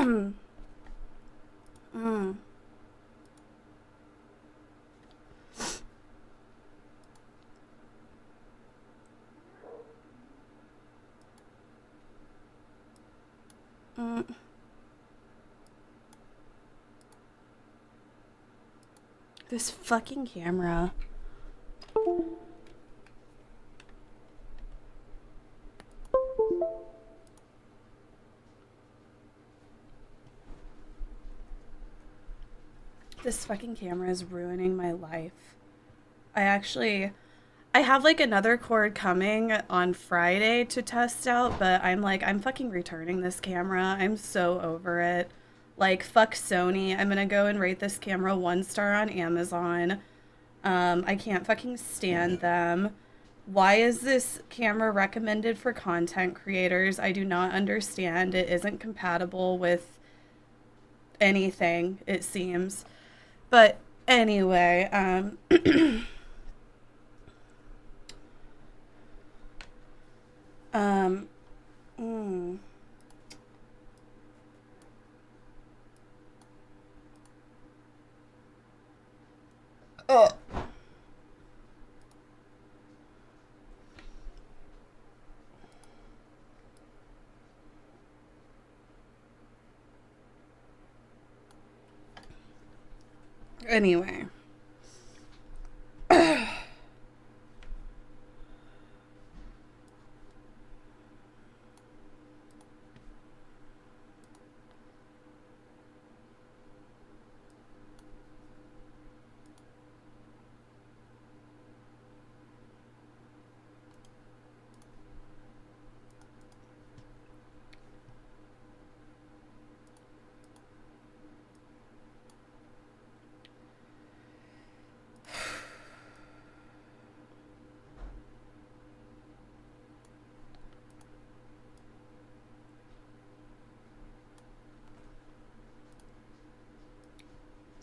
Mm. Mm. This fucking camera. This fucking camera is ruining my life. I have like another cord coming on Friday to test out, but I'm fucking returning this camera. I'm so over it. Like, fuck Sony. I'm gonna go and rate this camera 1 star on Amazon. I can't fucking stand them. Why is this camera recommended for content creators? I do not understand. It isn't compatible with anything, it seems. But anyway, um, mm, oh, anyway.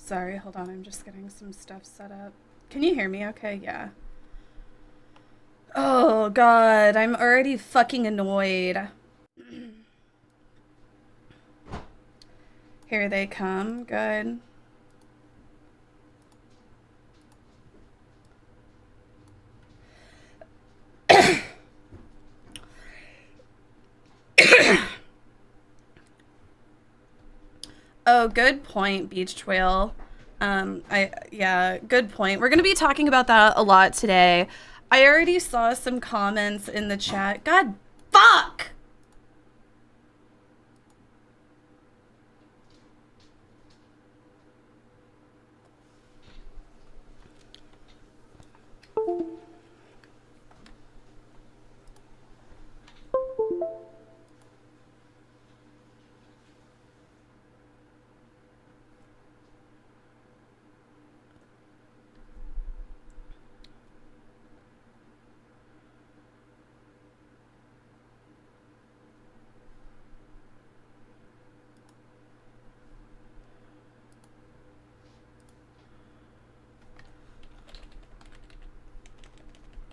Sorry, hold on. I'm just getting some stuff set up. Can you hear me okay? Yeah. Oh, God. I'm already fucking annoyed. Here they come. Good. Oh, good point, Beach Whale. Yeah, good point. We're gonna be talking about that a lot today. I already saw some comments in the chat. God, fuck!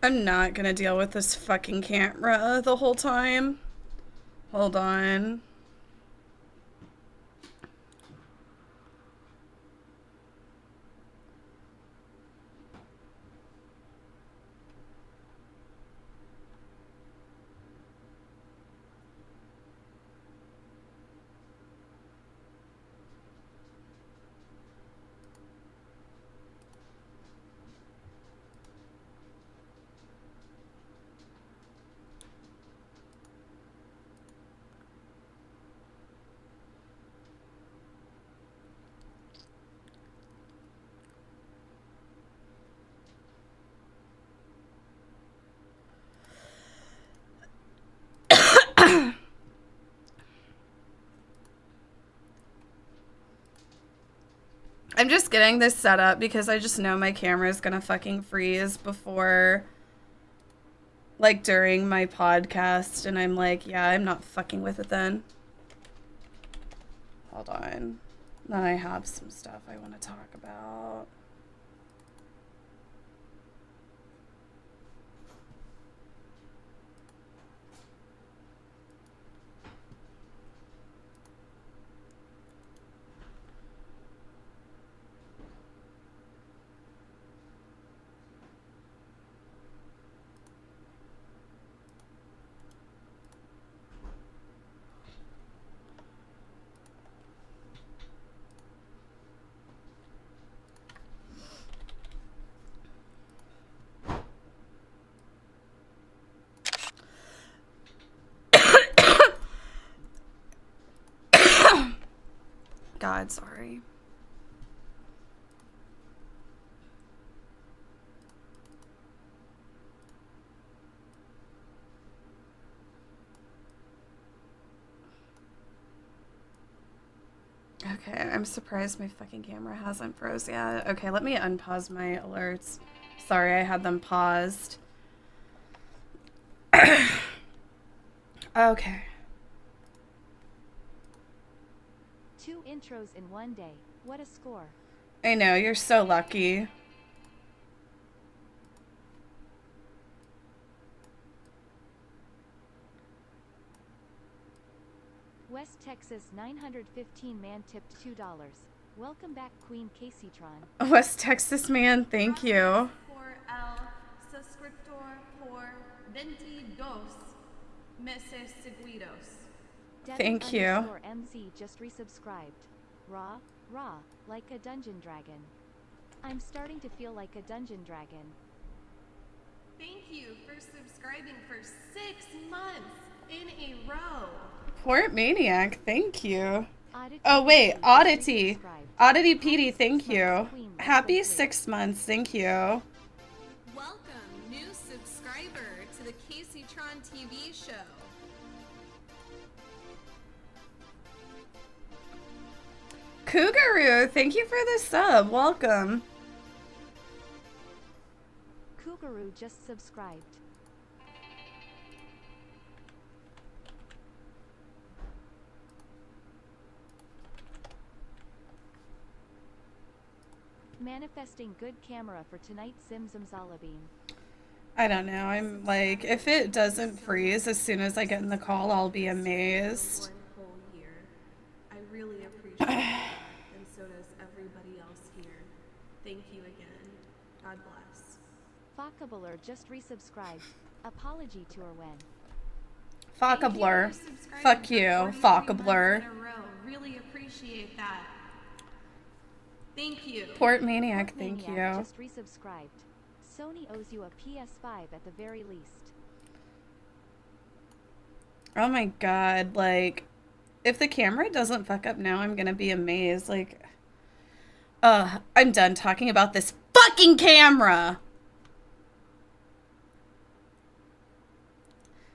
I'm not gonna deal with this fucking camera the whole time. Hold on. I'm just getting this set up because I just know my camera is gonna fucking freeze before, like, during my podcast, and I'm like, yeah, I'm not fucking with it then. Hold on. Then I have some stuff I want to talk about. God, sorry. Okay, I'm surprised my fucking camera hasn't froze yet. Okay, let me unpause my alerts. Sorry, I had them paused. Okay. 2 intros in one day. What a score. I know, you're so lucky. West Texas 915 man tipped $2. Welcome back, Queen Kaceytron. West Texas man, thank you. Por el suscriptor por 22 meses seguidos. Thank you. MZ just resubscribed. Raw, like a dungeon dragon. I'm starting to feel like a dungeon dragon. Thank you for subscribing for 6 months in a row. Port Maniac, thank you. Oddity Oh wait, PD Oddity. resubscribed. Oddity PD, thank you. Queen, Happy let's go 6 months, thank you. Welcome, new subscriber, to the Kaceytron TV show. Cougaroo, thank you for the sub. Welcome. Cougaroo just subscribed. Manifesting good camera for tonight, Zalabine. I don't know. I'm like, if it doesn't freeze as soon as I get in the call, I'll be amazed. One whole year. I really appreciate that, and so does everybody else here. Thank you again. God bless. Fockabular just resubscribed. Apology to Erwen. Fockabler. Fuck you, Fockabler. Really appreciate that. Thank you. Port Maniac, thank you. Just resubscribed. Sony owes you a PS5 at the very least. Oh my god, like, if the camera doesn't fuck up now, I'm gonna be amazed. Like, I'm done talking about this fucking camera!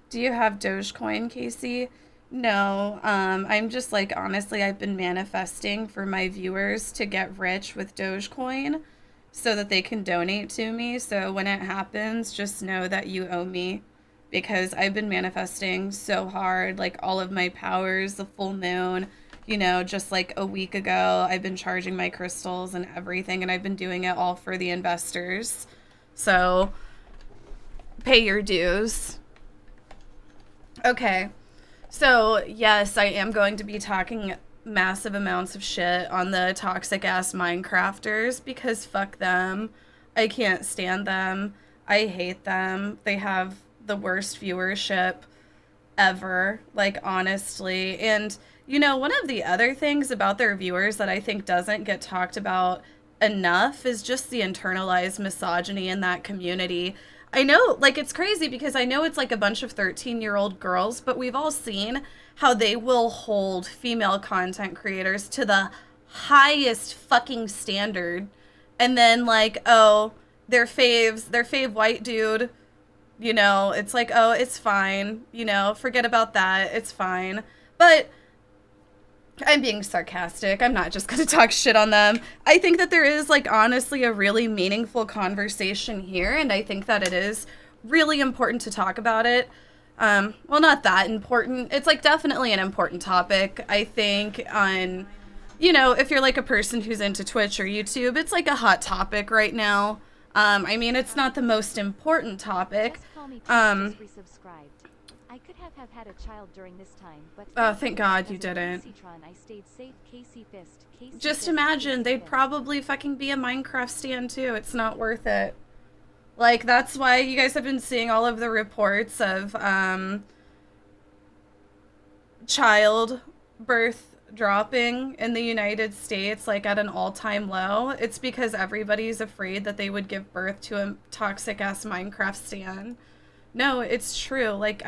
Do you have Dogecoin, Casey? No, I'm just like, honestly, I've been manifesting for my viewers to get rich with Dogecoin so that they can donate to me. So when it happens, just know that you owe me, because I've been manifesting so hard, like all of my powers, the full moon, you know, just like a week ago, I've been charging my crystals and everything, and I've been doing it all for the investors. So pay your dues. Okay. So, yes, I am going to be talking massive amounts of shit on the toxic ass Minecrafters, because fuck them. I can't stand them. I hate them. They have the worst viewership ever, like, honestly. And, you know, one of the other things about their viewers that I think doesn't get talked about enough is just the internalized misogyny in that community. I know, like, it's crazy because I know it's like a bunch of 13-year-old girls, but we've all seen how they will hold female content creators to the highest fucking standard. And then, like, oh, their fave white dude, you know, it's like, oh, it's fine, you know, forget about that, it's fine. But I'm being sarcastic. I'm not just going to talk shit on them. I think that there is, like, honestly a really meaningful conversation here, and I think that it is really important to talk about it. Well, not that important. It's, like, definitely an important topic. I think on, you know, if you're, like, a person who's into Twitch or YouTube, it's, like, a hot topic right now. I mean, it's not the most important topic. I could have had a child during this time, but oh, thank God you didn't. I stayed safe. Casey Fist. Casey Just Fist, imagine, Casey they'd Fist. probably fucking be a Minecraft stan too. It's not worth it. Like, that's why you guys have been seeing all of the reports of child birth dropping in the United States, like, at an all-time low. It's because everybody's afraid that they would give birth to a toxic-ass Minecraft stan. No, it's true. Like,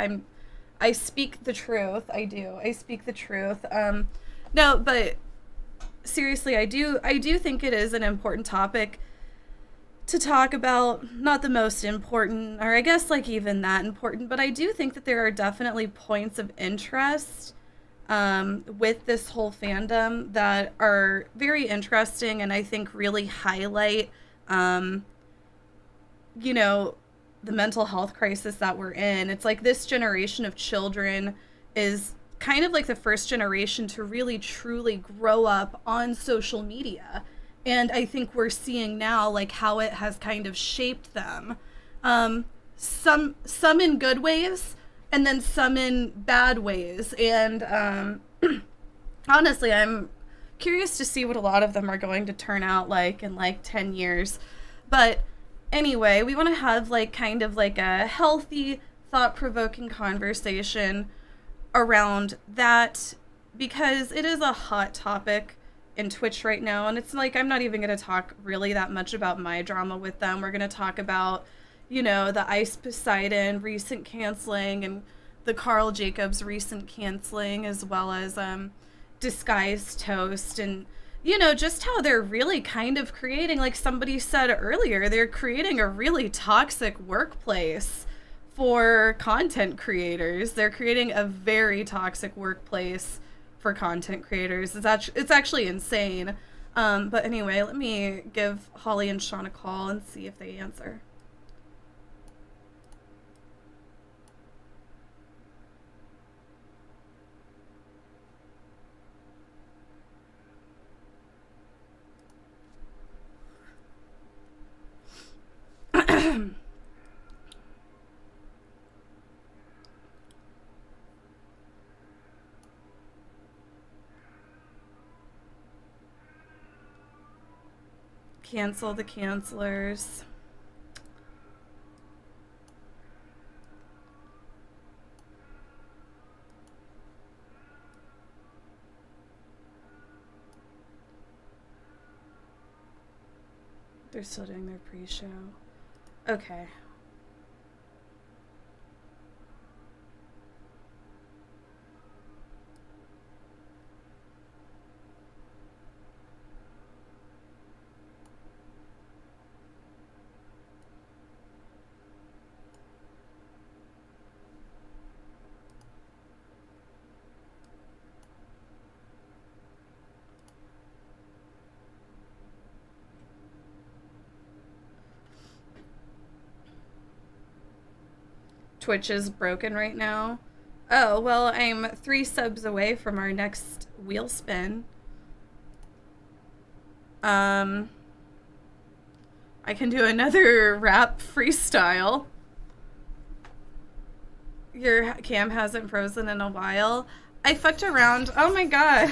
I speak the truth. I do. I speak the truth. No, but seriously, I do think it is an important topic to talk about. Not the most important, or I guess like even that important, but I do think that there are definitely points of interest with this whole fandom that are very interesting and I think really highlight, you know, the mental health crisis that we're in. It's like this generation of children is kind of like the first generation to really truly grow up on social media. And I think we're seeing now like how it has kind of shaped them. Some in good ways and then some in bad ways. And honestly, I'm curious to see what a lot of them are going to turn out like in like 10 years. But anyway, we want to have like kind of like a healthy, thought-provoking conversation around that because it is a hot topic in Twitch right now. And it's like, I'm not even going to talk really that much about my drama with them. We're going to talk about, you know, the Ice Poseidon recent canceling and the Carl Jacobs recent canceling, as well as Disguised Toast, and you know, just how they're really kind of creating, like somebody said earlier, they're creating a really toxic workplace for content creators. They're creating a very toxic workplace for content creators. It's actually insane. But anyway, let me give Holly and Sean a call and see if they answer. Cancel the cancelers. They're still doing their pre-show. Okay. Twitch is broken right now. Oh, well, I'm 3 subs away from our next wheel spin. I can do another rap freestyle. Your cam hasn't frozen in a while. I fucked around. Oh my god.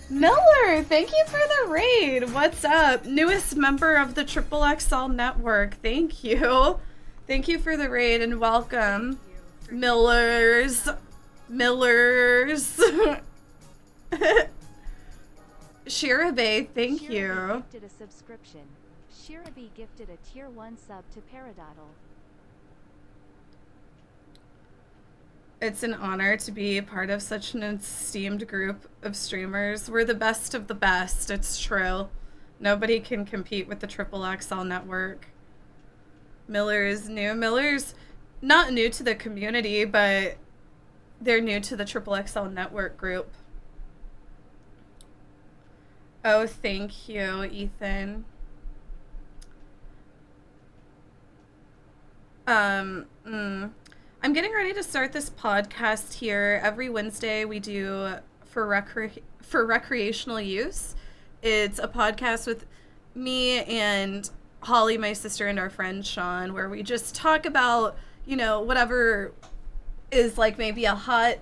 Miller, thank you for the raid. What's up? Newest member of the Triple XL network. Thank you. Thank you for the raid and welcome. Millers. Shirabe, thank you. Shirabe gifted a subscription. Shirabe gifted a tier 1 sub to Paradoddle. It's an honor to be part of such an esteemed group of streamers. We're the best of the best, it's true. Nobody can compete with the Triple XL network. Miller is new. Miller's not new to the community, but they're new to the Triple XL network group. Oh, thank you, Ethan. I'm getting ready to start this podcast here. Every Wednesday we do for recreational use. It's a podcast with me and Holly, my sister, and our friend Sean, where we just talk about, you know, whatever is like maybe a hot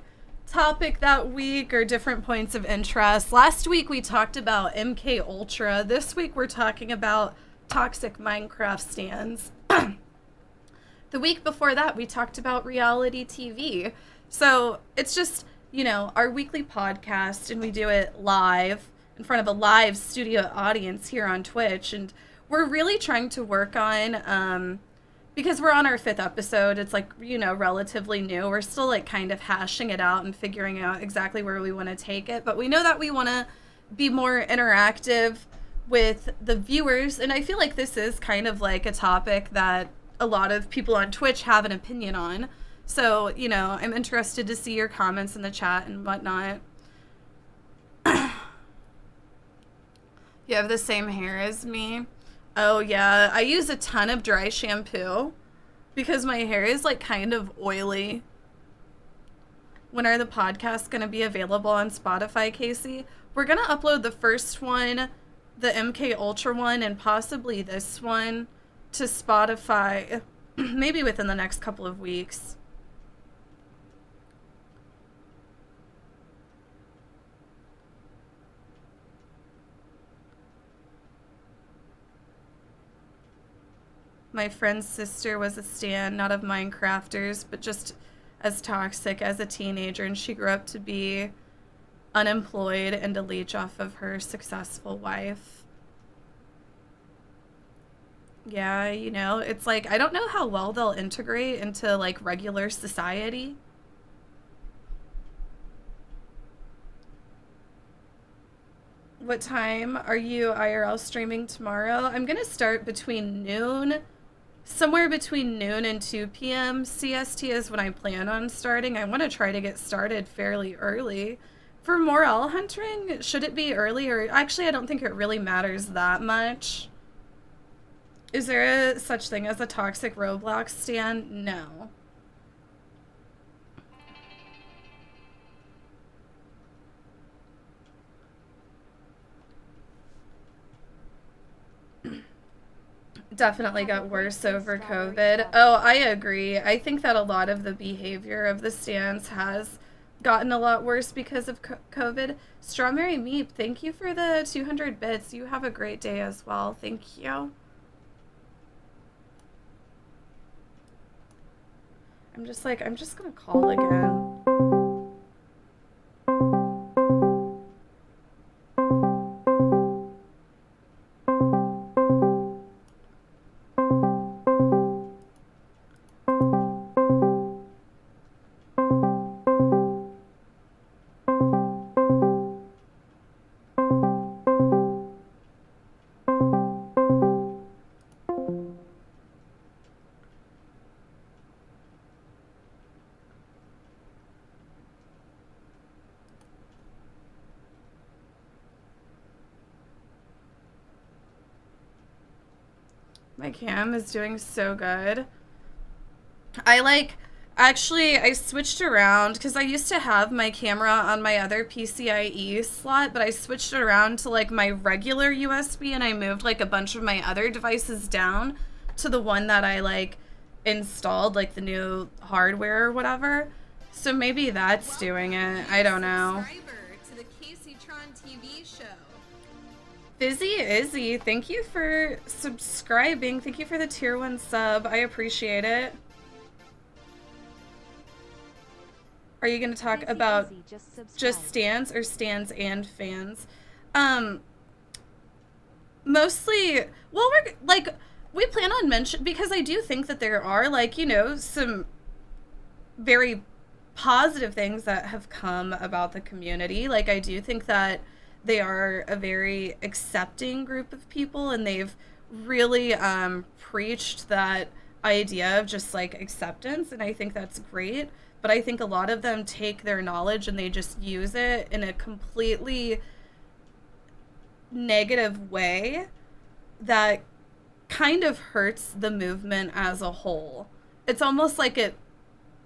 topic that week or different points of interest. Last week we talked about MK Ultra. This week we're talking about toxic Minecraft stands. The week before that we talked about reality TV. So it's just, you know, our weekly podcast, and we do it live in front of a live studio audience here on Twitch. And we're really trying to work on, because we're on our 5th episode, it's like, you know, relatively new. We're still like kind of hashing it out and figuring out exactly where we want to take it. But we know that we want to be more interactive with the viewers. And I feel like this is kind of like a topic that a lot of people on Twitch have an opinion on. So, you know, I'm interested to see your comments in the chat and whatnot. You have the same hair as me. Oh, yeah. I use a ton of dry shampoo because my hair is, like, kind of oily. When are the podcasts going to be available on Spotify, Casey? We're going to upload the first one, the MK Ultra one, and possibly this one to Spotify maybe within the next couple of weeks. My friend's sister was a stan, not of Minecrafters, but just as toxic as a teenager, and she grew up to be unemployed and to leech off of her successful wife. Yeah, you know, it's like, I don't know how well they'll integrate into, like, regular society. What time are you IRL streaming tomorrow? I'm gonna start between noon. Somewhere between noon and 2 p.m. CST is when I plan on starting. I want to try to get started fairly early. For morel hunting, should it be early or... Actually, I don't think it really matters that much. Is there a such thing as a toxic Roblox stan? No. Definitely got worse over COVID. Oh, I agree. I think that a lot of the behavior of the stans has gotten a lot worse because of COVID. Strawberry Meep, thank you for the 200 bits. You have a great day as well. Thank you. I'm just gonna call again. My cam is doing so good. I switched around because I used to have my camera on my other PCIe slot, but I switched it around to like my regular USB, and I moved like a bunch of my other devices down to the one that I like installed, like the new hardware or whatever. So maybe that's doing it. I don't know. To the Kaceytron TV show. Busy Izzy, thank you for subscribing. Thank you for the tier 1 sub. I appreciate it. Are you going to talk about just stans or stans and fans? Mostly, well, we're like, we plan on mention because I do think that there are, like, you know, some very positive things that have come about the community. Like, I do think that they are a very accepting group of people, and they've really preached that idea of just like acceptance, and I think that's great. But I think a lot of them take their knowledge and they just use it in a completely negative way that kind of hurts the movement as a whole. It's almost like it,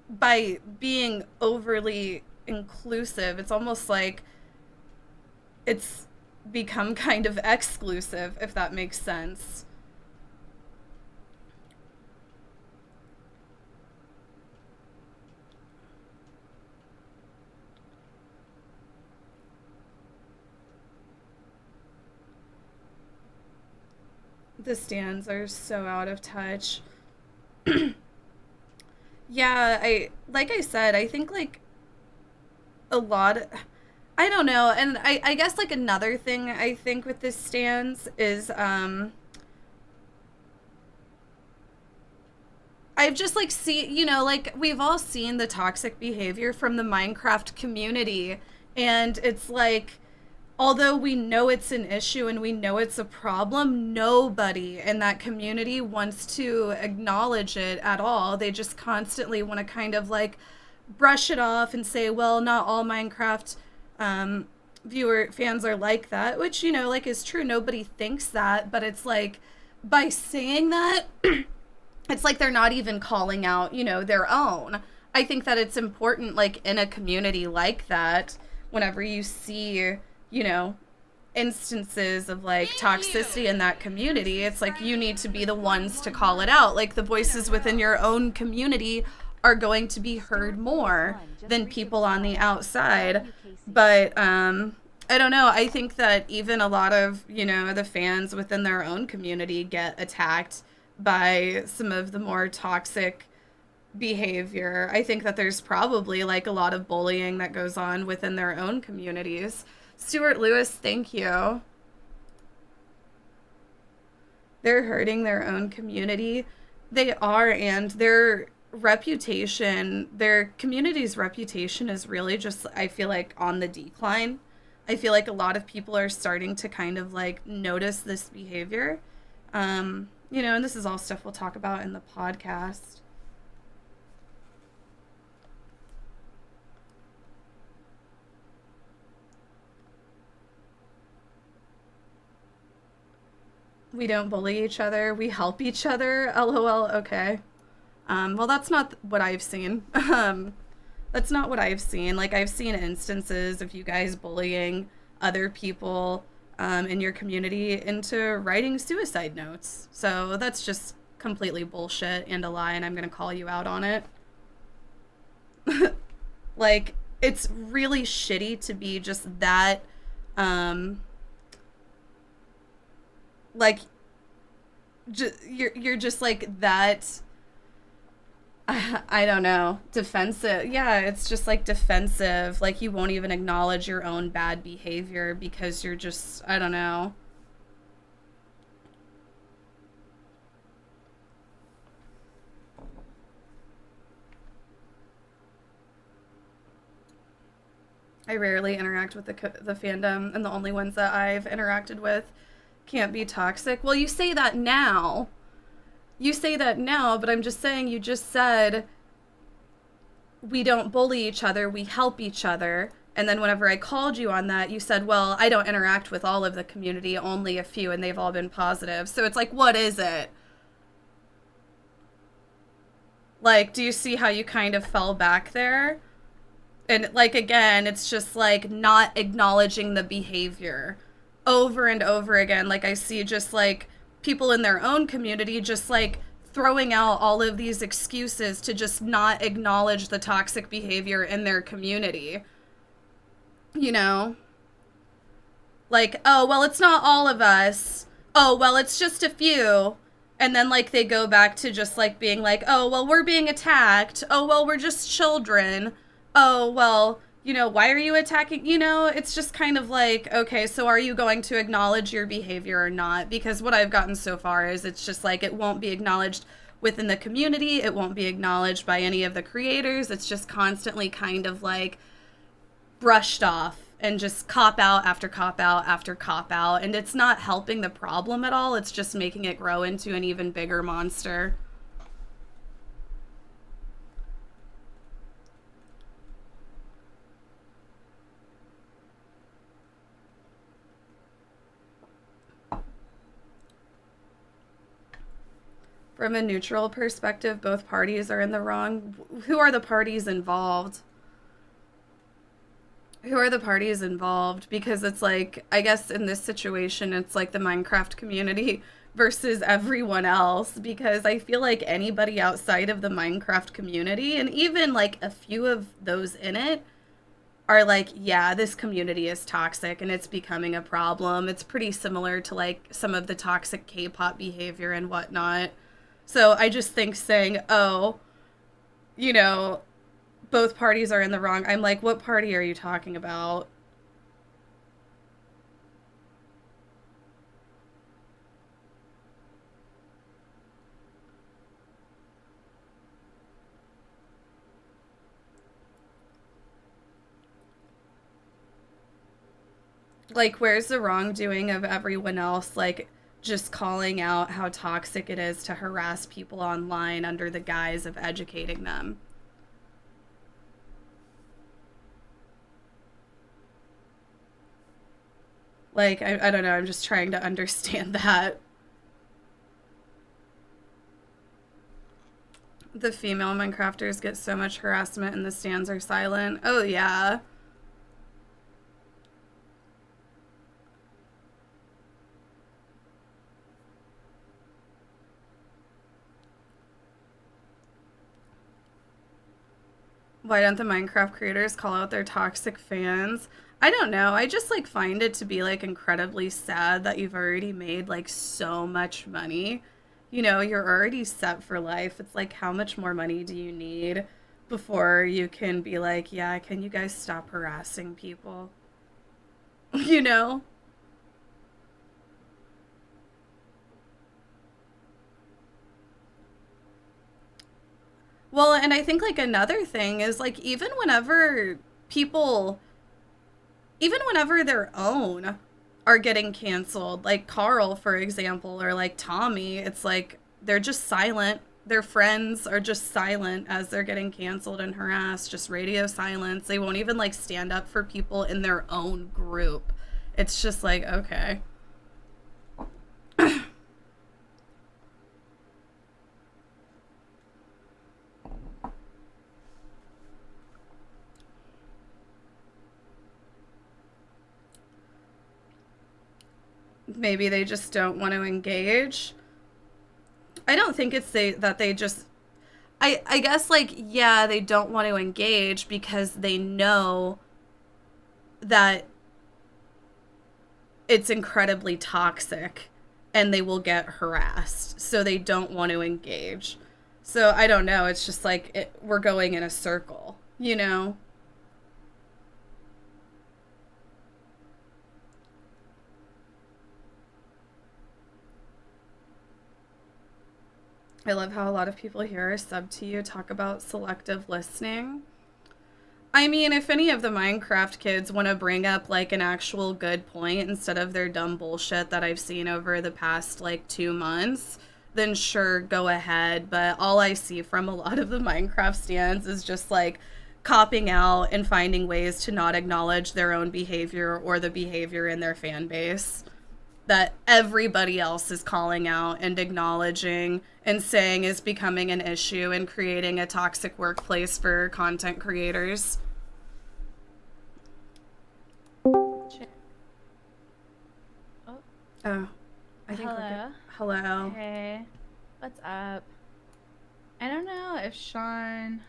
by being overly inclusive, it's almost like it's become kind of exclusive, if that makes sense. The stands are so out of touch. Yeah, like I said, I think like a lot, I don't know, and I guess like another thing I think with this stands is I've just like you know, like we've all seen the toxic behavior from the Minecraft community, and it's like although we know it's an issue and we know it's a problem, nobody in that community wants to acknowledge it at all. They just constantly want to kind of like brush it off and say, well, not all Minecraft viewer fans are like that, which, you know, like is true. Nobody thinks that, but it's like by saying that, it's like they're not even calling out, you know, their own. I think that it's important, like in a community like that, whenever you see, you know, instances of like toxicity in that community, it's like you need to be the ones to call it out. Like the voices within your own community are going to be heard more than people on the outside. But I don't know. I think that even a lot of, you know, the fans within their own community get attacked by some of the more toxic behavior. I think that there's probably like a lot of bullying that goes on within their own communities. Stuart Lewis, thank you. They're hurting their own community. They are, and their reputation, their community's reputation is really just, I feel like, on the decline. I feel like a lot of people are starting to kind of like notice this behavior. You know, and this is all stuff we'll talk about in the podcast. We don't bully each other. We help each other. LOL. Okay. Well, that's not what I've seen. That's not what I've seen. Like, I've seen instances of you guys bullying other people in your community into writing suicide notes. So that's just completely bullshit and a lie, and I'm going to call you out on it. Like, it's really shitty to be just that, like, you're just like that, I don't know, defensive. Yeah, it's just like defensive. Like you won't even acknowledge your own bad behavior because you're just, I don't know. I rarely interact with the fandom, and the only ones that I've interacted with can't be toxic. Well, you say that now. You say that now, but I'm just saying, you just said we don't bully each other, we help each other. And then whenever I called you on that, you said, well, I don't interact with all of the community, only a few, and they've all been positive. So it's like, what is it? Like, do you see how you kind of fell back there? And like, again, it's just like not acknowledging the behavior over and over again. Like I see just like people in their own community just like throwing out all of these excuses to just not acknowledge the toxic behavior in their community. You know? Like, oh, well, it's not all of us. Oh, well, it's just a few. And then like they go back to just like being like, oh, well, we're being attacked. Oh, well, we're just children. Oh, well, you know, why are you attacking? You know, it's just kind of like, okay, so are you going to acknowledge your behavior or not? Because what I've gotten so far is it's just like it won't be acknowledged within the community. It won't be acknowledged by any of the creators. It's just constantly kind of like brushed off and just cop out after cop out after cop out. And it's not helping the problem at all. It's just making it grow into an even bigger monster. From a neutral perspective, both parties are in the wrong. Who are the parties involved? Who are the parties involved? Because it's like, I guess in this situation, it's like the Minecraft community versus everyone else. Because I feel like anybody outside of the Minecraft community, and even like a few of those in it, are like, yeah, this community is toxic and it's becoming a problem. It's pretty similar to like some of the toxic K-pop behavior and whatnot. So I just think saying, oh, you know, both parties are in the wrong. I'm like, what party are you talking about? Like, where's the wrongdoing of everyone else, like, just calling out how toxic it is to harass people online under the guise of educating them? Like, I don't know, I'm just trying to understand that. The female Minecrafters get so much harassment and the stands are silent. Oh, yeah. Why don't the Minecraft creators call out their toxic fans? I don't know. I just like find it to be like incredibly sad that you've already made like so much money. You know, you're already set for life. It's like, how much more money do you need before you can be like, yeah, can you guys stop harassing people? You know? Well, and I think like another thing is like people even whenever their own are getting canceled, like Carl, for example, or like Tommy, it's like they're just silent. Their friends are just silent as they're getting canceled and harassed, just radio silence. They won't even like stand up for people in their own group. It's just like, okay. Maybe they just don't want to engage. I don't think it's that they just I guess like, yeah, they don't want to engage because they know that it's incredibly toxic and they will get harassed. So they don't want to engage. So I don't know, it's just like we're going in a circle, you know? I love how a lot of people here are sub to you talk about selective listening. I mean, if any of the Minecraft kids want to bring up like an actual good point instead of their dumb bullshit that I've seen over the past like 2 months, then sure, go ahead. But all I see from a lot of the Minecraft stands is just like copping out and finding ways to not acknowledge their own behavior or the behavior in their fan base that everybody else is calling out and acknowledging and saying is becoming an issue and creating a toxic workplace for content creators. Oh, I think Hello. Hello. Hey, what's up? I don't know if Sean,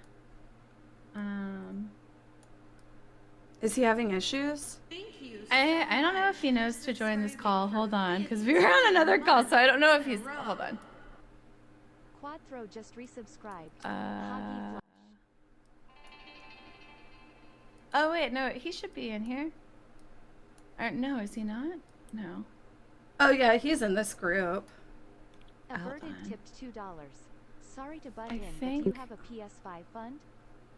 Is he having issues? Thank you. I don't know if he knows to join this call. Hold on, because we were on another call, so I don't know if he's. Hold on. Quadthrow just resubscribed. Oh wait, no, he should be in here. Or no, is he not? No. Oh yeah, he's in this group. Averted tipped $2. Sorry to butt I in, but think- do you have a PS5 fund?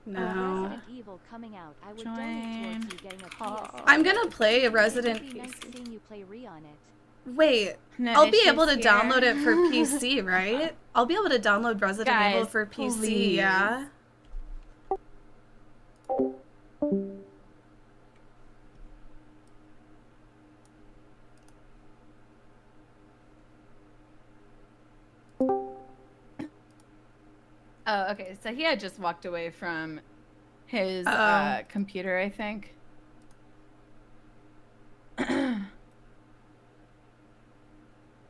No. Resident Evil coming out. I would donate towards you getting a PS5. I'm gonna play It Resident would be nice seeing you play Re on it. Wait, No I'll be issues able to here. download it for PC, right? I'll be able to download Resident Evil Guys, for PC, please. yeah? Oh, okay. So he had just walked away from his Uh-oh. computer, I think.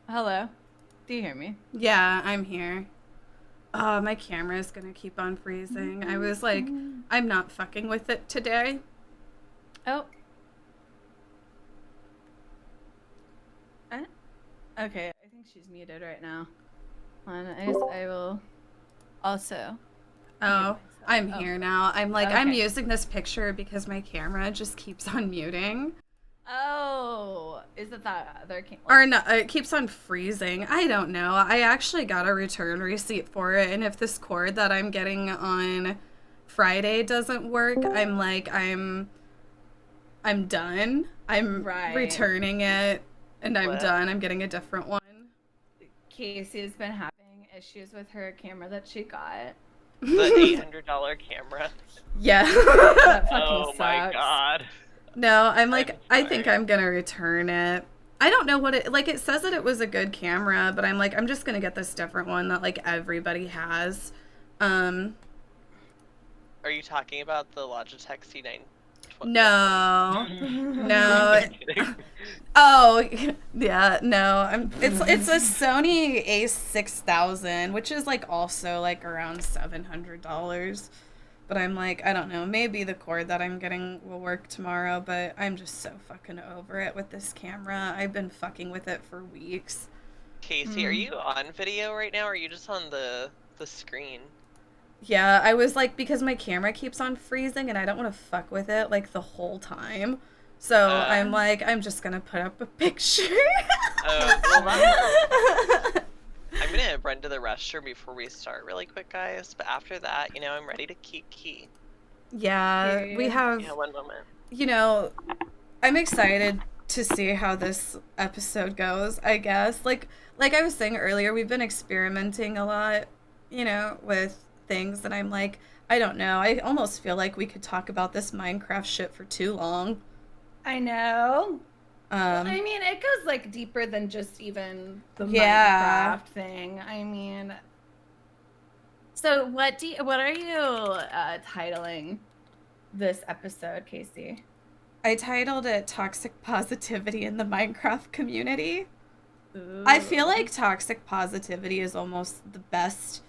Hello? Do you hear me? Yeah, I'm here. Oh, my camera is gonna keep on freezing. I was like, I'm not fucking with it today. Oh. Okay, I think she's muted right now. Hold on, I will also. Oh, I'm Oh. here now. I'm like, I'm Okay. using this picture because my camera just keeps on muting. Oh, is it that other Or no, it keeps on freezing. I don't know. I actually got a return receipt for it, and if this cord that I'm getting on Friday doesn't work, I'm I'm done. I'm returning it, and I'm done. I'm getting a different one. Casey's been having issues with her camera that she got. The $800 camera. Yeah. That fucking Oh my sucks. god. No, I think I'm gonna return it. I don't know what it says that it was a good camera, but I'm like, I'm just gonna get this different one that like everybody has. Are you talking about the Logitech C9? No. No. Oh, yeah, no. It's a Sony a6000, which is like also like around $700. But I'm like, I don't know, maybe the cord that I'm getting will work tomorrow, but I'm just so fucking over it with this camera. I've been fucking with it for weeks. Casey, are you on video right now, or are you just on the screen? Yeah, I was like, because my camera keeps on freezing and I don't want to fuck with it like the whole time. So I'm like, I'm just gonna put up a picture. I'm gonna run to the restroom before we start really quick, guys. But after that, you know, I'm ready to key. Yeah, we have, Yeah, one moment. you know, I'm excited to see how this episode goes, I guess. Like I was saying earlier, we've been experimenting a lot, you know, with things that I'm like, I don't know. I almost feel like we could talk about this Minecraft shit for too long. I know. I mean, it goes like deeper than just even the Minecraft thing. I mean, so what are you titling this episode, Casey? I titled it Toxic Positivity in the Minecraft Community. Ooh. I feel like toxic positivity is almost the best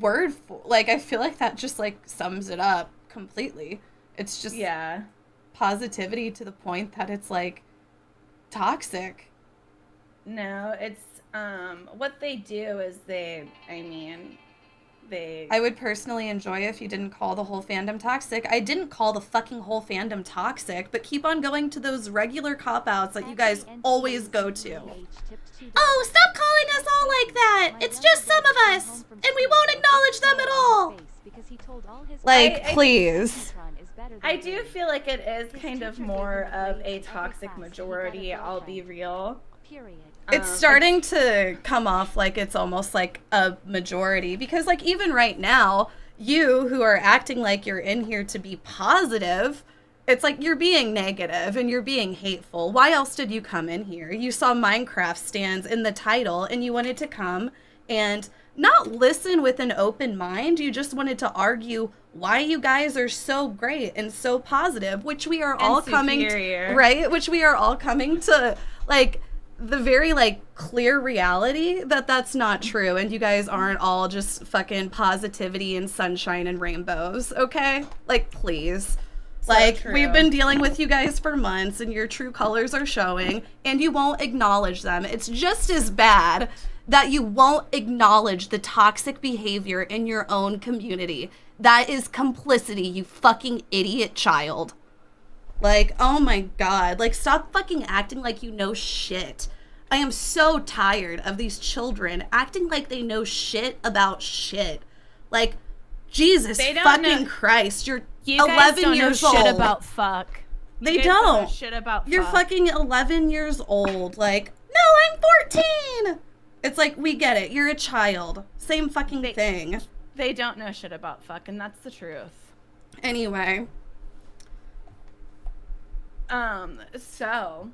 word for, like, I feel like that just like sums it up completely. It's just positivity to the point that it's like toxic. No, it's what they do is I would personally enjoy if you didn't call the whole fandom toxic. I didn't call the fucking whole fandom toxic, but keep on going to those regular cop-outs that you guys always go to. Oh, stop calling us all like that! It's just some of us, and we won't acknowledge them at all! Like, please. I do feel like it is kind of more of a toxic majority, I'll be real. It's starting to come off like it's almost like a majority, because like even right now, you who are acting like you're in here to be positive, it's like you're being negative and you're being hateful. Why else did you come in here? You saw Minecraft stands in the title and you wanted to come and not listen with an open mind. You just wanted to argue why you guys are so great and so positive, which we are all coming to, right? Which we are all coming to, like, the very, like, clear reality that that's not true, and you guys aren't all just fucking positivity and sunshine and rainbows, okay? Like, please. So like, true. We've been dealing with you guys for months, and your true colors are showing, and you won't acknowledge them. It's just as bad that you won't acknowledge the toxic behavior in your own community. That is complicity, you fucking idiot child. Like, oh my god. Like, stop fucking acting like you know shit. I am so tired of these children acting like they know shit about shit. Like, Jesus fucking Christ. You're 11 years old. Shit about fuck. They don't. Shit about You're fuck. fucking 11 years old. Like, no, I'm 14. It's like, we get it. You're a child. Same fucking thing. They don't know shit about fuck, and that's the truth. Anyway. So,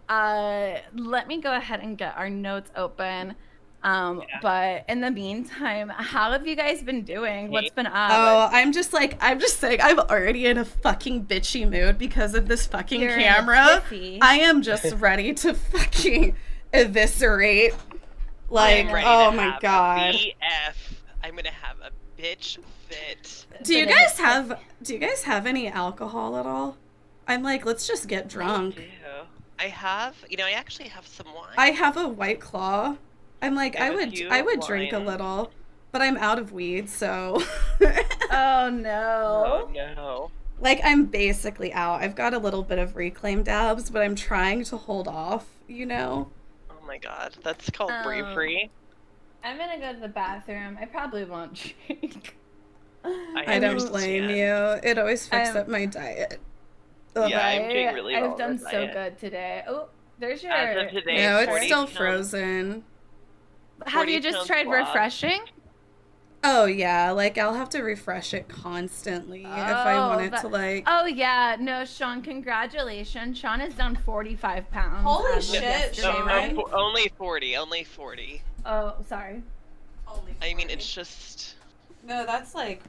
let me go ahead and get our notes open. But in the meantime, how have you guys been doing? What's been up? Oh, I'm just saying, I'm already in a fucking bitchy mood because of this fucking camera. I am just ready to fucking eviscerate. Like, oh my god. I'm gonna have a bitch fit. Do you guys have any alcohol at all? I'm like, let's just get drunk. I actually have some wine. I have a White Claw. I'm like, I would drink a little, but I'm out of weed, so. Oh no. Oh no. Like, I'm basically out. I've got a little bit of reclaimed dabs, but I'm trying to hold off, you know? Oh my god, that's called free. I'm gonna go to the bathroom. I probably won't drink. I don't blame you. It always fucks up my diet. Yeah, I'm doing really well. I've done so good today. Oh, there's your. As of today, No, it's 40 still pounds. frozen. Have you just tried refreshing? Oh yeah, like I'll have to refresh it constantly if I want it to like. Oh yeah, no, Sean, congratulations. Sean is down 45 pounds. Holy shit, Sean. Only 40. Only 40. Oh, sorry. Only 40. I mean, it's just. No, that's like.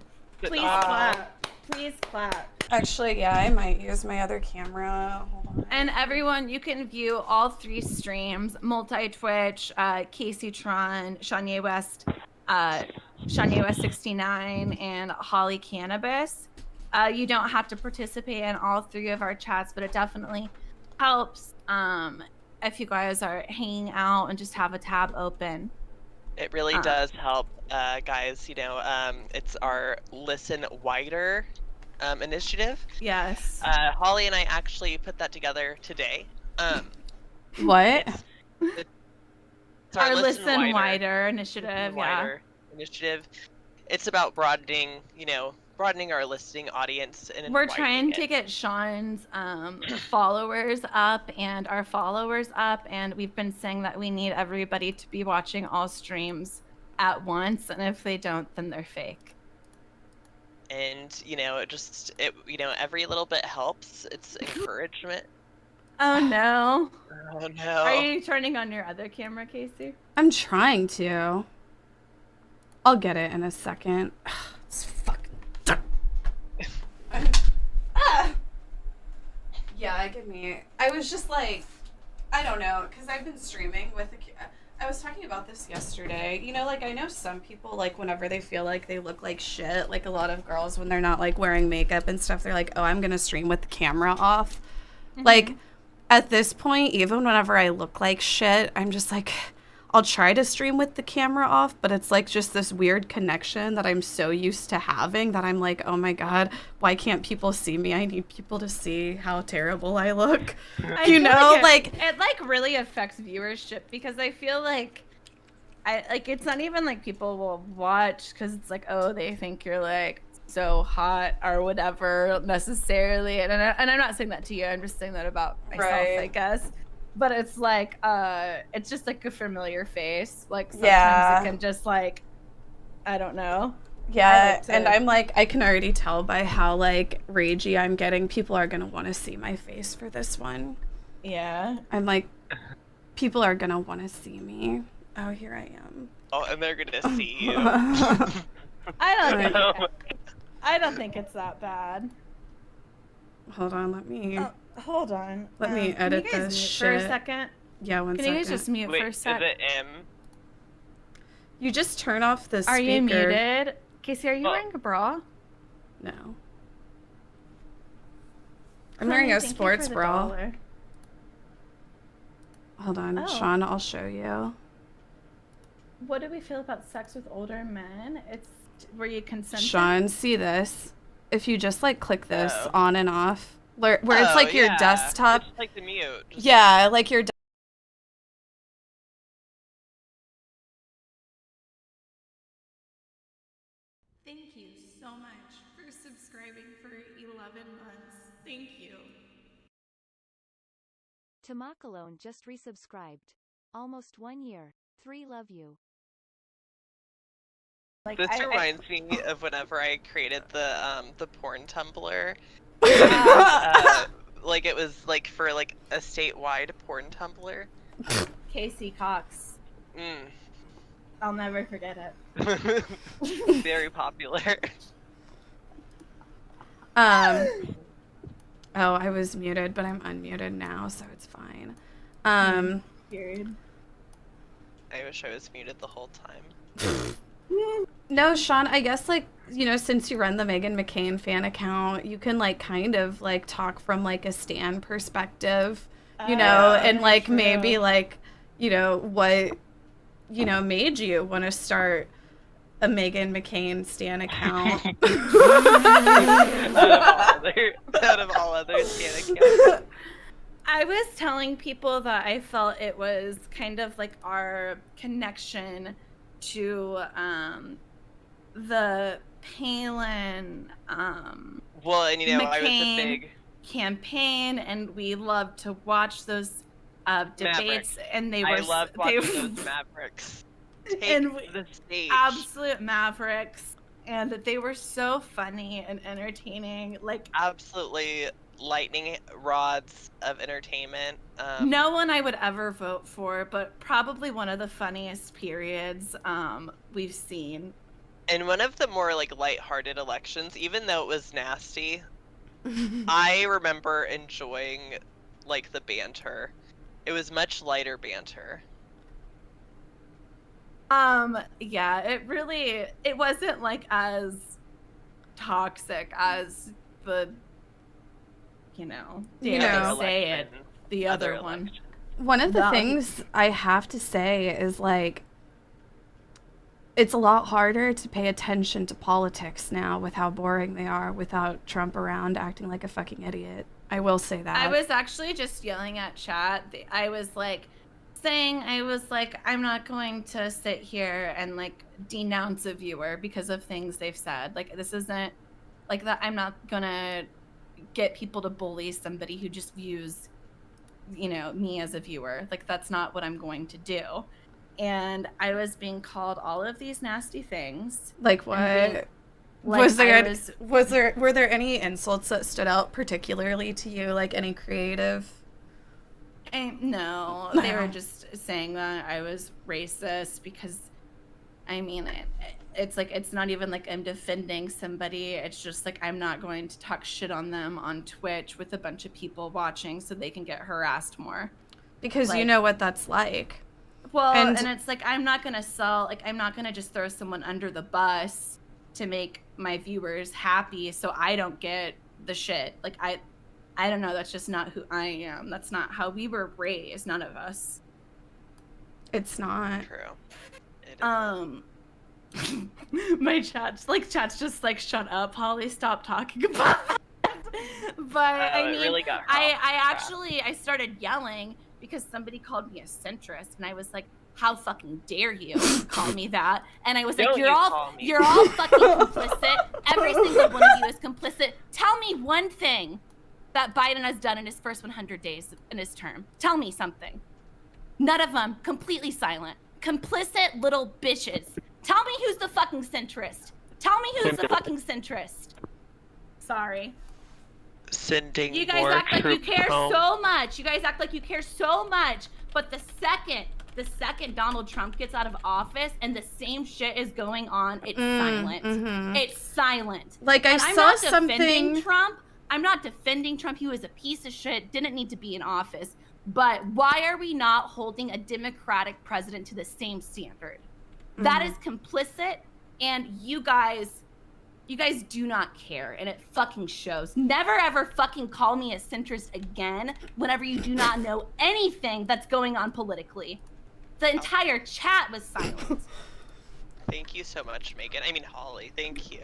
Please clap. Please clap. Actually, yeah, I might use my other camera. Hold on. And everyone, you can view all 3 streams: multi-Twitch, Kaceytron, Shania West 69, and Holly Cannabis. You don't have to participate in all 3 of our chats, but it definitely helps if you guys are hanging out and just have a tab open. It really does help, guys. You know, it's our Listen Wider initiative. Yes. Holly and I actually put that together today. What? It's our Listen Wider initiative. Initiative. It's about broadening, you know, broadening our listening audience. And we're trying to get Sean's followers up and our followers up, and we've been saying that we need everybody to be watching all streams at once, and if they don't, then they're fake. And you know, you know, every little bit helps. It's encouragement. Oh no. Oh no. Are you turning on your other camera, Casey? I'm trying to. I'll get it in a second. It's fucking. Yeah, give me. I was just like, I don't know, because I've been streaming with I was talking about this yesterday. You know, like, I know some people, like, whenever they feel like they look like shit, like a lot of girls, when they're not, like, wearing makeup and stuff, they're like, oh, I'm going to stream with the camera off. Mm-hmm. Like, at this point, even whenever I look like shit, I'm just like, I'll try to stream with the camera off, but it's like just this weird connection that I'm so used to having that I'm like, oh my God, why can't people see me? I need people to see how terrible I look. You know, like it like really affects viewership, because I feel like it's not even like people will watch because it's like, oh, they think you're like so hot or whatever necessarily. And I'm not saying that to you. I'm just saying that about myself, right. I guess. But it's like, it's just like a familiar face. Like sometimes it can just like, I don't know. Yeah, and I'm like, I can already tell by how like ragey I'm getting. People are gonna want to see my face for this one. Yeah. I'm like, people are gonna want to see me. Oh, here I am. Oh, and they're gonna see you. I don't think it's that bad. Hold on, let me. Hold on. Let me edit this shit. For a second? Yeah, one second. Can you guys just mute for a sec? Is it M? You just turn off the speaker. Are you muted? Casey, are you wearing a bra? No. I'm wearing a sports bra. Hold on, Sean, I'll show you. What do we feel about sex with older men? Were you consenting? Sean, see this? If you just like click this on and off. Where it's like your desktop. It's like the mute. Yeah, like your Thank you so much for subscribing for 11 months. Thank you. Tamakalone just resubscribed. Almost 1 year. 3 love you. Like, this reminds me of whenever I created the porn Tumblr. Like it was like for like a statewide porn Tumblr. Casey Cox. I'll never forget it. Very popular. Oh, I was muted, but I'm unmuted now, so it's fine. Period. I wish I was muted the whole time. No, Sean, I guess, like, you know, since you run the Meghan McCain fan account, you can, like, kind of, like, talk from, like, a stan perspective, you know, and, like, maybe, like, you know, what, you know, made you want to start a Meghan McCain stan account. out of all other stan accounts. I was telling people that I felt it was kind of like our connection to the Palin well, and you know, McCain I was a big campaign, and we loved to watch those debates, Maverick. and they I were love watching those Mavericks. Take the stage. Absolute Mavericks, and they were so funny and entertaining. Like absolutely lightning rods of entertainment. No one I would ever vote for, but probably one of the funniest periods we've seen. In one of the more like lighthearted elections, even though it was nasty, I remember enjoying like the banter. It was much lighter banter. Yeah, it wasn't like as toxic as the, say it, the other one. One of the things I have to say is like, it's a lot harder to pay attention to politics now with how boring they are without Trump around acting like a fucking idiot. I will say that. I was actually just yelling at chat. I was like, I'm not going to sit here and like denounce a viewer because of things they've said. Like, this isn't like that. I'm not gonna get people to bully somebody who just views, me as a viewer. Like, that's not what I'm going to do. And I was being called all of these nasty wings. Like what? Were there any insults that stood out particularly to you? Like any creative? No, they were just saying that I was racist because, it's like, it's not even like I'm defending somebody. It's just like, I'm not going to talk shit on them on Twitch with a bunch of people watching so they can get harassed more. Because you know what that's like. Well, and it's like, I'm not going to just throw someone under the bus to make my viewers happy so I don't get the shit. Like, I don't know. That's just not who I am. That's not how we were raised. None of us. It's not. True. My chat's just like, shut up, Holly. Stop talking about that. But it really got I started yelling because somebody called me a centrist, and I was like, how fucking dare you call me that? And I was like, you're all fucking complicit. Every single one of you is complicit. Tell me one thing that Biden has done in his first 100 days in his term. Tell me something. None of them. Completely silent. Complicit little bitches. Tell me who's the fucking centrist. Tell me who's the fucking centrist. Sorry. Sending you guys act like you care so much. You guys act like you care so much. But the second Donald Trump gets out of office and the same shit is going on, it's silent. Mm-hmm. It's silent. Like, I saw something. I'm not defending Trump. He was a piece of shit. Didn't need to be in office. But why are we not holding a Democratic president to the same standard? Mm-hmm. That is complicit, and you guys do not care, and it fucking shows. Never ever fucking call me a centrist again whenever you do not know anything that's going on politically. The entire chat was silent. Thank you so much, Megan. Holly, thank you.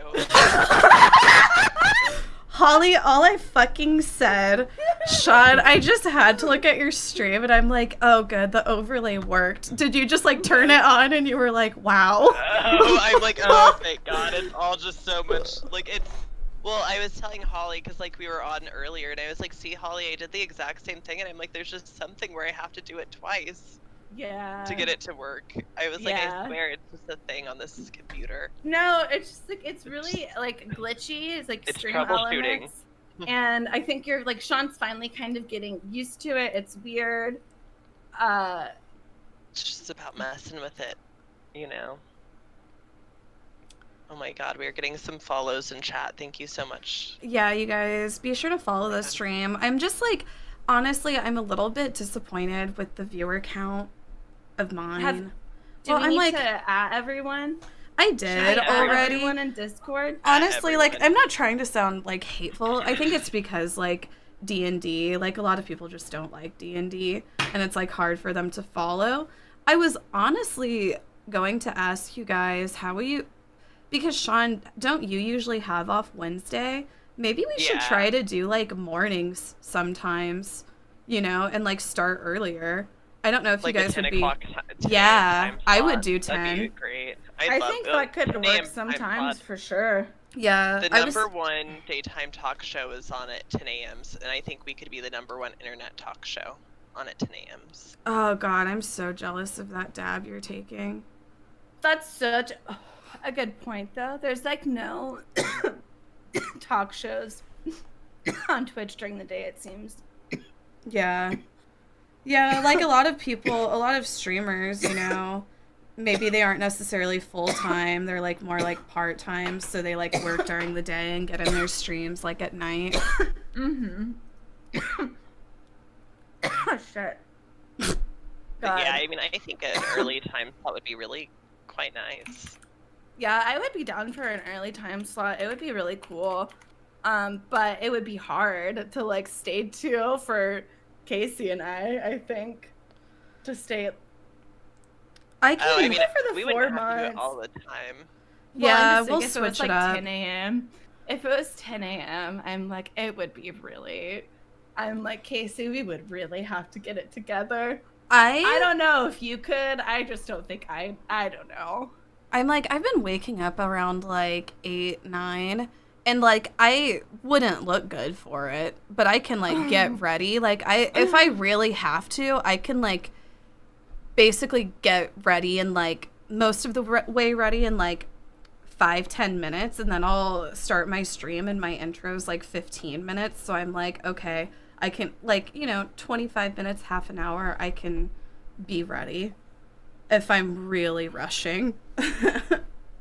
Holly, all I fucking said, Sean, I just had to look at your stream and I'm like, oh good, the overlay worked. Did you just like turn it on and you were like, wow? I'm like, oh thank God, it's all just so much, like it's, well, I was telling Holly, because like we were on earlier and I was like, see Holly, I did the exact same thing and I'm like, there's just something where I have to do it twice. Yeah. To get it to work. I was like, I swear it's just a thing on this computer. No, it's just like, it's really like glitchy. It's like stream elements. And I think you're like, Sean's finally kind of getting used to it. It's weird. It's just about messing with it, Oh my God, we are getting some follows in chat. Thank you so much. Yeah, you guys, be sure to follow the stream. I'm just like, honestly, I'm a little bit disappointed with the viewer count of mine. Do we need to add everyone? I did already. Everyone in Discord? Honestly, like, I'm not trying to sound like hateful. I think it's because like D&D, like a lot of people just don't like D&D and it's like hard for them to follow. I was honestly going to ask you guys, how will you, because Sean, don't you usually have off Wednesday? Maybe we should try to do like mornings sometimes, and like start earlier. I don't know if like you guys would be. Yeah, I would do 10. That'd be great. I think that could work sometimes for sure. Yeah. The number one daytime talk show is on at 10 a.m.s, and I think we could be the number one internet talk show on at 10 a.m.s. Oh God, I'm so jealous of that dab you're taking. That's such a good point, though. There's like no talk shows on Twitch during the day, it seems. Yeah. Yeah, like a lot of people, a lot of streamers, you know, maybe they aren't necessarily full-time. They're like more like part-time, so they like work during the day and get in their streams like at night. Mm-hmm. Oh, shit. God. Yeah, I mean, I think an early time slot would be really quite nice. Yeah, I would be down for an early time slot. It would be really cool. But it would be hard to like stay to for Casey and I think, to stay. I can. Oh, I mean, for the we 4 wouldn't have to do months. it all the time. Yeah, Well, we'll if it switch was it like up. 10 a.m. If it was 10 a.m., I'm like, it would be really. I'm like, Casey, we would really have to get it together. I don't know if you could. I just don't think I don't know. I'm like, I've been waking up around like 8, 9, and like I wouldn't look good for it, but I can like get ready. Like if I really have to, I can like basically get ready and like most of the way ready in like 5-10 minutes, and then I'll start my stream and my intro's like 15 minutes. So I'm like, okay, I can like, you know, 25 minutes, half an hour, I can be ready if I'm really rushing.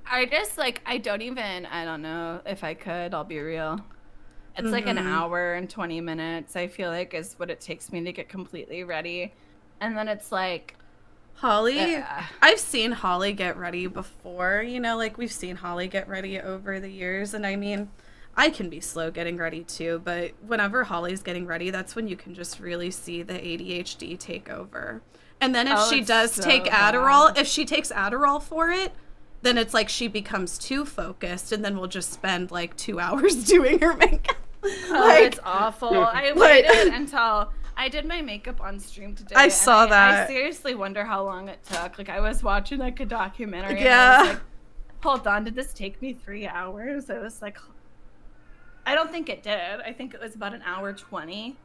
I just like, I don't know if I could, I'll be real. It's like an hour and 20 minutes, I feel like, is what it takes me to get completely ready. And then it's like, Holly, I've seen Holly get ready before, you know, like we've seen Holly get ready over the years. And I mean, I can be slow getting ready too, but whenever Holly's getting ready, that's when you can just really see the ADHD take over. And then if she does take Adderall, if she takes Adderall for it, then it's like she becomes too focused, and then we'll just spend like 2 hours doing her makeup. It's awful. I waited until I did my makeup on stream today. I saw that. I seriously wonder how long it took. Like, I was watching like a documentary. Yeah. And I was like, hold on, did this take me 3 hours? I was like, I don't think it did. I think it was about 1:20.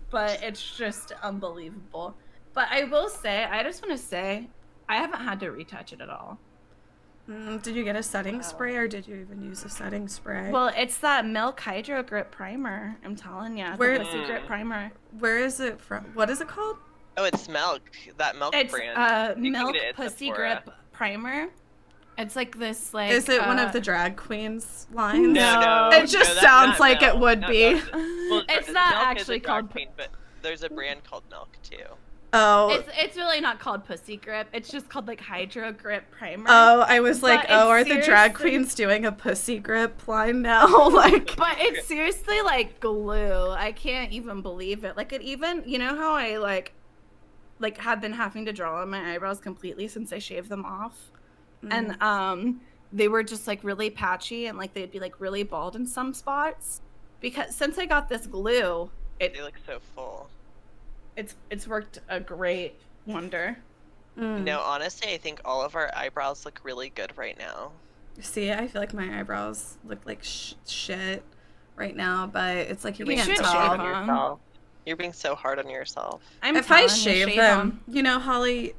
But it's just unbelievable. But I will say, I just want to say, I haven't had to retouch it at all. Did you get a setting spray, or did you even use a setting spray? Well, it's that Milk Hydro Grip Primer. I'm telling you, the Secret Primer. Where is it from? What is it called? Oh, it's Milk. That Milk brand. It's Milk Pussy Grip Primer. It's like this, like. Is it one of the drag queens lines? No. It just sounds like Milk. it would be. Well, It's not Milk actually is a called. drag queen, but there's a brand called Milk too. Oh. It's really not called Pussy Grip. It's just called like Hydro Grip Primer. Oh, I was like, But are it's the drag seriously- queens doing a pussy grip line now? Like, But it's seriously like glue. I can't even believe it. Like, it even, you know how I like have been having to draw on my eyebrows completely since I shaved them off, and they were just like really patchy, and like they'd be like really bald in some spots, because since I got this glue, They look so full. it's worked a great wonder. No, honestly, I think all of our eyebrows look really good right now. See, I feel like my eyebrows look like shit right now, but it's like you You're being can't so tell. hard on yourself. You're being so hard on yourself. If I shave them, you know, Holly,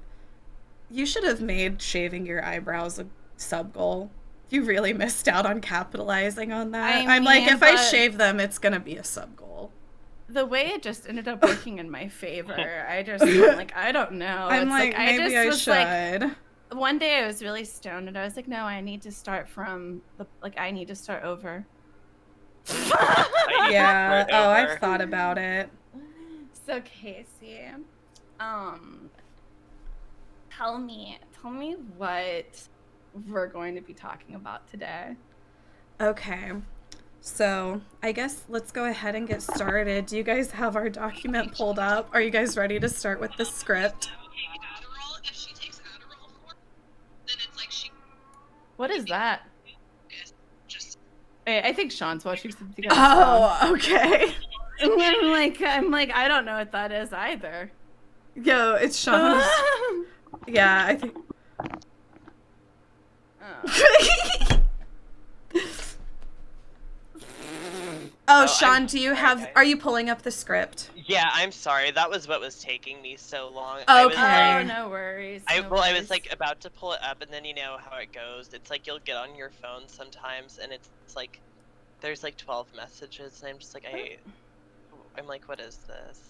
you should have made shaving your eyebrows a sub goal. You really missed out on capitalizing on that. I'm like, if I shave them, it's gonna be a sub goal. The way it just ended up working in my favor, I just I'm like, I don't know. I'm like, maybe I should. Like, one day I was really stoned and I was like, no, I need to start from I need to start over. Yeah. Oh, I've thought about it. So Casey, tell me what we're going to be talking about today. Okay. So I guess let's go ahead and get started. Do you guys have our document pulled up? Are you guys ready to start with the script? What is that? Wait, I think Sean's watching something else. Oh, okay. I'm like, I don't know what that is either. Yo, it's Sean. Yeah, I think. Oh, Sean, do you have? Are you pulling up the script? Yeah, I'm sorry. That was what was taking me so long. Okay. No worries. I was like about to pull it up, and then you know how it goes. It's like you'll get on your phone sometimes, and it's like there's like 12 messages, and I'm just like I'm like, what is this?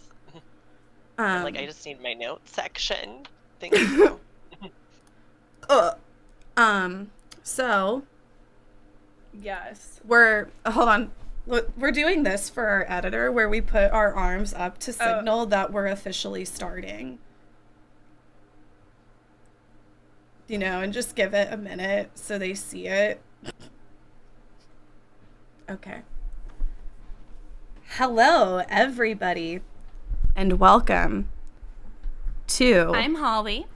I'm like, I just need my notes section. Thank you. So. Yes. Hold on. We're doing this for our editor where we put our arms up to signal that we're officially starting. You know, and just give it a minute so they see it. Okay. Hello, everybody, and welcome to... I'm Holly.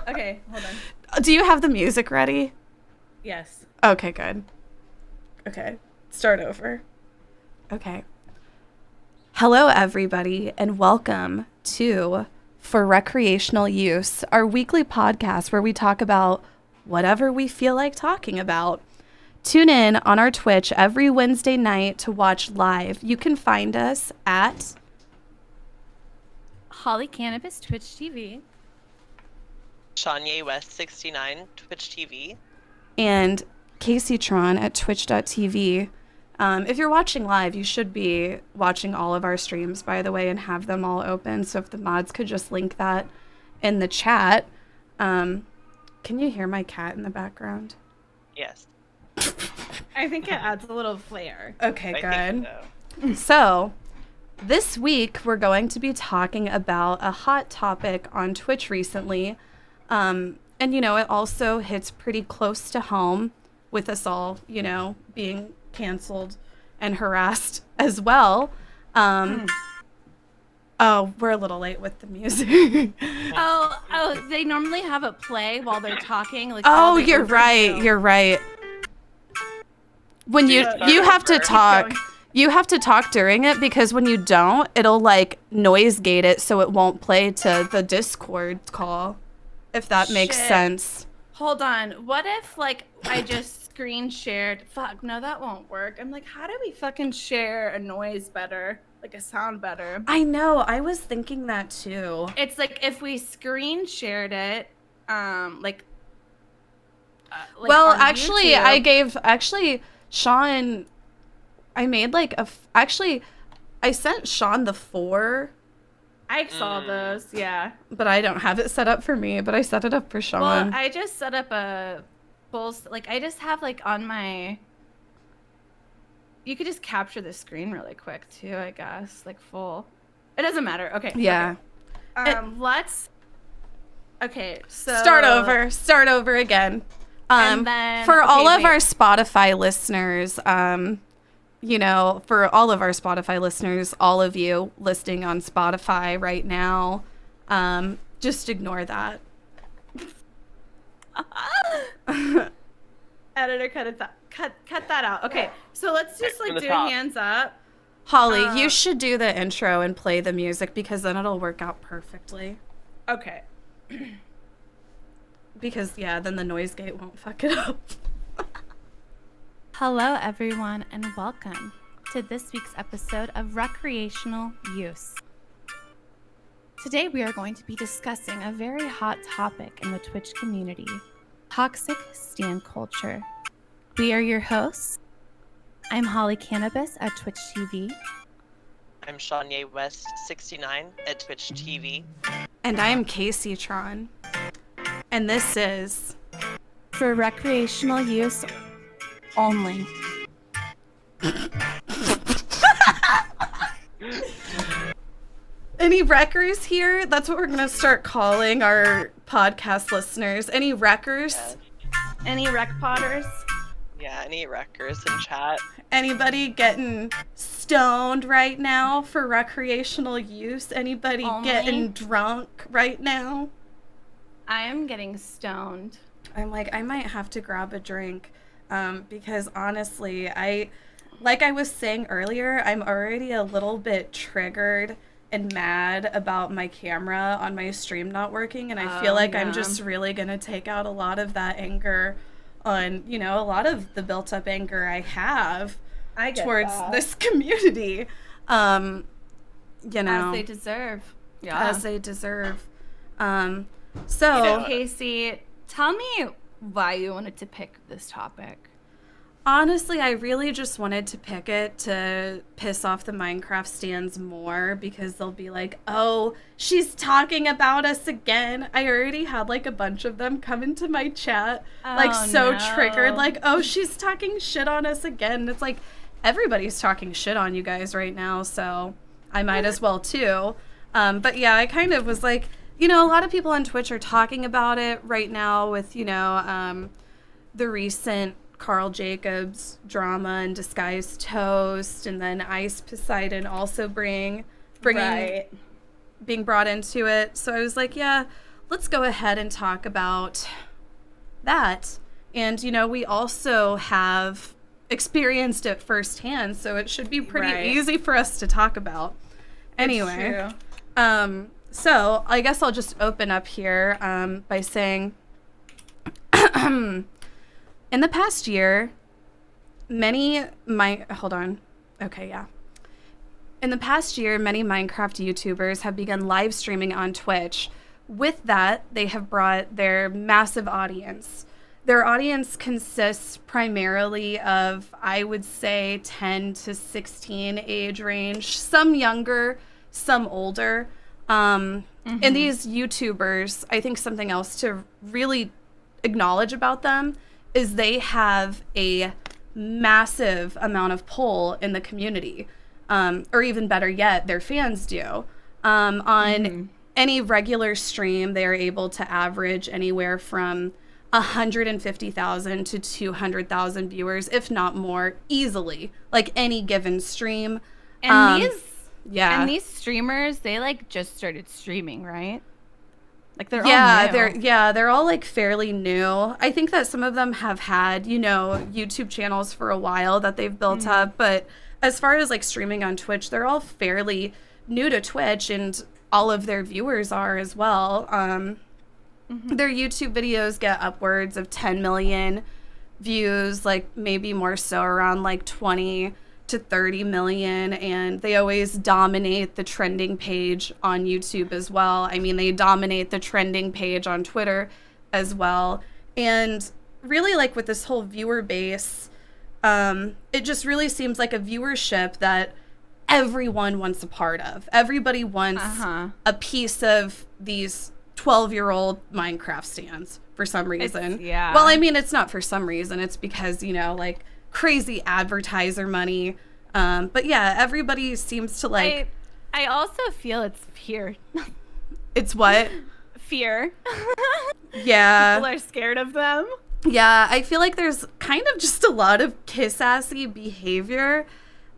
Okay, hold on. Do you have the music ready? Yes. Okay, good. Okay, start over. Okay. Hello, everybody, and welcome to For Recreational Use, our weekly podcast where we talk about whatever we feel like talking about. Tune in on our Twitch every Wednesday night to watch live. You can find us at Holly Cannabis Twitch TV. Shanye West 69 Twitch TV. And Kaceytron at twitch.tv. If you're watching live, you should be watching all of our streams, by the way, and have them all open. So if the mods could just link that in the chat. Can you hear my cat in the background? Yes. I think it adds a little flair. Okay, good. I think So, this week we're going to be talking about a hot topic on Twitch recently. And, you know, it also hits pretty close to home with us all, you know, being canceled and harassed as well. Oh, we're a little late with the music. oh, they normally have it play while they're talking. Like, oh, you're right. You're right. When you have to talk. You have to talk during it because when you don't, it'll like noise gate it so it won't play to the Discord call. If that makes sense. Hold on. What if, like, I just screen shared? Fuck, no, that won't work. I'm like, how do we fucking share a noise better? Like, a sound better? I know. I was thinking that, too. It's like, if we screen shared it, like well, on actually, YouTube. Sean, I made, like, I sent Sean the 4. I saw those, yeah. But I don't have it set up for me, but I set it up for Sean. Well, I just set up a full, like, I just have, like, on my, you could just capture the screen really quick, too, I guess, like, full. It doesn't matter, okay. Yeah. Okay. Okay, so. Start over again. And then, for all of our Spotify listeners, you know, for all of our Spotify listeners, all of you listening on Spotify right now, just ignore that. Editor, cut that out. Okay, so let's just like do hands up. Holly, you should do the intro and play the music because then it'll work out perfectly. Okay. Because, yeah, then the noise gate won't fuck it up. Hello, everyone, and welcome to this week's episode of Recreational Use. Today, we are going to be discussing a very hot topic in the Twitch community, toxic stan culture. We are your hosts. I'm Holly Cannabis at Twitch TV. I'm Shanye West 69 at Twitch TV. And I am Kaceytron. And this is... For recreational use only. Any wreckers here? That's what we're going to start calling our podcast listeners. Any wreckers? Yes. Any rec potters? Yeah, any wreckers in chat? Anybody getting stoned right now for recreational use? Anybody getting drunk right now? I am getting stoned. I'm like, I might have to grab a drink because honestly, like I was saying earlier, I'm already a little bit triggered and mad about my camera on my stream not working, and I feel like I'm just really going to take out a lot of that anger on, you know, a lot of the built up anger I have towards that. this community. You know, as they deserve. as they deserve. So, So, Casey, tell me why you wanted to pick this topic. honestly, I really just wanted to pick it to piss off the Minecraft stans more, because they'll be like, oh, she's talking about us again. I already had like a bunch of them come into my chat, like so triggered, like, oh, she's talking shit on us again. It's like, everybody's talking shit on you guys right now, so I might as well too. But yeah, I kind of was like, you know, a lot of people on Twitch are talking about it right now with, you know, the recent Carl Jacobs drama and Disguised Toast, and then Ice Poseidon also being brought into it. So I was like, yeah, let's go ahead and talk about that. And, you know, we also have experienced it firsthand, so it should be pretty easy for us to talk about. Anyway, so I guess I'll just open up here by saying, in the past year, In the past year, many Minecraft YouTubers have begun live streaming on Twitch. With that, they have brought their massive audience. Their audience consists primarily of, I would say, 10 to 16 age range, some younger, some older. And these YouTubers, I think something else to really acknowledge about them is they have a massive amount of pull in the community. Or even better yet, their fans do. On any regular stream, they are able to average anywhere from 150,000 to 200,000 viewers, if not more, easily. Like any given stream. And these streamers, they like just started streaming, right? Like they're all new. They're all like fairly new. I think that some of them have had, you know, YouTube channels for a while that they've built up, but as far as like streaming on Twitch, they're all fairly new to Twitch, and all of their viewers are as well. Their YouTube videos get upwards of 10 million views, like maybe more so around like 20 to 30 million, and they always dominate the trending page on YouTube as well. I mean, they dominate the trending page on Twitter as well. And really, like with this whole viewer base, it just really seems like a viewership that everyone wants a part of. Everybody wants a piece of these 12-year-old Minecraft stans for some reason. Well, I mean, it's not for some reason. It's because, you know, like crazy advertiser money. But yeah, everybody seems to like... I also feel it's fear. It's what? Fear. Yeah. People are scared of them. Yeah, I feel like there's kind of just a lot of kiss-assy behavior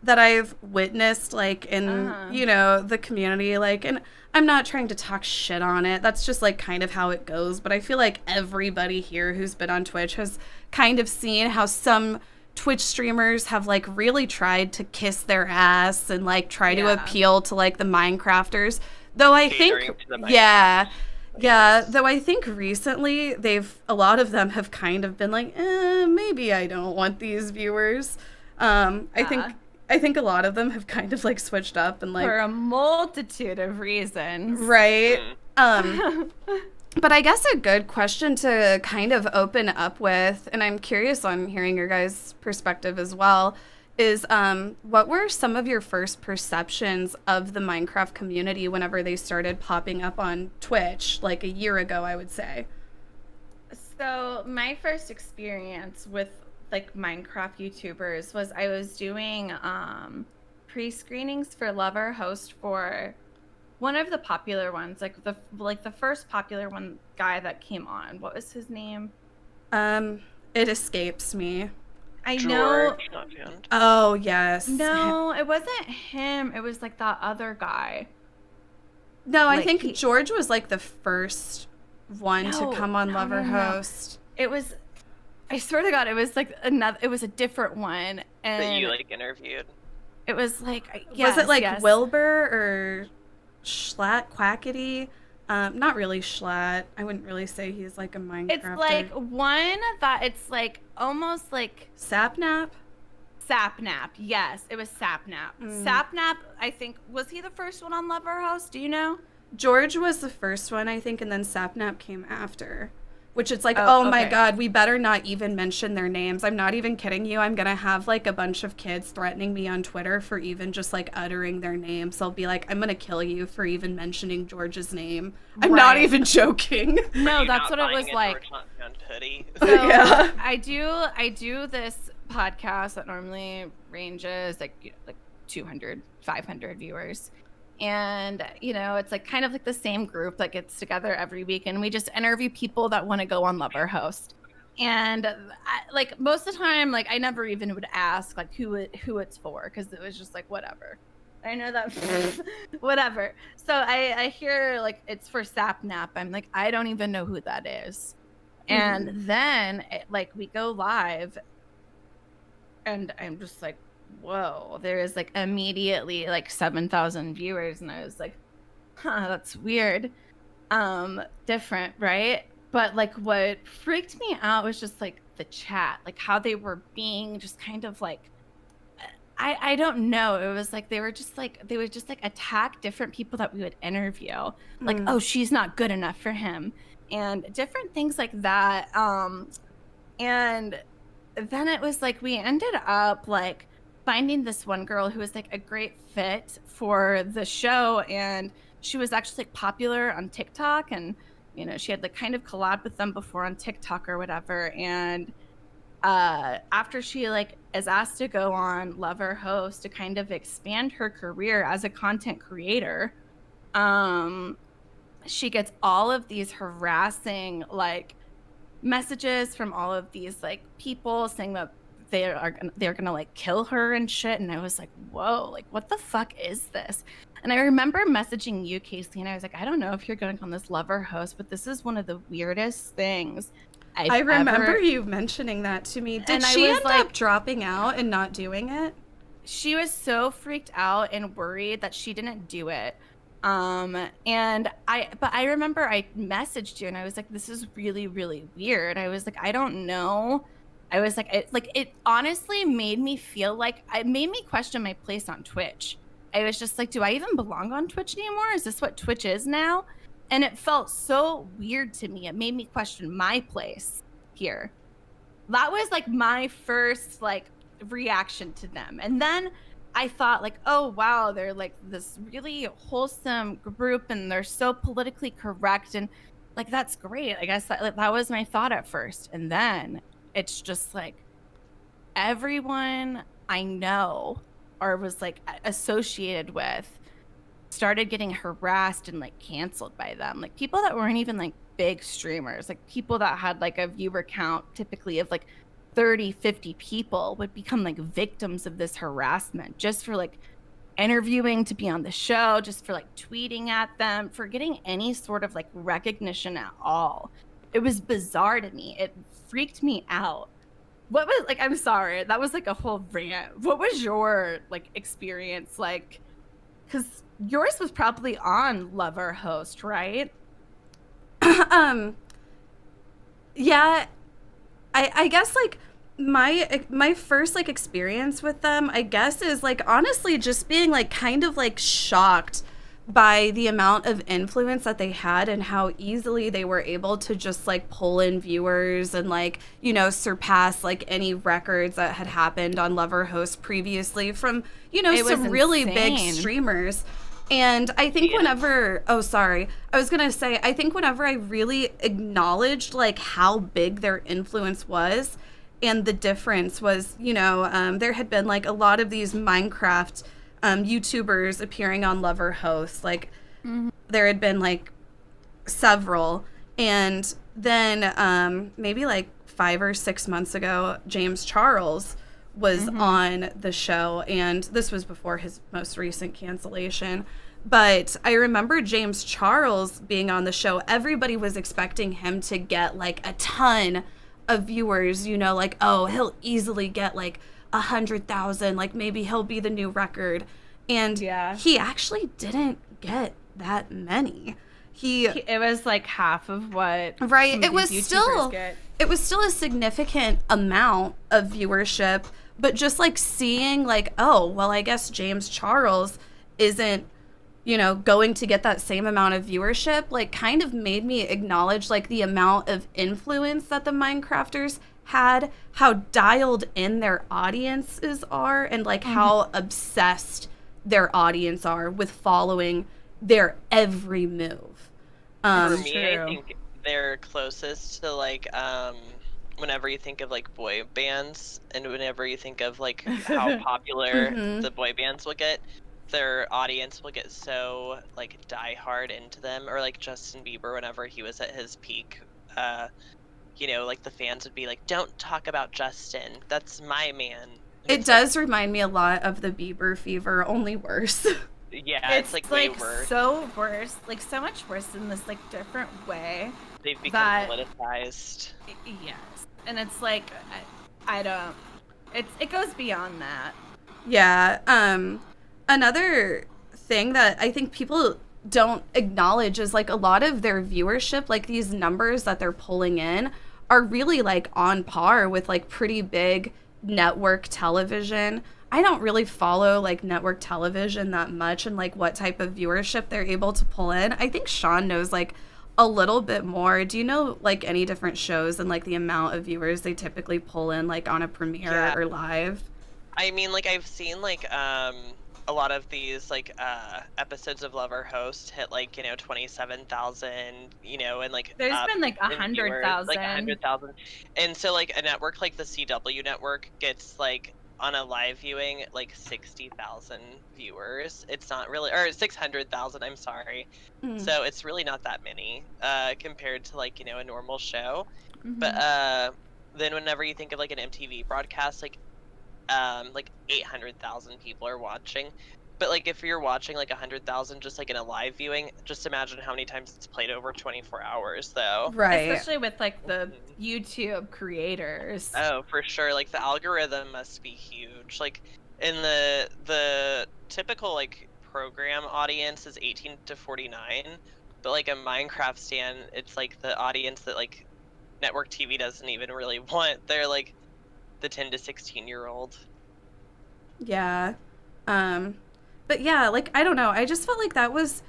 that I've witnessed, like, in, you know, the community. Like, and I'm not trying to talk shit on it. That's just, like, kind of how it goes. But I feel like everybody here who's been on Twitch has kind of seen how some Twitch streamers have, like, really tried to kiss their ass and, like, try to appeal to, like, the Minecrafters. Though I think, though I think recently a lot of them have kind of been like, maybe I don't want these viewers. I think a lot of them have kind of like switched up and like for a multitude of reasons. Right. But I guess a good question to kind of open up with, and I'm curious on hearing your guys' perspective as well, is what were some of your first perceptions of the Minecraft community whenever they started popping up on Twitch, like a year ago, I would say? So my first experience with like Minecraft YouTubers was I was doing pre-screenings for Lover Host for one of the popular ones, like the first popular one guy that came on. What was his name? It escapes me. I know. Oh, yes. No, it wasn't him. It was like that other guy. No, like, I think George was like the first one to come on Lover Host. It was, I swear to God, it was like it was a different one. And that you like interviewed. It was like, was it like Wilbur or Schlatt Quackity? Not really Schlatt. I wouldn't really say he's like a Minecrafter. It's like one that it's like almost like Sapnap? Sapnap. Yes, it was Sapnap. Sapnap, I think, was he the first one on Lover House? Do you know? George was the first one, I think, and then Sapnap came after. Which it's like, oh my God, we better not even mention their names. I'm not even kidding you. I'm going to have like a bunch of kids threatening me on Twitter for even just like uttering their names. I'll be like, I'm going to kill you for even mentioning George's name. I'm not even joking. No, that's what it was like. So, yeah. I do this podcast that normally ranges like 200, 500 viewers. And, you know, it's like kind of like the same group that gets together every week. And we just interview people that want to go on Lover Host. And like most of the time, like I never even would ask like who it's for, because it was just like, whatever. I know that, whatever. So I hear like it's for Sapnap. I'm like, I don't even know who that is. And then like we go live and I'm just like, whoa, there is like immediately like 7,000 viewers. And I was like, huh, that's weird. Different, right? But like what freaked me out was just like the chat, like how they were being just kind of like, I don't know. It was like they would just like attack different people that we would interview. Like, oh, she's not good enough for him. And different things like that. And then it was like we ended up like finding this one girl who was like a great fit for the show, and she was actually like popular on TikTok, and you know she had like kind of collabed with them before on TikTok or whatever. And after she like is asked to go on Lover Host to kind of expand her career as a content creator, she gets all of these harassing like messages from all of these like people saying that they're gonna like kill her and shit. And I was like, whoa, like what the fuck is this? And I remember messaging you, Casey, and I was like, I don't know if you're going on this Lover Host, but this is one of the weirdest things I remember you mentioning that to me. Did she end up dropping out and not doing it? She was so freaked out and worried that she didn't do it. And I remember I messaged you and I was like, this is really, really weird. I was like, I don't know. I was like, it honestly made me feel like it made me question my place on Twitch. I was just like, do I even belong on Twitch anymore? Is this what Twitch is now? And it felt so weird to me. It made me question my place here. That was like my first like reaction to them. And then I thought like, oh, wow, they're like this really wholesome group and they're so politically correct. And like, that's great. I guess that was my thought at first. And then it's just like everyone I know or was like associated with started getting harassed and like canceled by them. Like people that weren't even like big streamers, like people that had like a viewer count typically of like 30, 50 people would become like victims of this harassment just for like interviewing to be on the show, just for like tweeting at them, for getting any sort of like recognition at all. It was bizarre to me. It freaked me out. What was like, I'm sorry, that was like a whole rant. What was your like experience like? Because yours was probably on Lover Host, right? Yeah, I guess like my first like experience with them, I guess, is like honestly just being like kind of like shocked by the amount of influence that they had and how easily they were able to just like pull in viewers and like, you know, surpass like any records that had happened on Lover Host previously from, you know, some really big streamers. And I think whenever, I was going to say, I think whenever I really acknowledged like how big their influence was and the difference was, you know, there had been like a lot of these Minecraft YouTubers appearing on Lover Host. Like there had been like several. And then maybe like 5 or 6 months ago, James Charles was on the show, and this was before his most recent cancellation. But I remember James Charles being on the show. Everybody was expecting him to get like a ton of viewers, you know, like, oh, he'll easily get like 100,000, like maybe he'll be the new record. And he actually didn't get that many. It was like half of what right. It was YouTubers still a significant amount of viewership, but just like seeing like, oh, well, I guess James Charles isn't, you know, going to get that same amount of viewership, like kind of made me acknowledge like the amount of influence that the Minecrafters had, how dialed in their audiences are, and like how obsessed their audience are with following their every move. For me, I think they're closest to like whenever you think of like boy bands, and whenever you think of like how popular the boy bands will get, their audience will get so like die hard into them. Or like Justin Bieber, whenever he was at his peak, you know, like the fans would be like, don't talk about Justin, that's my man. It does remind me a lot of the Bieber fever, only worse. Yeah, it's like way worse. So worse, like so much worse in this like different way. They've become politicized. Yes, and it's like I don't. It goes beyond that. Yeah. Another thing that I think people don't acknowledge is like a lot of their viewership, like these numbers that they're pulling in, are really like on par with like pretty big network television. I don't really follow like network television that much and like what type of viewership they're able to pull in. I think Sean knows like a little bit more. Do you know like any different shows and like the amount of viewers they typically pull in like on a premiere or live? I mean, like I've seen like a lot of these like episodes of Love or Host hit like, you know, 27,000, you know, and like there's been like 100,000, like 100,000, and so like a network like the CW network gets like on a live viewing like 60,000 viewers. It's not really, or 600,000. I'm sorry. So it's really not that many compared to like, you know, a normal show. But then whenever you think of like an MTV broadcast, like 800,000 people are watching. But like if you're watching like 100,000 just like in a live viewing, just imagine how many times it's played over 24 hours though. Right. Especially with like the YouTube creators. Oh, for sure. Like the algorithm must be huge. Like in the typical like program audience is 18 to 49, but like a Minecraft stan, it's like the audience that like network TV doesn't even really want. They're like the 10 to 16-year-old. Yeah. But yeah, like, I don't know. I just felt like that was,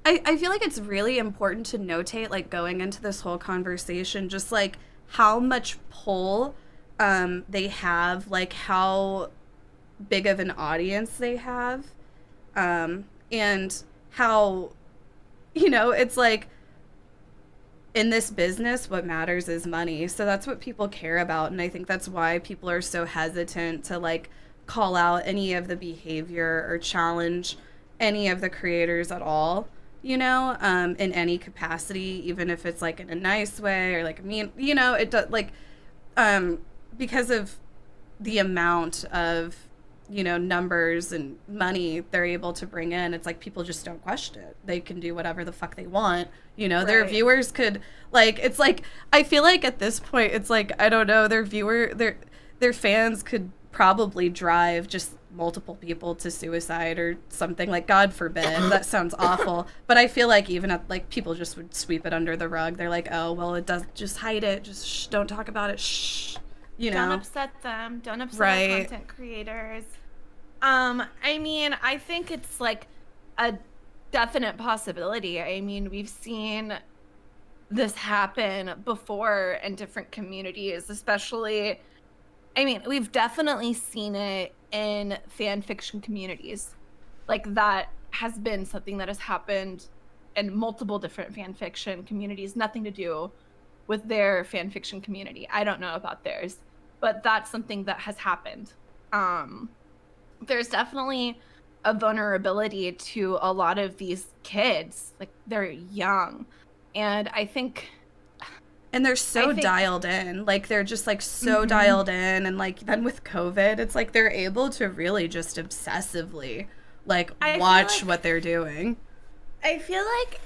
I feel like it's really important to notate, like, going into this whole conversation, just, like, how much pull they have, like, how big of an audience they have, and how, you know, it's like, in this business, what matters is money. So that's what people care about. And I think that's why people are so hesitant to, like, call out any of the behavior or challenge any of the creators at all, you know, in any capacity, even if it's like in a nice way or like mean, you know, it does like, because of the amount of, you know, numbers and money they're able to bring in. It's like people just don't question it. They can do whatever the fuck they want, you know. Right. Their viewers could, like, it's like, I feel like at this point it's like, I don't know, their fans could probably drive just multiple people to suicide or something, like, God forbid. That sounds awful, but I feel like even at, like, people just would sweep it under the rug. They're like, oh well, it does, just hide it, just don't talk about it, you know, don't upset them, don't upset our content creators. I mean, I think it's like a definite possibility. I mean, we've seen this happen before in different communities, especially, I mean, we've definitely seen it in fan fiction communities. Like, that has been something that has happened in multiple different fan fiction communities, nothing to do with their fan fiction community. I don't know about theirs, but that's something that has happened. There's definitely a vulnerability to a lot of these kids. Like, they're young. And I think... And they're so dialed in, like, they're just, like, so dialed in, and, like, then with COVID, it's like they're able to really just obsessively, like, watch what they're doing. I feel like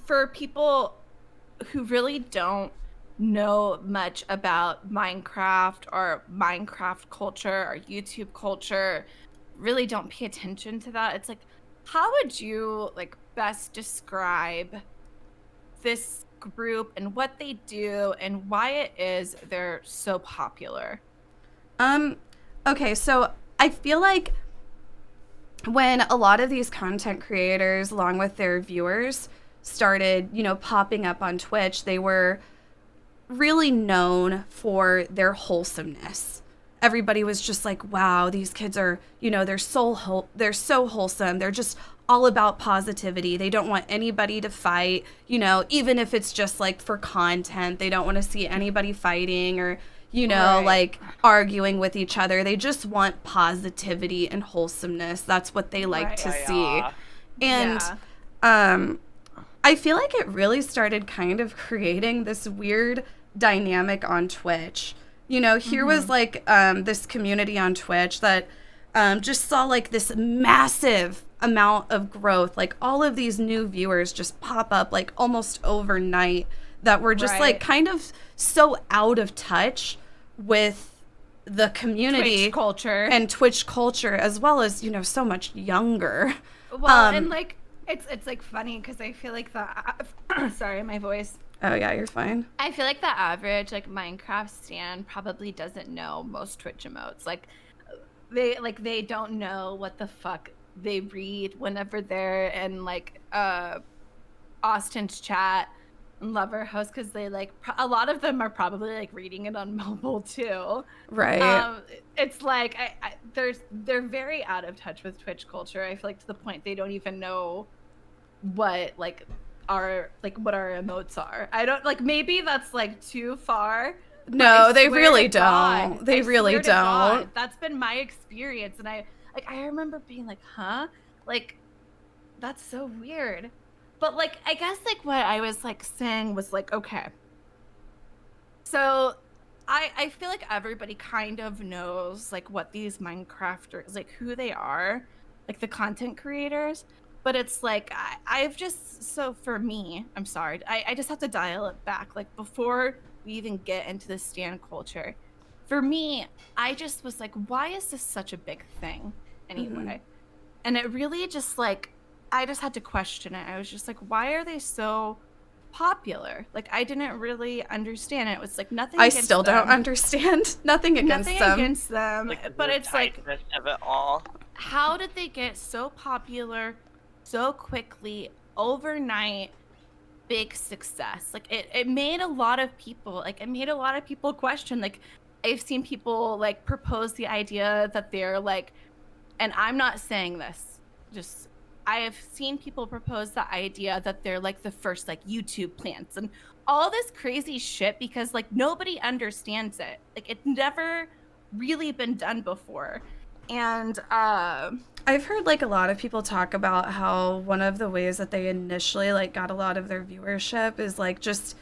for people who really don't know much about Minecraft or Minecraft culture or YouTube culture, really don't pay attention to that, it's like, how would you, like, best describe this group and what they do and why it is they're so popular? Okay, so I feel like when a lot of these content creators, along with their viewers, started, you know, popping up on Twitch, they were really known for their wholesomeness. Everybody was just like, wow, these kids are, you know, they're so wholesome. They're just all about positivity. They don't want anybody to fight, you know, even if it's just like for content. They don't want to see anybody fighting or, you know, like arguing with each other. They just want positivity and wholesomeness. That's what they like to see. And I feel like it really started kind of creating this weird dynamic on Twitch. You know, here was like this community on Twitch that just saw like this massive amount of growth. Like all of these new viewers just pop up like almost overnight that were just like kind of so out of touch with the community Twitch culture and Twitch culture, as well as, you know, so much younger. Well, and like it's like funny because I feel like the sorry, my voice. Oh yeah, you're fine. I feel like the average like Minecraft stan probably doesn't know most Twitch emotes. Like they don't know what the fuck they read whenever they're in like Austin's chat and Lover House, because they like a lot of them are probably like reading it on mobile too. Right. It's like they're very out of touch with Twitch culture. I feel like to the point they don't even know what like what our emotes are. I don't like, maybe that's like too far. No, they really don't. They really don't. That's been my experience, and I remember being like, huh? Like, that's so weird. But like, I guess like what I was like saying was like, okay. So I feel like everybody kind of knows like what these Minecrafters, like who they are, like the content creators. But it's like, I've just, so for me, I'm sorry, I just have to dial it back. Like before we even get into the stan culture, for me, I just was like, why is this such a big thing anyway? And it really just like, I just had to question it. I was just like, why are they so popular? Like, I didn't really understand it. It was like nothing against them. I still don't understand. Nothing against them. Like, but it's like, of it all. How did they get so popular so quickly, overnight, big success? Like it made a lot of people question. Like, I've seen people like propose the idea that they're like, and I'm not saying this, just I have seen people propose the idea that they're like the first like YouTube plants and all this crazy shit, because like nobody understands it. Like it's never really been done before. And I've heard like a lot of people talk about how one of the ways that they initially like got a lot of their viewership is like just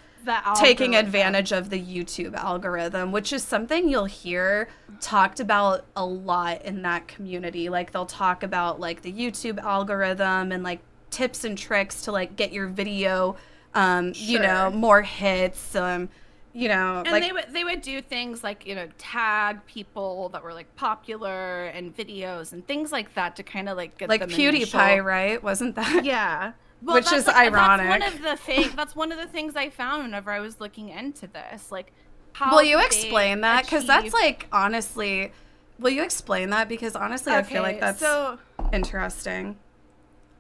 taking advantage of the YouTube algorithm, which is something you'll hear talked about a lot in that community. Like they'll talk about like the YouTube algorithm and like tips and tricks to like get your video you know, more hits, you know, and like they would do things like, you know, tag people that were like popular in videos and things like that to kind of like get like them PewDiePie, right? Wasn't that? Yeah. Well, which is ironic. That's one of the things I found whenever I was looking into this. Like, how will you explain that? Because that's like, honestly, will you explain that? Because honestly, I feel like that's so interesting.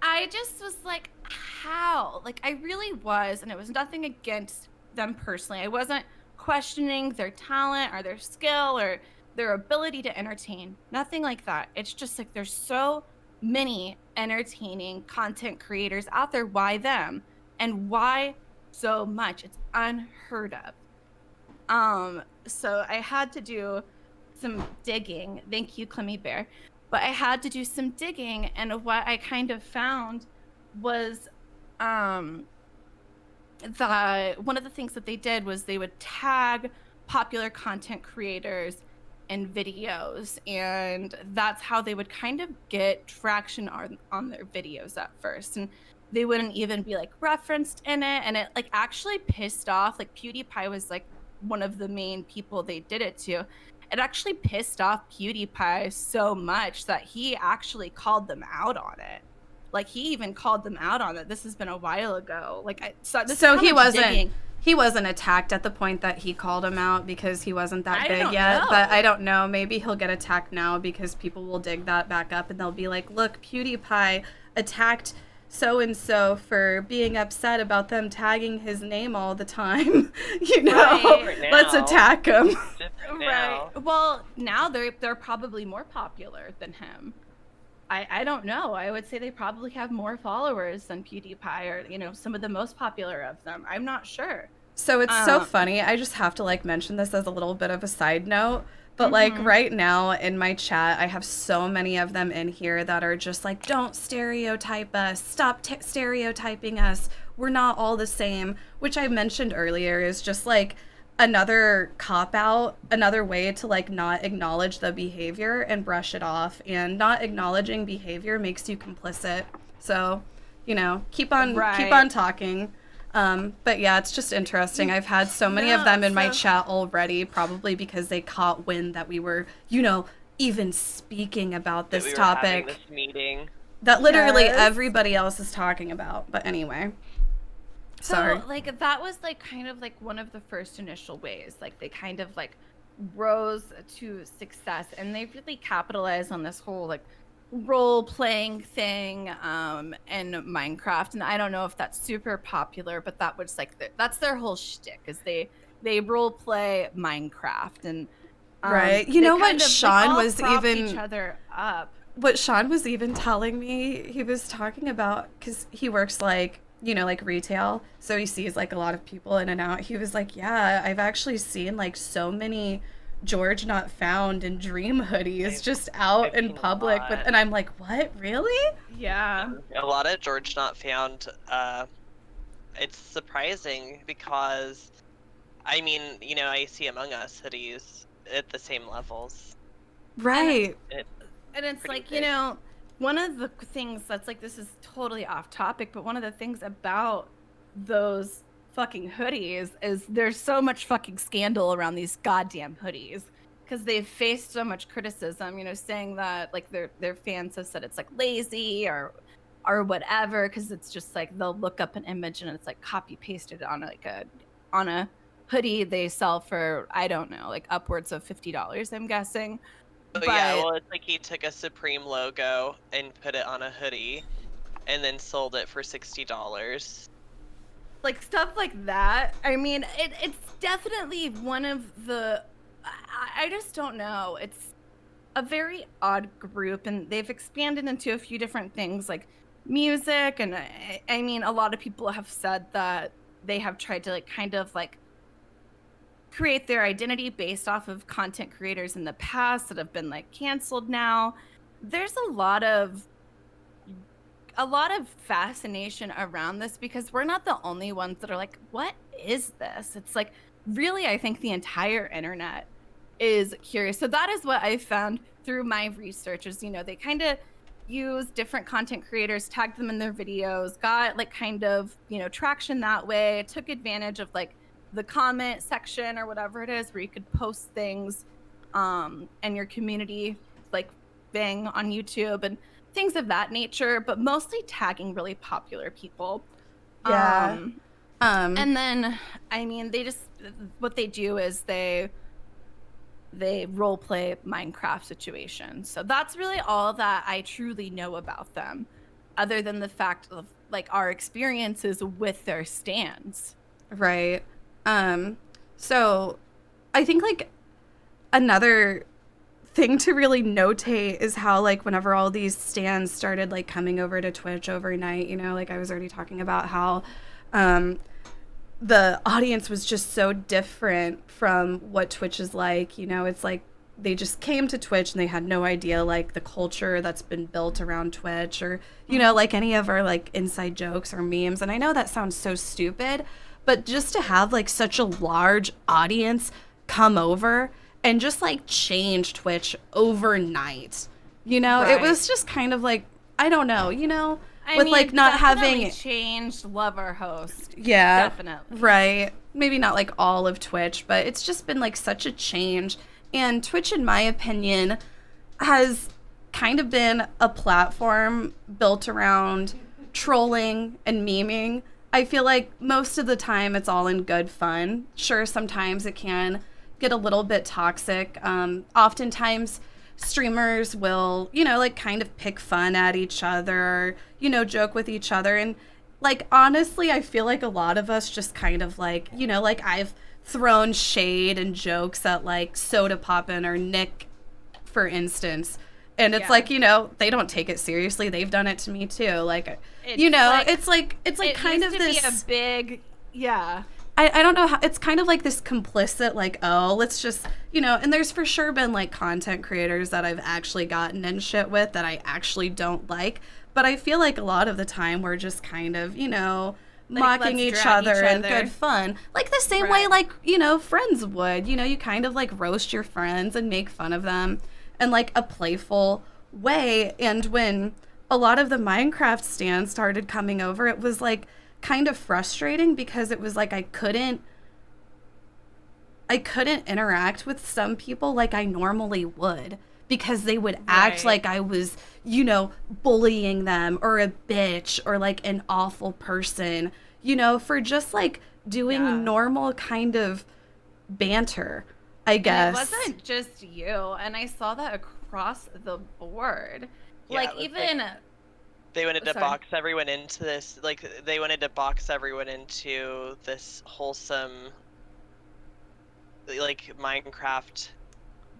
I just was like, how? Like, I really was, and it was nothing against them personally. I wasn't questioning their talent or their skill or their ability to entertain. Nothing like that. It's just like there's so many entertaining content creators out there. Why them? And why so much? It's unheard of. So I had to do some digging. Thank you, Clemmy Bear. But I had to do some digging, and what I kind of found was that one of the things that they did was they would tag popular content creators in videos, and that's how they would kind of get traction on their videos at first. And they wouldn't even be like referenced in it, and it like actually pissed off, like PewDiePie was like one of the main people they did it to. It actually pissed off PewDiePie so much that he actually called them out on it. Like, he even called them out on it. This has been a while ago. Like, so he wasn't attacked at the point that he called him out because he wasn't that big yet. But I don't know. Maybe he'll get attacked now because people will dig that back up and they'll be like, look, PewDiePie attacked so-and-so for being upset about them tagging his name all the time. You know, let's attack him. Right. Well, now they're probably more popular than him. I don't know. I would say they probably have more followers than PewDiePie, or, you know, some of the most popular of them. I'm not sure. So it's so funny. I just have to like mention this as a little bit of a side note. But like right now in my chat, I have so many of them in here that are just like, don't stereotype us. Stop stereotyping us. We're not all the same, which I mentioned earlier is just like another cop-out, another way to like not acknowledge the behavior and brush it off. And not acknowledging behavior makes you complicit. So, you know, keep on talking. But yeah, it's just interesting. I've had so many of them in my chat already, probably because they caught wind that we were, you know, even speaking about this topic. This meeting. That literally everybody else is talking about. But anyway. Sorry. So, like, that was, like, kind of, like, one of the first initial ways. Like, they kind of, like, rose to success. And they really capitalized on this whole, like, role-playing thing in Minecraft. And I don't know if that's super popular, but that was, like, that's their whole shtick, is they role-play Minecraft. And right. You know what Sean was even... each other up. What Sean was even telling me, he was talking about, because he works, like, you know, like retail, so he sees like a lot of people in and out. He was like, yeah, I've actually seen like so many George Not Found and Dream hoodies just out in public with, and I'm like, what, really? Yeah, a lot of George Not Found. It's surprising because I mean, you know, I see Among Us hoodies at the same levels, right? And it's like big. You know, one of the things that's like, this is totally off topic, but one of the things about those fucking hoodies is there's so much fucking scandal around these goddamn hoodies because they've faced so much criticism, you know, saying that like their fans have said it's like lazy or whatever, because it's just like they'll look up an image and it's like copy pasted on like on a hoodie they sell for, I don't know, like upwards of $50, I'm guessing. But yeah, well, it's like he took a Supreme logo and put it on a hoodie and then sold it for $60. Like, stuff like that. I mean, it's definitely one of the... I just don't know. It's a very odd group, and they've expanded into a few different things, like music, and I mean, a lot of people have said that they have tried to, like, kind of, like, create their identity based off of content creators in the past that have been like canceled now. There's a lot of fascination around this because we're not the only ones that are like, what is this? It's like, really, I think the entire internet is curious. So that is what I found through my research is, you know, they kind of use different content creators, tagged them in their videos, got like kind of, you know, traction that way, took advantage of like the comment section or whatever it is where you could post things and your community like thing on YouTube and things of that nature, but mostly tagging really popular people. Yeah. And then, I mean, they just, what they do is they role play Minecraft situations. So that's really all that I truly know about them, other than the fact of like our experiences with their stands. Right. So I think like another thing to really notate is how like whenever all these stands started like coming over to Twitch overnight, you know, like I was already talking about how the audience was just so different from what Twitch is like, you know, it's like they just came to Twitch and they had no idea like the culture that's been built around Twitch or, you know, like any of our like inside jokes or memes. And I know that sounds so stupid, but just to have like such a large audience come over and just like change Twitch overnight, you know, It was just kind of like, I don't know, you know, I with mean, like not having changed lover host. Yeah, definitely. Right. Maybe not like all of Twitch, but it's just been like such a change. And Twitch, in my opinion, has kind of been a platform built around trolling and memeing. I feel like most of the time it's all in good fun. Sure, sometimes it can get a little bit toxic. Oftentimes streamers will, like kind of pick fun at each other, joke with each other. And like, honestly, I feel like a lot of us just kind of like, like I've thrown shade and jokes at like Soda Poppin' or Nick, for instance. And it's like, they don't take it seriously. They've done it to me too. Like, it's like kind of this be a big, yeah. I don't know how, it's kind of like this complicit, like, oh, let's just, and there's for sure been like content creators that I've actually gotten in shit with that I actually don't like. But I feel like a lot of the time we're just kind of, mocking each other and good fun. Like the same way, like, friends would, you kind of like roast your friends and make fun of them in like a playful way. And when a lot of the Minecraft stands started coming over, it was like kind of frustrating because it was like I couldn't interact with some people like I normally would, because they would act like I was, bullying them or a bitch or like an awful person, for just like doing normal kind of banter, I guess. And it wasn't just you, and I saw that across the board. Yeah, like even they wanted to box everyone into this, like they wanted to box everyone into this wholesome like Minecraft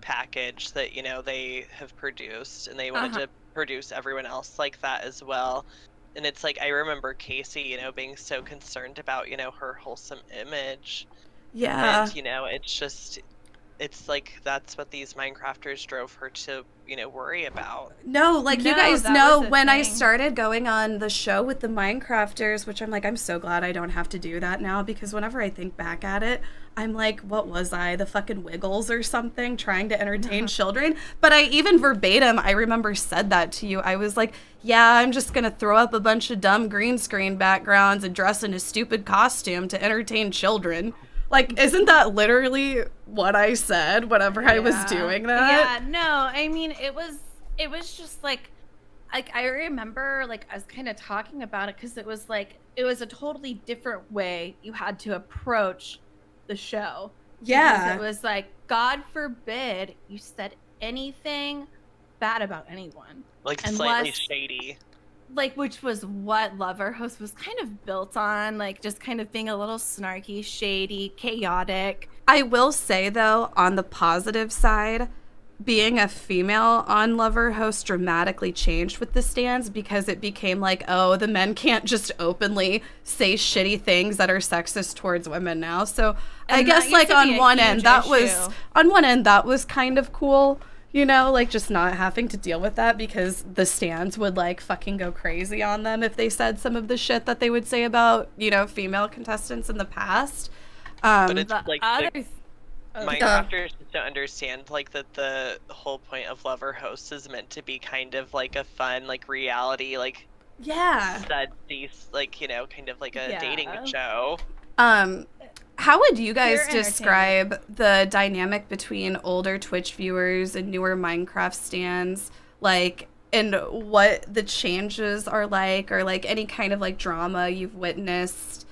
package that they have produced, and they wanted to produce everyone else like that as well. And it's like, I remember Casey being so concerned about her wholesome image. Yeah. And it's like that's what these Minecrafters drove her to worry about. No, like you guys know, when I started going on the show with the Minecrafters, which I'm like, I'm so glad I don't have to do that now, because whenever I think back at it, I'm like, what was I, the fucking Wiggles or something, trying to entertain children? But I even verbatim, I remember said that to you. I was like, yeah, I'm just gonna throw up a bunch of dumb green screen backgrounds and dress in a stupid costume to entertain children. Like, isn't that literally what I said whenever I was doing that? Yeah, no, I mean, it was just like I remember, like, I was kind of talking about it because it was like, it was a totally different way you had to approach the show. Yeah. Because it was like, God forbid you said anything bad about anyone. Like, slightly shady. Like, which was what Lover Host was kind of built on, like just kind of being a little snarky, shady, chaotic. I will say, though, on the positive side, being a female on Lover Host dramatically changed with the stands, because it became like, oh, the men can't just openly say shitty things that are sexist towards women now. So I guess like on one end that was kind of cool. Like just not having to deal with that, because the stands would like fucking go crazy on them if they said some of the shit that they would say about, female contestants in the past. But it's like Minecrafters just don't understand like that the whole point of Lover Host is meant to be kind of like a fun, like reality, like like kind of like a dating show. How would you guys describe the dynamic between older Twitch viewers and newer Minecraft stands, like, and what the changes are like, or like any kind of like drama you've witnessed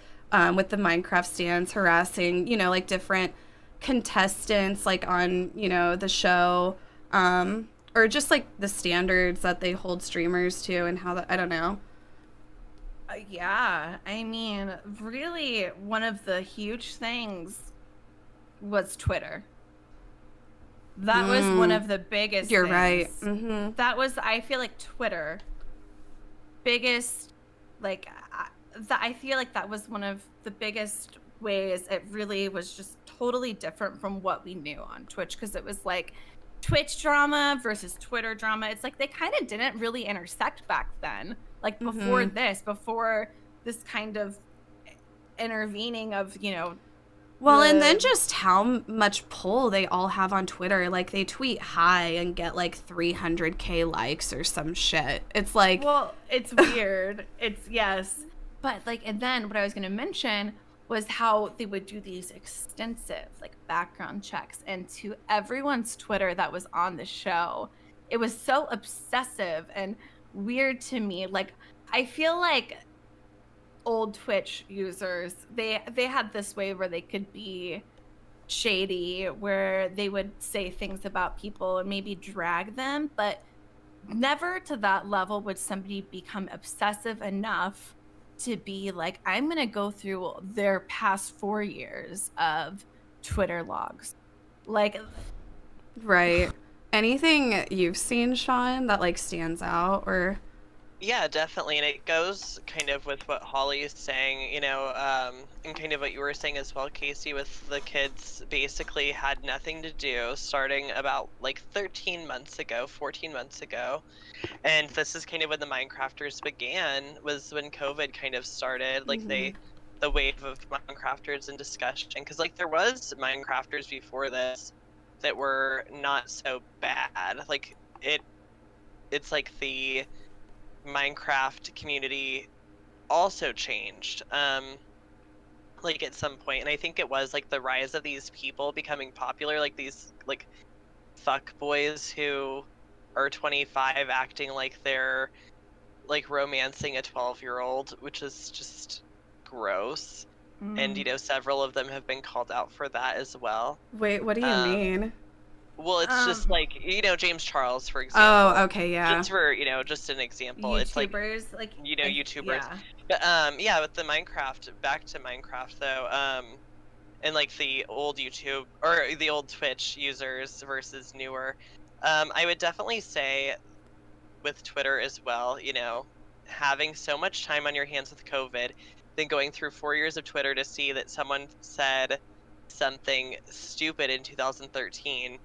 with the Minecraft stands harassing, like different contestants, like on, the show, or just like the standards that they hold streamers to, and how that, I don't know. Yeah, I mean, really, one of the huge things was Twitter. That was one of the biggest You're things. right. Mm-hmm. That was, I feel like, Twitter. Biggest, like, I feel like that was one of the biggest ways it really was just totally different from what we knew on Twitch, because it was like Twitch drama versus Twitter drama. It's like they kind of didn't really intersect back then. Like before this kind of intervening of, Well, and then just how much pull they all have on Twitter. Like they tweet hi and get like 300K likes or some shit. It's like, well, it's weird. Yes. But like, and then what I was going to mention was how they would do these extensive like background checks into everyone's Twitter that was on the show. it was so obsessive and weird to me. Like, I feel like old Twitch users, they had this way where they could be shady, where they would say things about people and maybe drag them, but never to that level would somebody become obsessive enough to be like, I'm going to go through their past 4 years of Twitter logs. Like, right. Anything you've seen, Sean, that like stands out? Or Yeah, definitely, and it goes kind of with what Holly is saying, you know, and kind of what you were saying as well, Casey, with the kids basically had nothing to do starting about like 13 months ago, 14 months ago. And this is kind of when the Minecrafters began, was when COVID kind of started, like the wave of Minecrafters in discussion, because like there was Minecrafters before this that were not so bad. Like it's like the Minecraft community also changed like at some point, and I think it was like the rise of these people becoming popular, like these like fuck boys who are 25 acting like they're like romancing a 12-year-old, which is just gross. And you know, several of them have been called out for that as well. wait, what do you mean? Well, it's just like, you know, James Charles, for example. Oh, okay, yeah. Just for, you know, just an example. YouTubers, it's like you know, YouTubers. Yeah. But yeah, with the Minecraft, back to Minecraft though, and like the old YouTube or the old Twitch users versus newer, I would definitely say with Twitter as well, you know, having so much time on your hands with COVID, then going through 4 years of Twitter to see that someone said something stupid in 2013,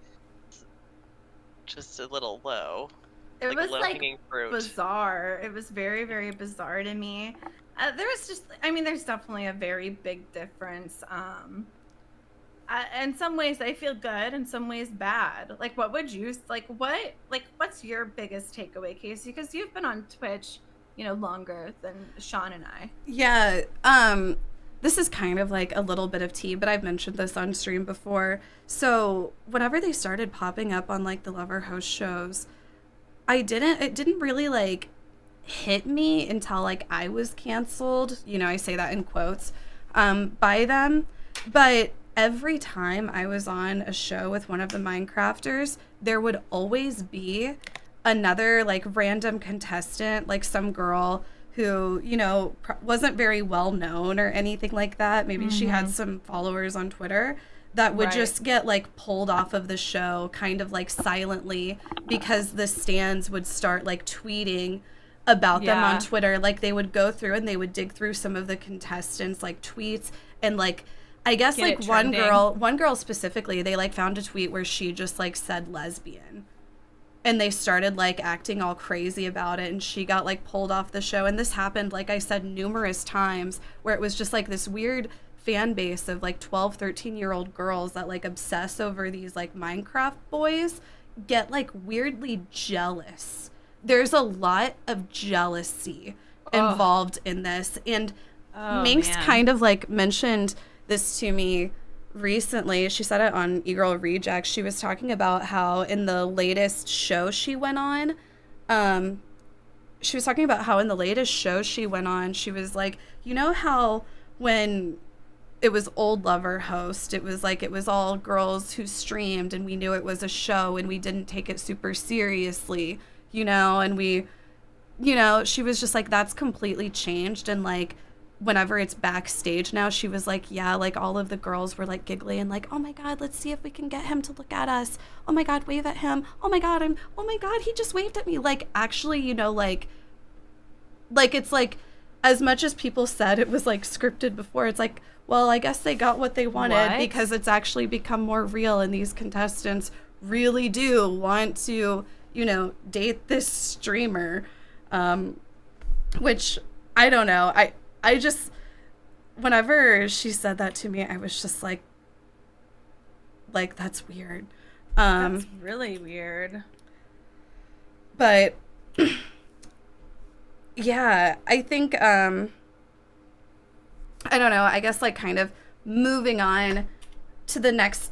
just a little low. It was like fruit. bizarre. It was very, very bizarre to me. There was just, I mean, there's definitely a very big difference. In some ways I feel good, in some ways bad. Like, what would you, what's your biggest takeaway, Casey? Because you've been on Twitch, you know, longer than Sean and I. Yeah, this is kind of like a little bit of tea, but I've mentioned this on stream before. So whenever they started popping up on like the Lover host shows, it didn't really like hit me until like I was canceled. You know, I say that in quotes, by them. But every time I was on a show with one of the Minecrafters, there would always be another like random contestant, like some girl who, you know, wasn't very well known or anything like that. Maybe she had some followers on Twitter that would just get like pulled off of the show kind of like silently because the stands would start like tweeting about them on Twitter. Like they would go through and they would dig through some of the contestants like tweets and like, I guess like one girl specifically, they like found a tweet where she just like said lesbian. And they started like acting all crazy about it, and she got like pulled off the show. And this happened, like I said, numerous times, where it was just like this weird fan base of like 12, 13-year-old girls that like obsess over these like Minecraft boys, get like weirdly jealous. There's a lot of jealousy involved in this. And Minx kind of like mentioned this to me recently. She said it on eGirl Rejects. She was talking about how in the latest show she went on, she was like, you know how when it was old Lover host, it was like it was all girls who streamed and we knew it was a show and we didn't take it super seriously, you know, and we, you know, she was just like, that's completely changed. And like whenever it's backstage now, she was like, yeah, like all of the girls were like giggly and like, oh my God, let's see if we can get him to look at us. Oh my God, wave at him. Oh my God, he just waved at me. Like actually, you know, like it's like, as much as people said it was like scripted before, it's like, well, I guess they got what they wanted because it's actually become more real and these contestants really do want to, you know, date this streamer, which I don't know. I just, whenever she said that to me, I was just like, that's weird. That's really weird. But yeah, I think, I don't know, I guess like kind of moving on to the next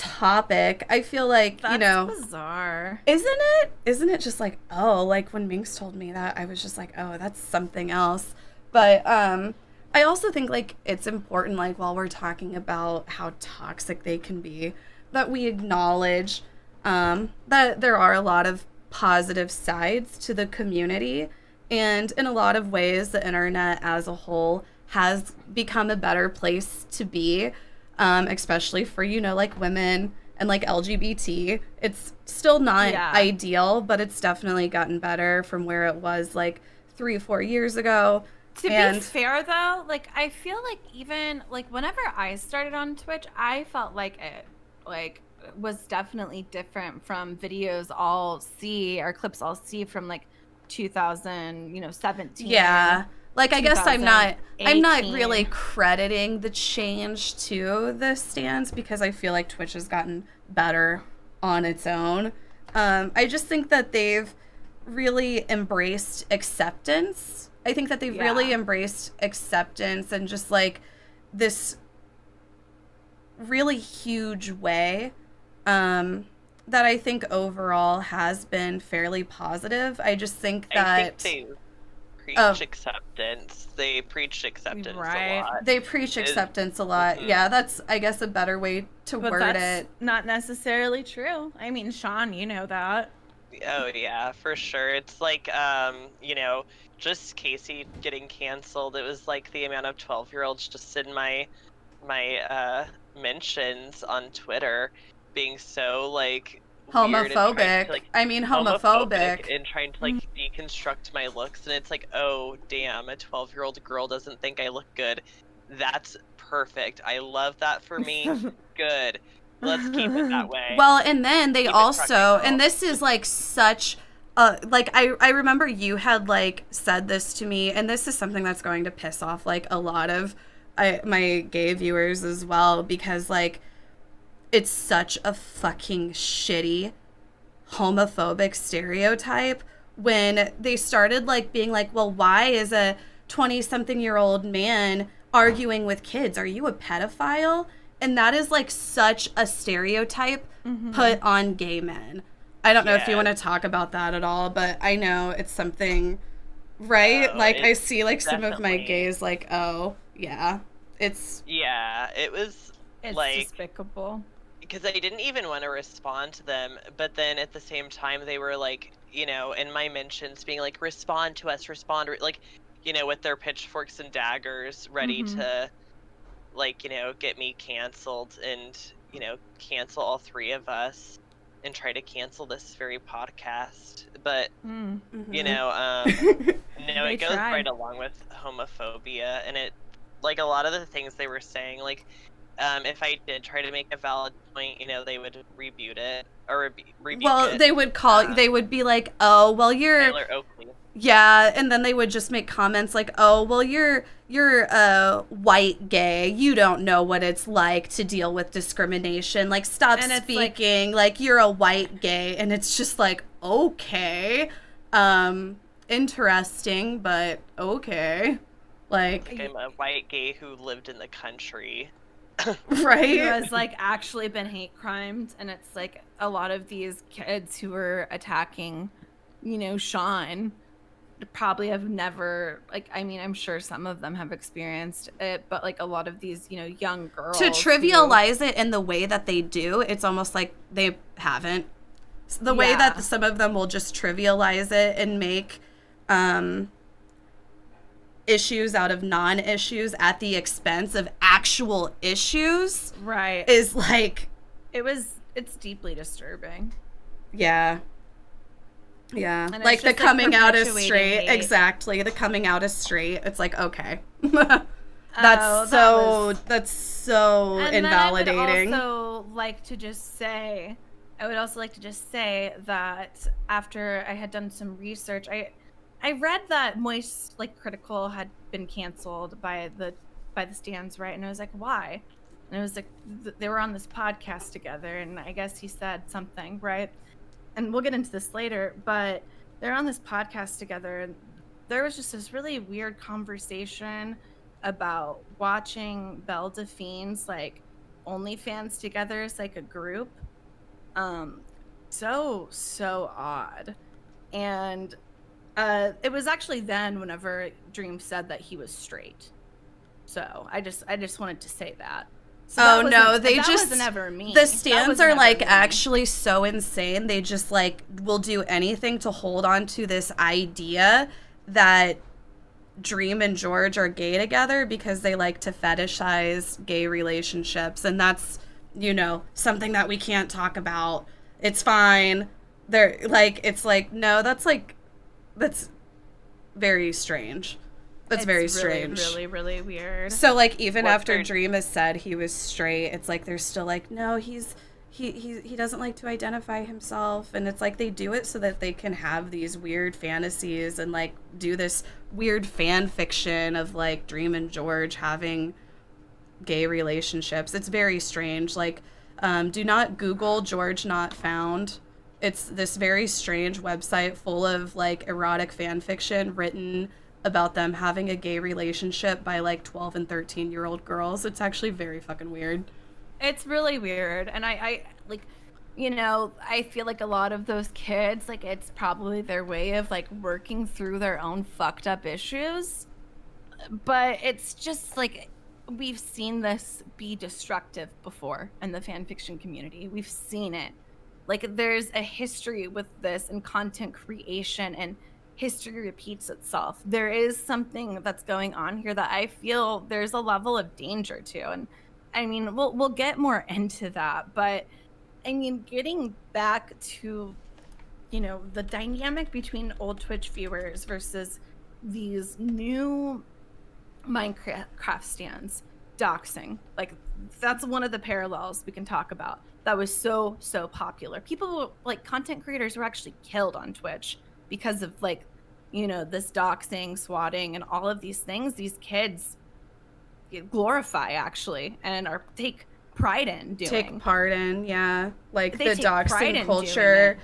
topic, I feel like, That's bizarre. Isn't it just like, oh, like when Minx told me that, I was just like, oh, that's something else. But I also think like it's important, like while we're talking about how toxic they can be, that we acknowledge that there are a lot of positive sides to the community. And in a lot of ways, the internet as a whole has become a better place to be, especially for, like women and like LGBT. It's still not ideal, but it's definitely gotten better from where it was like 3-4 years ago. To be fair, though, like I feel like even like whenever I started on Twitch, I felt like it like was definitely different from videos I'll see or clips I'll see from like 2017. Yeah. Like, I guess I'm not really crediting the change to the stands because I feel like Twitch has gotten better on its own. I just think that they've really embraced acceptance. I think that they've really embraced acceptance and just like this really huge way that I think overall has been fairly positive. I just think that I think they preach acceptance. They preach acceptance a lot. They preach acceptance a lot. Mm-hmm. Yeah, that's, I guess, a better way to word it. Not necessarily true. I mean, Sean, you know that. Oh yeah, for sure. It's like just Casey getting canceled. It was like the amount of 12-year-olds just in my mentions on Twitter being so like homophobic. Homophobic and trying to like deconstruct my looks, and it's like, oh damn, a 12-year-old girl doesn't think I look good. That's perfect. I love that for me. Good. Let's keep it that way. Well, and then they also, and this is like such like I remember you had like said this to me, and this is something that's going to piss off like a lot of my gay viewers as well, because like it's such a fucking shitty homophobic stereotype when they started like being like, well, why is a 20-something-year-old man arguing with kids? Are you a pedophile? And that is like such a stereotype put on gay men. I don't know if you want to talk about that at all, but I know it's something, right? Like I see like some of my gays like, oh yeah, it's it was like despicable. Because I didn't even want to respond to them, but then at the same time they were like, in my mentions being like, respond to us, like, with their pitchforks and daggers ready to like, get me canceled and, cancel all three of us and try to cancel this very podcast. But, it goes right along with homophobia, and it, like, a lot of the things they were saying, like, if I did try to make a valid point, they would rebuke it, or rebuke it. They would they would be like, oh, well, you're... Taylor Oakley. Yeah, and then they would just make comments like, oh, well, you're white gay. You don't know what it's like to deal with discrimination. Like, stop speaking. Like, you're a white gay. And it's just like, okay. Interesting, but okay. Like I'm a white gay who lived in the country. Right? Who has, like, actually been hate crimed. And it's, like, a lot of these kids who were attacking, Sean... probably have never, like, I mean, I'm sure some of them have experienced it, but like a lot of these, young girls to trivialize it in the way that they do, it's almost like they haven't. The way that some of them will just trivialize it and make issues out of non-issues at the expense of actual issues, right, is like it's deeply disturbing. Yeah, like the coming out as straight. Hate. Exactly, the coming out as straight. It's like, okay. That's so invalidating. I would also like to just say that after I had done some research, I read that Moist, like, Critical had been canceled by the stands, right? And I was like, why? And it was like they were on this podcast together, and I guess he said something, right? And we'll get into this later, but they're on this podcast together, and there was just this really weird conversation about watching Belle Delphine's, like, OnlyFans together as like a group. So odd. And it was actually then whenever Dream said that he was straight. So I just wanted to say that. So oh no, they that just wasn't ever me. the stands are like me. actually so insane. They just like will do anything to hold on to this idea that Dream and George are gay together because they like to fetishize gay relationships, and that's, you know, something that we can't talk about. It's fine. They're like, it's like, no, that's very strange. That's very strange. Really, really weird. So like even after Dream has said he was straight, it's like they're still like, no, he doesn't like to identify himself, and it's like they do it so that they can have these weird fantasies and like do this weird fan fiction of like Dream and George having gay relationships. It's very strange. Like do not Google George Not Found. It's this very strange website full of like erotic fan fiction written about them having a gay relationship by like 12 and 13-year-old girls. It's actually very fucking weird. It's really weird. And I like, you know, I feel like a lot of those kids, like it's probably their way of like working through their own fucked up issues. But it's just like, we've seen this be destructive before in the fan fiction community. We've seen it. Like there's a history with this in content creation, and history repeats itself. There is something that's going on here that I feel there's a level of danger to. And I mean, we'll get more into that, but I mean, getting back to, you know, the dynamic between old Twitch viewers versus these new Minecraft stands, doxing, like that's one of the parallels we can talk about. That was so popular. People, like content creators, were actually killed on Twitch because of like, you know, this doxing, swatting, and all of these things these kids glorify actually, and take pride in doing. Take part in, yeah. Like they the doxing culture.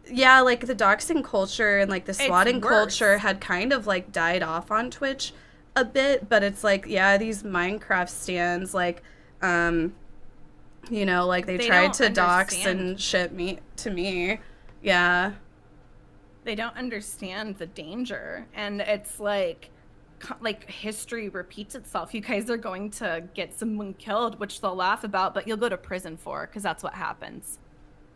Yeah, like the doxing culture and like the swatting culture had kind of like died off on Twitch a bit, but it's like, yeah, these Minecraft stands, like, you know, like they tried to dox and ship me to me. Yeah. They don't understand the danger, and it's like history repeats itself. You guys are going to get someone killed, which they'll laugh about, but you'll go to prison for, because that's what happens.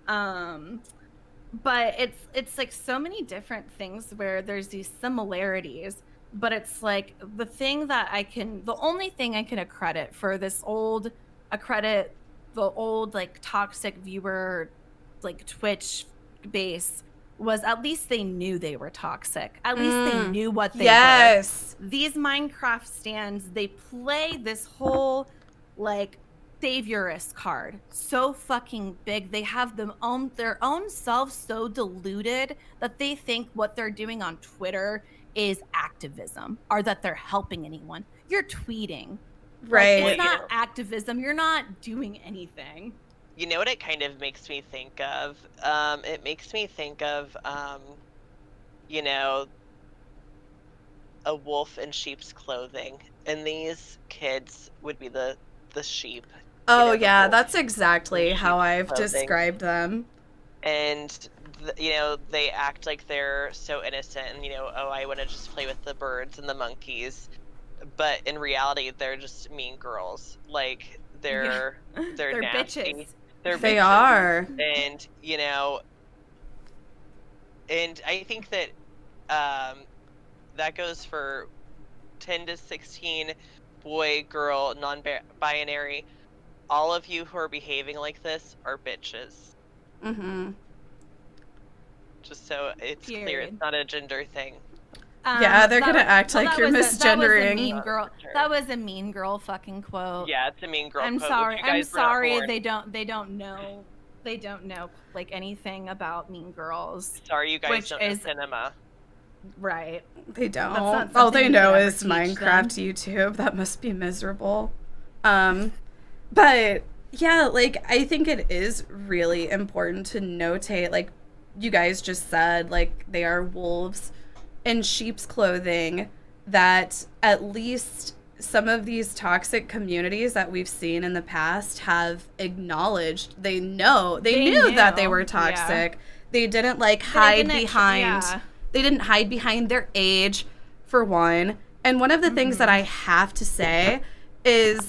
But it's like so many different things where there's these similarities, but it's like the only thing I can accredit for this old like toxic viewer, like Twitch base, was at least they knew they were toxic. At least they knew what they were. These Minecraft stands, they play this whole like saviorist card so fucking big. They have their own selves so diluted that they think what they're doing on Twitter is activism, or that they're helping anyone. You're tweeting. Right. Like, it's not activism. You're not doing anything. You know what it kind of makes me think of? It makes me think of, you know, a wolf in sheep's clothing. And these kids would be the sheep. Oh, yeah, that's exactly how I've described them. And, you know, they act like they're so innocent and, you know, oh, I want to just play with the birds and the monkeys. But in reality, they're just mean girls. Like, they're they're nasty. Bitches. They are. And, you know, and I think that that goes for 10 to 16, boy, girl, non-binary. All of you who are behaving like this are bitches. Mm-hmm. Just so it's clear, it's not a gender thing. Yeah, they're gonna act like you're misgendering. That was a mean girl fucking quote. Yeah, it's a mean girl quote. I'm sorry. They don't know like anything about Mean Girls. Sorry, you guys don't know cinema. Right. They don't. All they know is Minecraft YouTube. That must be miserable. But yeah, like I think it is really important to notate, like you guys just said, like they are wolves in sheep's clothing, that at least some of these toxic communities that we've seen in the past have acknowledged they knew that they were toxic. Yeah. They didn't like hide behind they didn't hide behind their age, for one. And one of the things that I have to say is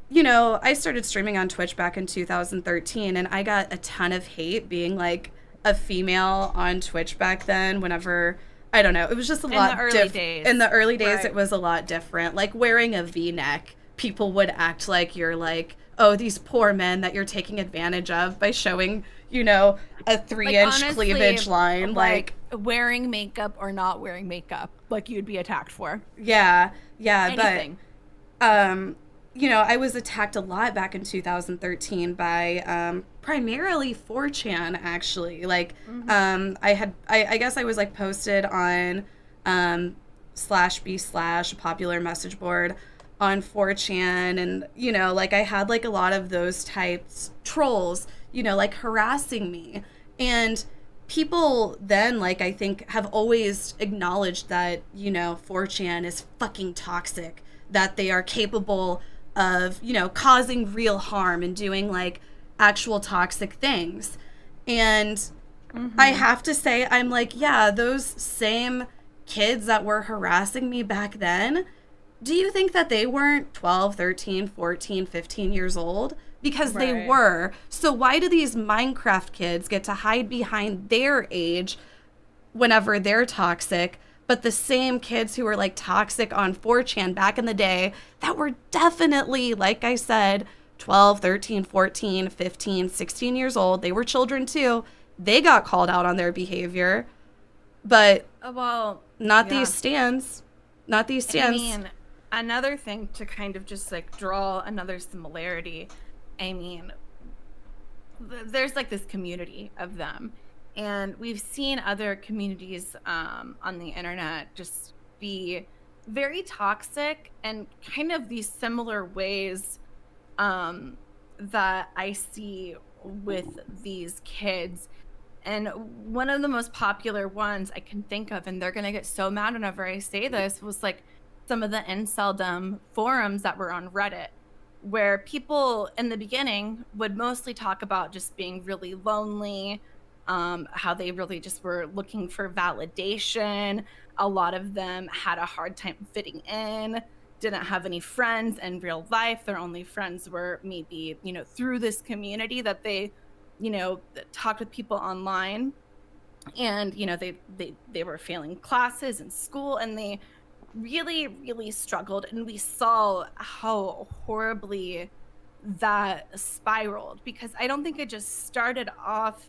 you know, I started streaming on Twitch back in 2013, and I got a ton of hate being like a female on Twitch back then. Whenever, I don't know, it was just a lot different. In the early days, it was a lot different. Like wearing a V-neck, people would act like you're like, oh, these poor men that you're taking advantage of by showing, you know, a 3-inch cleavage line. Like wearing makeup or not wearing makeup, like you'd be attacked for. Yeah, anything. But you know, I was attacked a lot back in 2013 by primarily 4chan, actually. Like, I guess I was like posted on /b/ a popular message board on 4chan, and you know, like I had like a lot of those types trolls, you know, like harassing me. And people then, like, I think have always acknowledged that, you know, 4chan is fucking toxic, that they are capable of, you know, causing real harm and doing like actual toxic things. And I have to say, I'm like, yeah, those same kids that were harassing me back then, do you think that they weren't 12, 13, 14, 15 years old? Because they were. So why do these Minecraft kids get to hide behind their age whenever they're toxic, but the same kids who were like toxic on 4chan back in the day that were definitely, like I said, 12, 13, 14, 15, 16 years old, they were children too, they got called out on their behavior, but not these stands. Not these stands. I mean, another thing to kind of just like draw another similarity, I mean, there's like this community of them. And we've seen other communities on the internet just be very toxic and kind of these similar ways that I see with these kids. And one of the most popular ones I can think of, and they're going to get so mad whenever I say this, was like some of the inceldom forums that were on Reddit, where people in the beginning would mostly talk about just being really lonely, how they really just were looking for validation. A lot of them had a hard time fitting in, didn't have any friends in real life. Their only friends were maybe, you know, through this community that they, you know, talked with people online. And, you know, they were failing classes in school, and they really, really struggled. And we saw how horribly that spiraled, because I don't think it just started off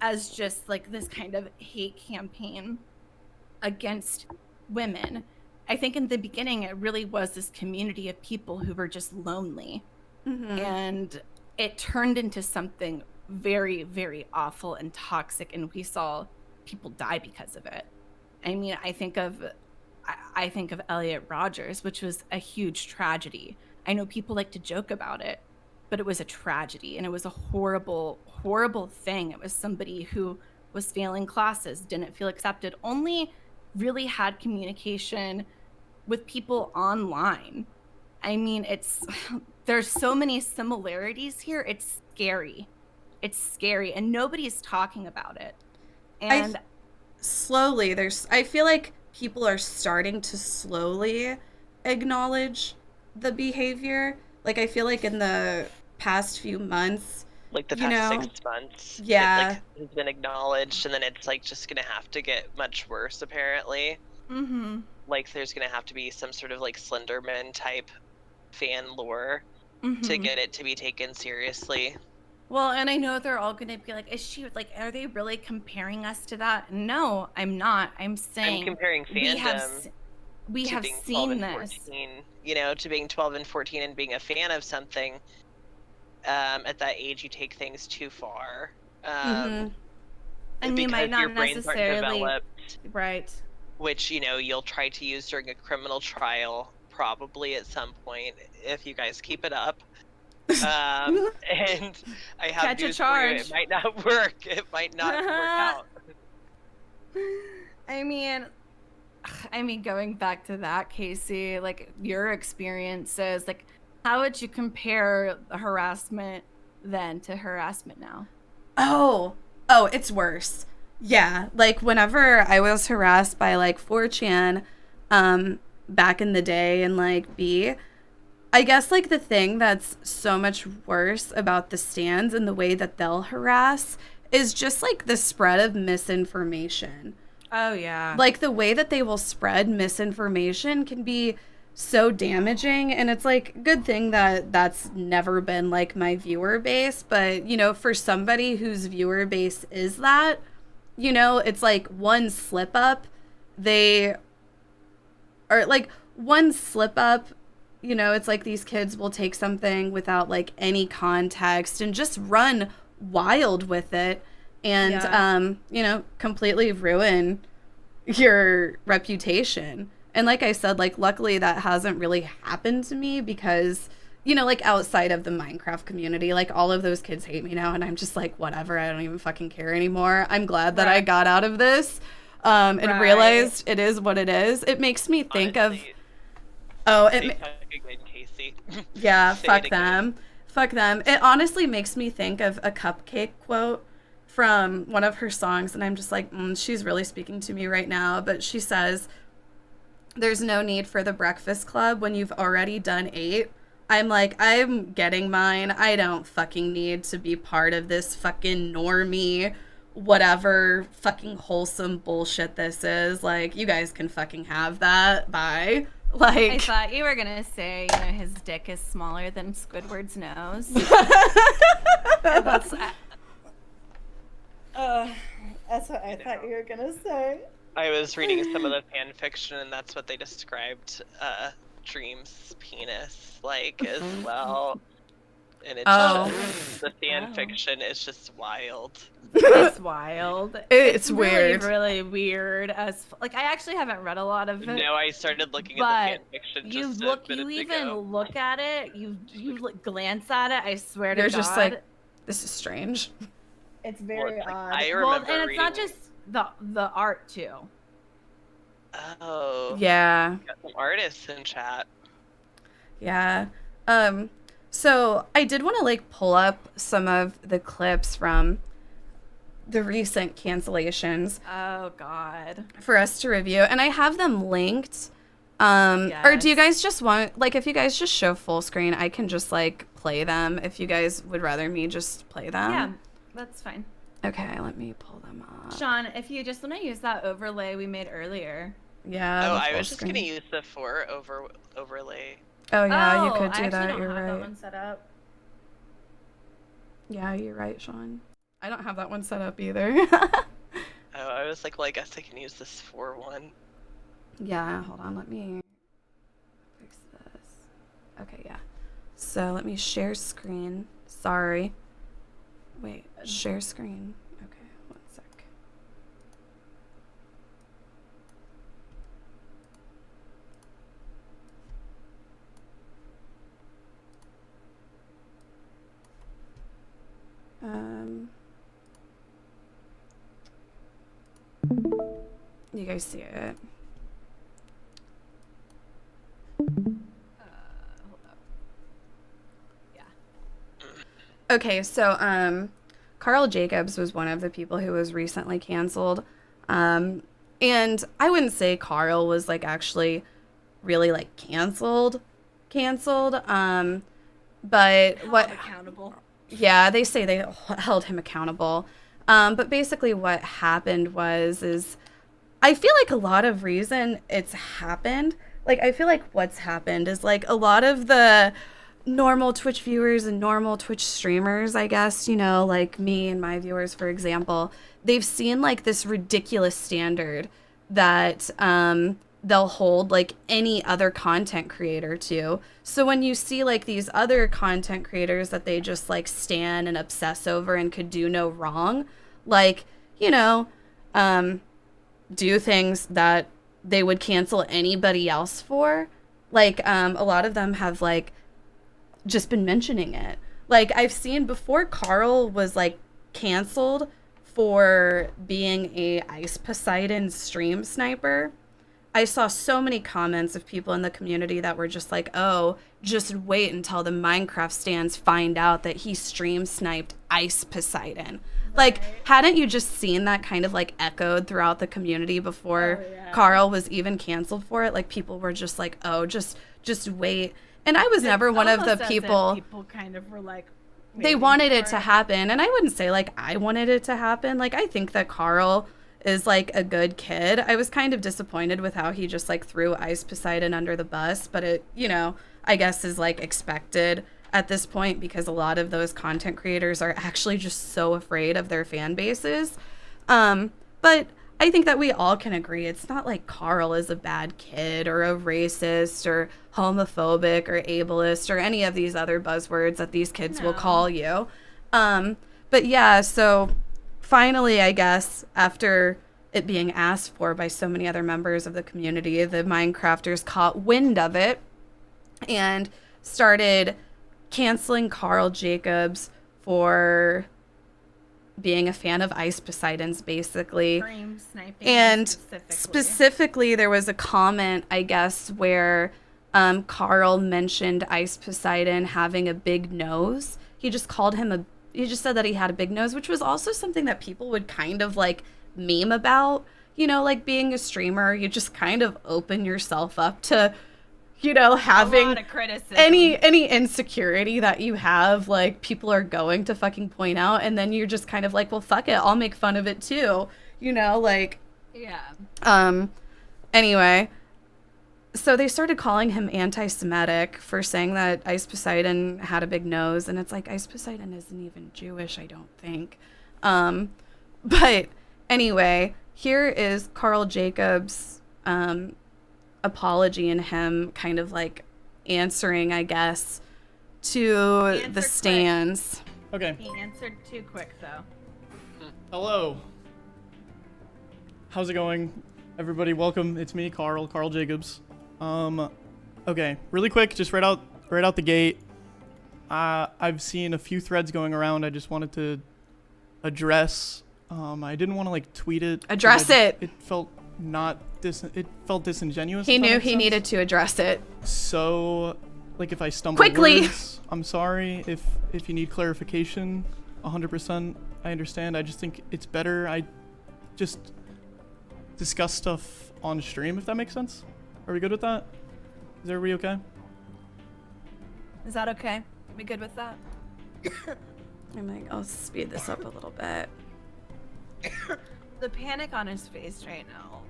as just like this kind of hate campaign against women. I think in the beginning, it really was this community of people who were just lonely. And it turned into something very, very awful and toxic. And we saw people die because of it. I mean, I think of Elliot Rogers, which was a huge tragedy. I know people like to joke about it, but it was a tragedy, and it was a horrible, horrible thing. It was somebody who was failing classes, didn't feel accepted, only really had communication with people online. I mean, there's so many similarities here. It's scary. It's scary, and nobody's talking about it. And I feel like people are starting to slowly acknowledge the behavior. Like, I feel like in the past few months, like the past 6 months, it like has been acknowledged, and then it's like just gonna have to get much worse apparently. Like there's gonna have to be some sort of like Slenderman type fan lore to get it to be taken seriously. Well, and I know they're all gonna be like, is she like, are they really comparing us to that? No, I'm not. I'm saying I'm comparing fandom we have seen this, 14, you know, to being 12 and 14 and being a fan of something. At that age, you take things too far. And you might not necessarily right. Which, you know, you'll try to use during a criminal trial, probably at some point, if you guys keep it up. And I have catch news a charge. for you. It might not work. It might not work out. I mean, I mean, going back to that, Casey, like your experiences, like how would you compare the harassment then to harassment now? Oh, it's worse. Yeah, like whenever I was harassed by like 4chan, back in the day and like I guess like the thing that's so much worse about the stands and the way that they'll harass is just like the spread of misinformation. Oh, yeah. Like the way that they will spread misinformation can be so damaging, and it's like good thing that that's never been like my viewer base, but you know, for somebody whose viewer base is that, you know, it's like one slip up, they are like one slip up, you know, it's like these kids will take something without like any context and just run wild with it and you know, completely ruin your reputation. And like I said, like luckily that hasn't really happened to me because, you know, like outside of the Minecraft community, like all of those kids hate me now and I'm just like, whatever, I don't even fucking care anymore. I'm glad that I got out of this and realized it is what it is. It makes me think Honestly, Casey. yeah, fuck them. Fuck them. It honestly makes me think of a Cupcake quote from one of her songs, and I'm just like, she's really speaking to me right now. But she says, there's no need for the Breakfast Club when you've already done 8. I'm like, I'm getting mine. I don't fucking need to be part of this fucking normie, whatever fucking wholesome bullshit this is. Like, you guys can fucking have that. Bye. Like, I thought you were gonna say, you know, his dick is smaller than Squidward's nose. That's what I thought you were gonna say. I was reading some of the fan fiction, and that's what they described Dream's penis like as well. And it's just, the fan fiction is just wild. It's wild. It's weird. Really weird. Like I actually haven't read a lot of it. No, I started looking at the fan fiction just a minute ago. Look at it. You glance at it. I swear to You're God. just like, this is strange. It's very odd. I remember and it's not just the art too. Oh. Yeah. Got some artists in chat. Yeah. So I did want to like pull up some of the clips from the recent cancellations. Oh God. For us to review, and I have them linked. Or do you guys just want, like, if you guys just show full screen, I can just like play them if you guys would rather me just play them. Yeah, that's fine. Okay, let me pull them up. Sean, if you just want to use that overlay we made earlier. Yeah. Oh, I was just gonna use the 4 overlay. Oh yeah, you could do that. You're right. That one set up. Yeah, you're right, Sean. I don't have that one set up either. Oh, I was like, well, I guess I can use this 4 one. Yeah, hold on, let me fix this. Okay, yeah. So let me share screen. Sorry. Wait, share screen. Okay, one sec. You guys see it? Hold up. Yeah. Okay, so Carl Jacobs was one of the people who was recently canceled. And I wouldn't say Carl was like actually really like canceled. But what accountable. Yeah, they say they held him accountable. But basically what happened is I feel like a lot of reason it's happened, like I feel like what's happened is like a lot of the normal Twitch viewers and normal Twitch streamers, I guess, you know, like me and my viewers, for example, they've seen like this ridiculous standard that they'll hold like any other content creator to. So when you see like these other content creators that they just like stan and obsess over and could do no wrong, like, you know, do things that they would cancel anybody else for, like a lot of them have like just been mentioning it. Like I've seen before Carl was like canceled for being a Ice Poseidon stream sniper. I saw so many comments of people in the community that were just like, oh, just wait until the Minecraft stands find out that he stream sniped Ice Poseidon. Like, hadn't you just seen that kind of like echoed throughout the community before Carl was even canceled for it? Like, people were just like, oh, just wait. And I was never one of the people. People kind of were like, they wanted it to happen. And I wouldn't say like I wanted it to happen. Like, I think that Carl is like a good kid. I was kind of disappointed with how he just like threw Ice Poseidon under the bus, but it, you know, I guess is like expected at this point because a lot of those content creators are actually just so afraid of their fan bases. But I think that we all can agree it's not like Carl is a bad kid or a racist or homophobic or ableist or any of these other buzzwords that these kids will call you. But yeah, so finally, I guess, after it being asked for by so many other members of the community, the Minecrafters caught wind of it and started canceling Carl Jacobs for being a fan of Ice Poseidon's, basically. Stream sniping And specifically, there was a comment, I guess, where Carl mentioned Ice Poseidon having a big nose. He just called him he just said that he had a big nose, which was also something that people would kind of like meme about. You know, like being a streamer, you just kind of open yourself up to, you know, having a lot of criticism. any insecurity that you have, like people are going to fucking point out, and then you're just kind of like, well, fuck it, I'll make fun of it too, you know, like. Yeah. Anyway, so they started calling him anti-Semitic for saying that Ice Poseidon had a big nose, and it's like, Ice Poseidon isn't even Jewish, I don't think. But anyway, here is Carl Jacobs' apology and him kind of like answering, I guess, to the stands. Okay. He answered too quick, though. Hello. How's it going, everybody? Welcome. It's me, Carl Jacobs. Okay, really quick, just right out the gate. I've seen a few threads going around. I just wanted to address. I didn't want to like tweet it. Address it. It felt not it felt disingenuous. He knew he needed to address it. So, like, if I stumble Quickly. words, I'm sorry. If you need clarification, 100%, I understand. I just think it's better I just discuss stuff on stream, if that makes sense. Are we good with that? Is everybody okay? Is that okay? We good with that? I'm like, I'll speed this up a little bit. The panic on his face right now.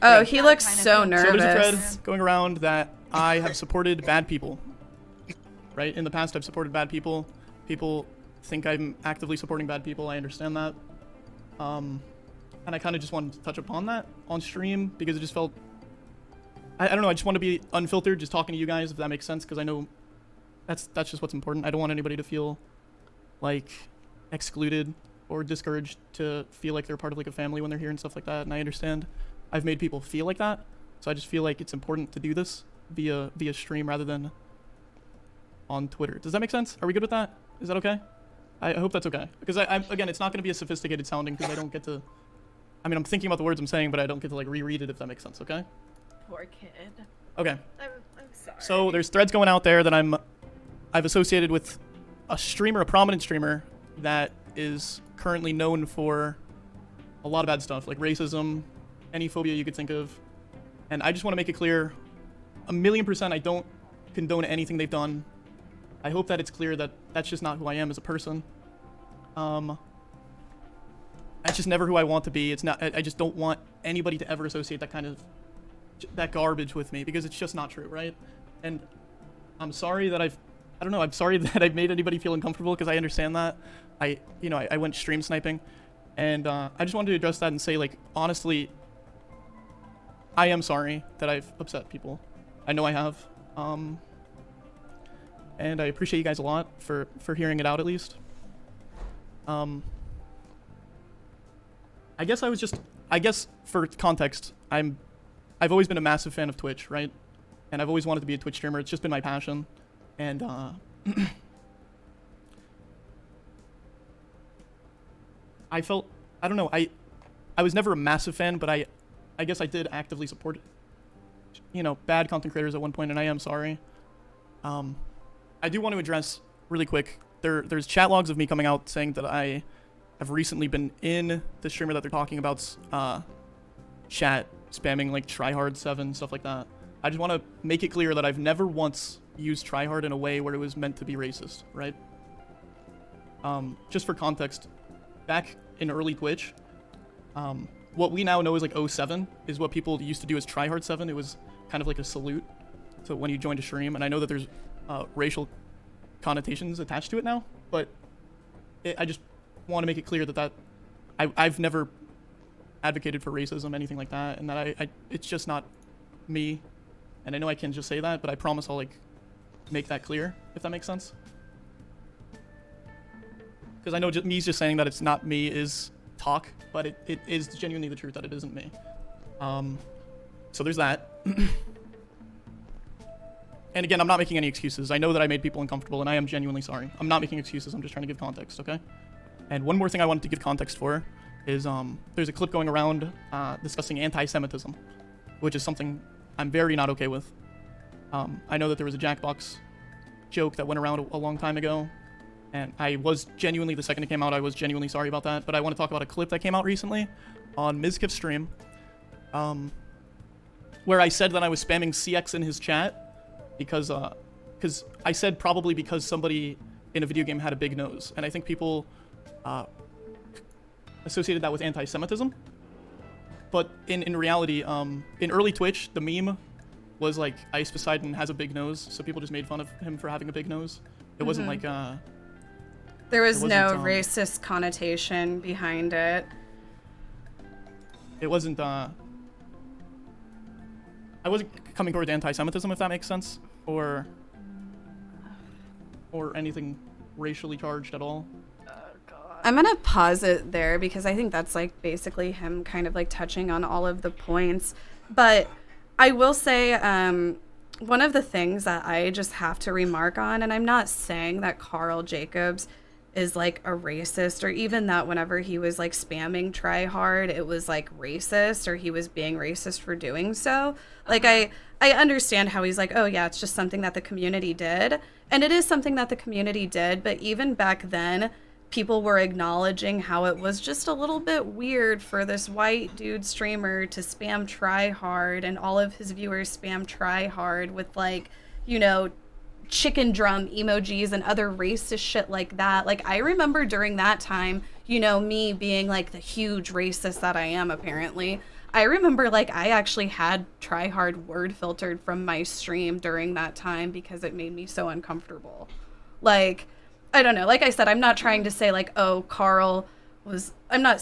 Oh, he looks so So nervous. there's a thread going around that I have supported bad people. Right? In the past, I've supported bad people. People think I'm actively supporting bad people. I understand that. And I kind of just wanted to touch upon that on stream because it just felt... I don't know, I just want to be unfiltered, just talking to you guys, if that makes sense, because I know that's just what's important. I don't want anybody to feel, like, excluded or discouraged to feel like they're part of, like, a family when they're here and stuff like that, and I understand I've made people feel like that, so I just feel like it's important to do this via stream rather than on Twitter. Does that make sense? Are we good with that? Is that okay? I hope that's okay. Because, again, it's not going to be as sophisticated sounding because I don't get to... I mean, I'm thinking about the words I'm saying, but I don't get to, like, reread it, if that makes sense, okay? Poor kid. Okay. I'm sorry. So there's threads going out there that I've associated with a streamer, a prominent streamer that is currently known for a lot of bad stuff, like racism, any phobia you could think of. And I just want to make it clear, 1,000,000% I don't condone anything they've done. I hope that it's clear that that's just not who I am as a person. That's just never who I want to be. It's not. I just don't want anybody to ever associate that garbage with me because it's just not true, right? And I'm sorry that I'm sorry that I've made anybody feel uncomfortable because I understand that. I went stream sniping, and I just wanted to address that and say, like, honestly, I am sorry that I've upset people. I know I have. And I appreciate you guys a lot for hearing it out at least. I guess for context, I've always been a massive fan of Twitch, right? And I've always wanted to be a Twitch streamer. It's just been my passion. And I felt, I don't know, I was never a massive fan, but I guess I did actively support, you know, bad content creators at one point, and I am sorry. I do want to address really quick. There's chat logs of me coming out saying that I have recently been in the streamer that they're talking about, chat spamming like tryhard7, stuff like that. I just want to make it clear that I've never once used tryhard in a way where it was meant to be racist, right? Just for context, back in early Twitch, what we now know as like 07 is what people used to do as tryhard7. It was kind of like a salute to when you joined a stream, and I know that there's racial connotations attached to it now, but I just want to make it clear that I've never advocated for racism, anything like that, and that it's just not me. And I know I can just say that, but I promise I'll like make that clear, if that makes sense. Because I know me's just saying that it's not me is talk, but it is genuinely the truth that it isn't me. So there's that. And again, I'm not making any excuses. I know that I made people uncomfortable, and I am genuinely sorry. I'm not making excuses. I'm just trying to give context, okay? And one more thing I wanted to give context for is there's a clip going around discussing anti-Semitism, which is something I'm very not okay with. I know that there was a Jackbox joke that went around a long time ago, and I was genuinely, the second it came out, I was genuinely sorry about that. But I want to talk about a clip that came out recently on Mizkif's stream, where I said that I was spamming CX in his chat because I said probably because somebody in a video game had a big nose, and I think people associated that with anti-Semitism. But in reality, in early Twitch, the meme was like Ice Poseidon has a big nose, so people just made fun of him for having a big nose. It wasn't like there was no racist connotation behind it. It wasn't I wasn't coming toward anti-Semitism, if that makes sense, or anything racially charged at all. I'm gonna pause it there because I think that's like basically him kind of like touching on all of the points. But I will say one of the things that I just have to remark on, and I'm not saying that Carl Jacobs is like a racist, or even that whenever he was like spamming try hard, it was like racist, or he was being racist for doing so. Like I understand how he's like, oh yeah, it's just something that the community did. And it is something that the community did, but even back then, people were acknowledging how it was just a little bit weird for this white dude streamer to spam try hard, and all of his viewers spam try hard with like, you know, chicken drum emojis and other racist shit like that. Like I remember during that time, you know, me being like the huge racist that I am apparently, I remember like I actually had try hard word filtered from my stream during that time because it made me so uncomfortable. Like I don't know, like I said, I'm not trying to say like, oh, Carl was, I'm not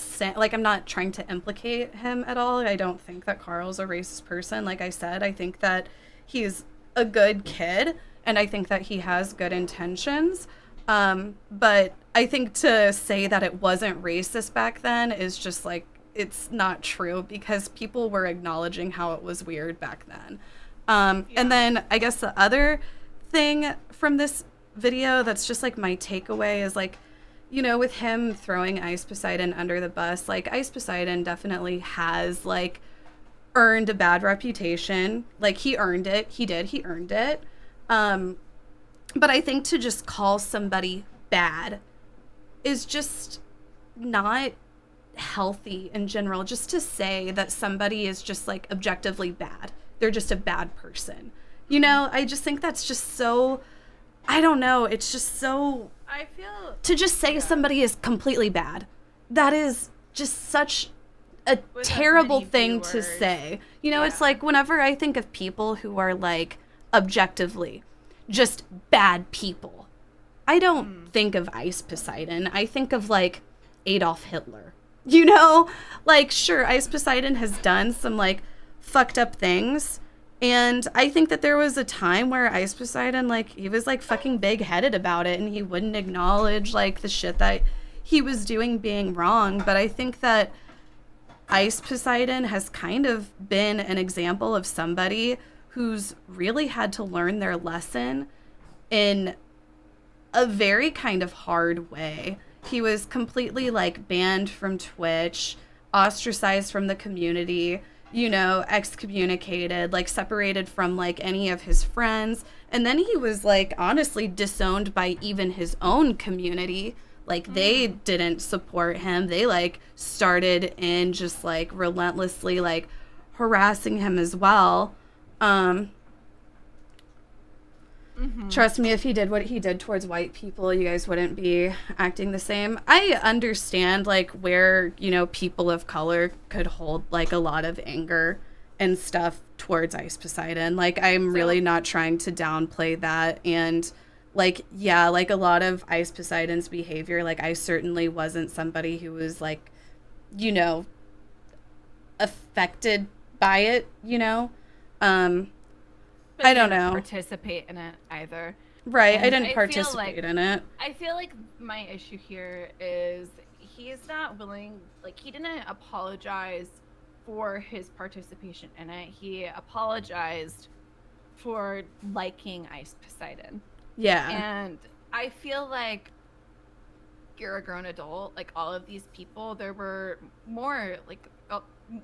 trying to implicate him at all. I don't think that Carl's a racist person. Like I said, I think that he's a good kid, and I think that he has good intentions. But I think to say that it wasn't racist back then is just like, it's not true, because people were acknowledging how it was weird back then. And then I guess the other thing from this video that's just like my takeaway is like, you know, with him throwing Ice Poseidon under the bus, like Ice Poseidon definitely has like earned a bad reputation. Like he earned it. He earned it. But I think to just call somebody bad is just not healthy in general. Just to say that somebody is just like objectively bad, they're just a bad person, you know, I just think that's just so, I don't know, it's just so, I feel to just say somebody is completely bad, that is just such a terrible thing to say, you know. It's like whenever I think of people who are like objectively just bad people, I don't think of Ice Poseidon. I think of like Adolf Hitler, you know. Like sure, Ice Poseidon has done some like fucked up things, and I think that there was a time where Ice Poseidon, like he was like fucking big-headed about it, and he wouldn't acknowledge like the shit that he was doing being wrong. But I think that Ice Poseidon has kind of been an example of somebody who's really had to learn their lesson in a very kind of hard way. He was completely like banned from Twitch, ostracized from the community. you know, excommunicated, like separated from like any of his friends. And then he was like honestly disowned by even his own community. Like they didn't support him. They like started in just like relentlessly like harassing him as well. Trust me, if he did what he did towards white people, you guys wouldn't be acting the same. I understand like where, you know, people of color could hold like a lot of anger and stuff towards Ice Poseidon. Like I'm really not trying to downplay that. And like, yeah, like a lot of Ice Poseidon's behavior, like I certainly wasn't somebody who was like, you know, affected by it, you know? But I don't know. Participate in it either. Right, And I didn't participate in it. I feel like my issue here is he's not willing, like he didn't apologize for his participation in it. He apologized for liking Ice Poseidon. Yeah. And I feel like you're a grown adult, like all of these people, there were more, like,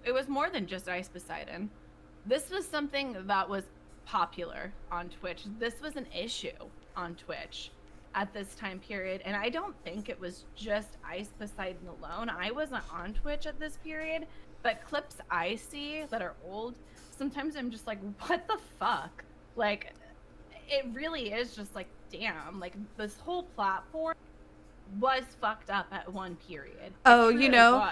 it was more than just Ice Poseidon. This was something that was popular on Twitch. This was an issue on Twitch at this time period, and I don't think it was just Ice Poseidon alone. I wasn't on Twitch at this period, but clips I see that are old, sometimes I'm just like, what the fuck? Like, it really is just like, damn, like this whole platform was fucked up at one period. Oh, you know,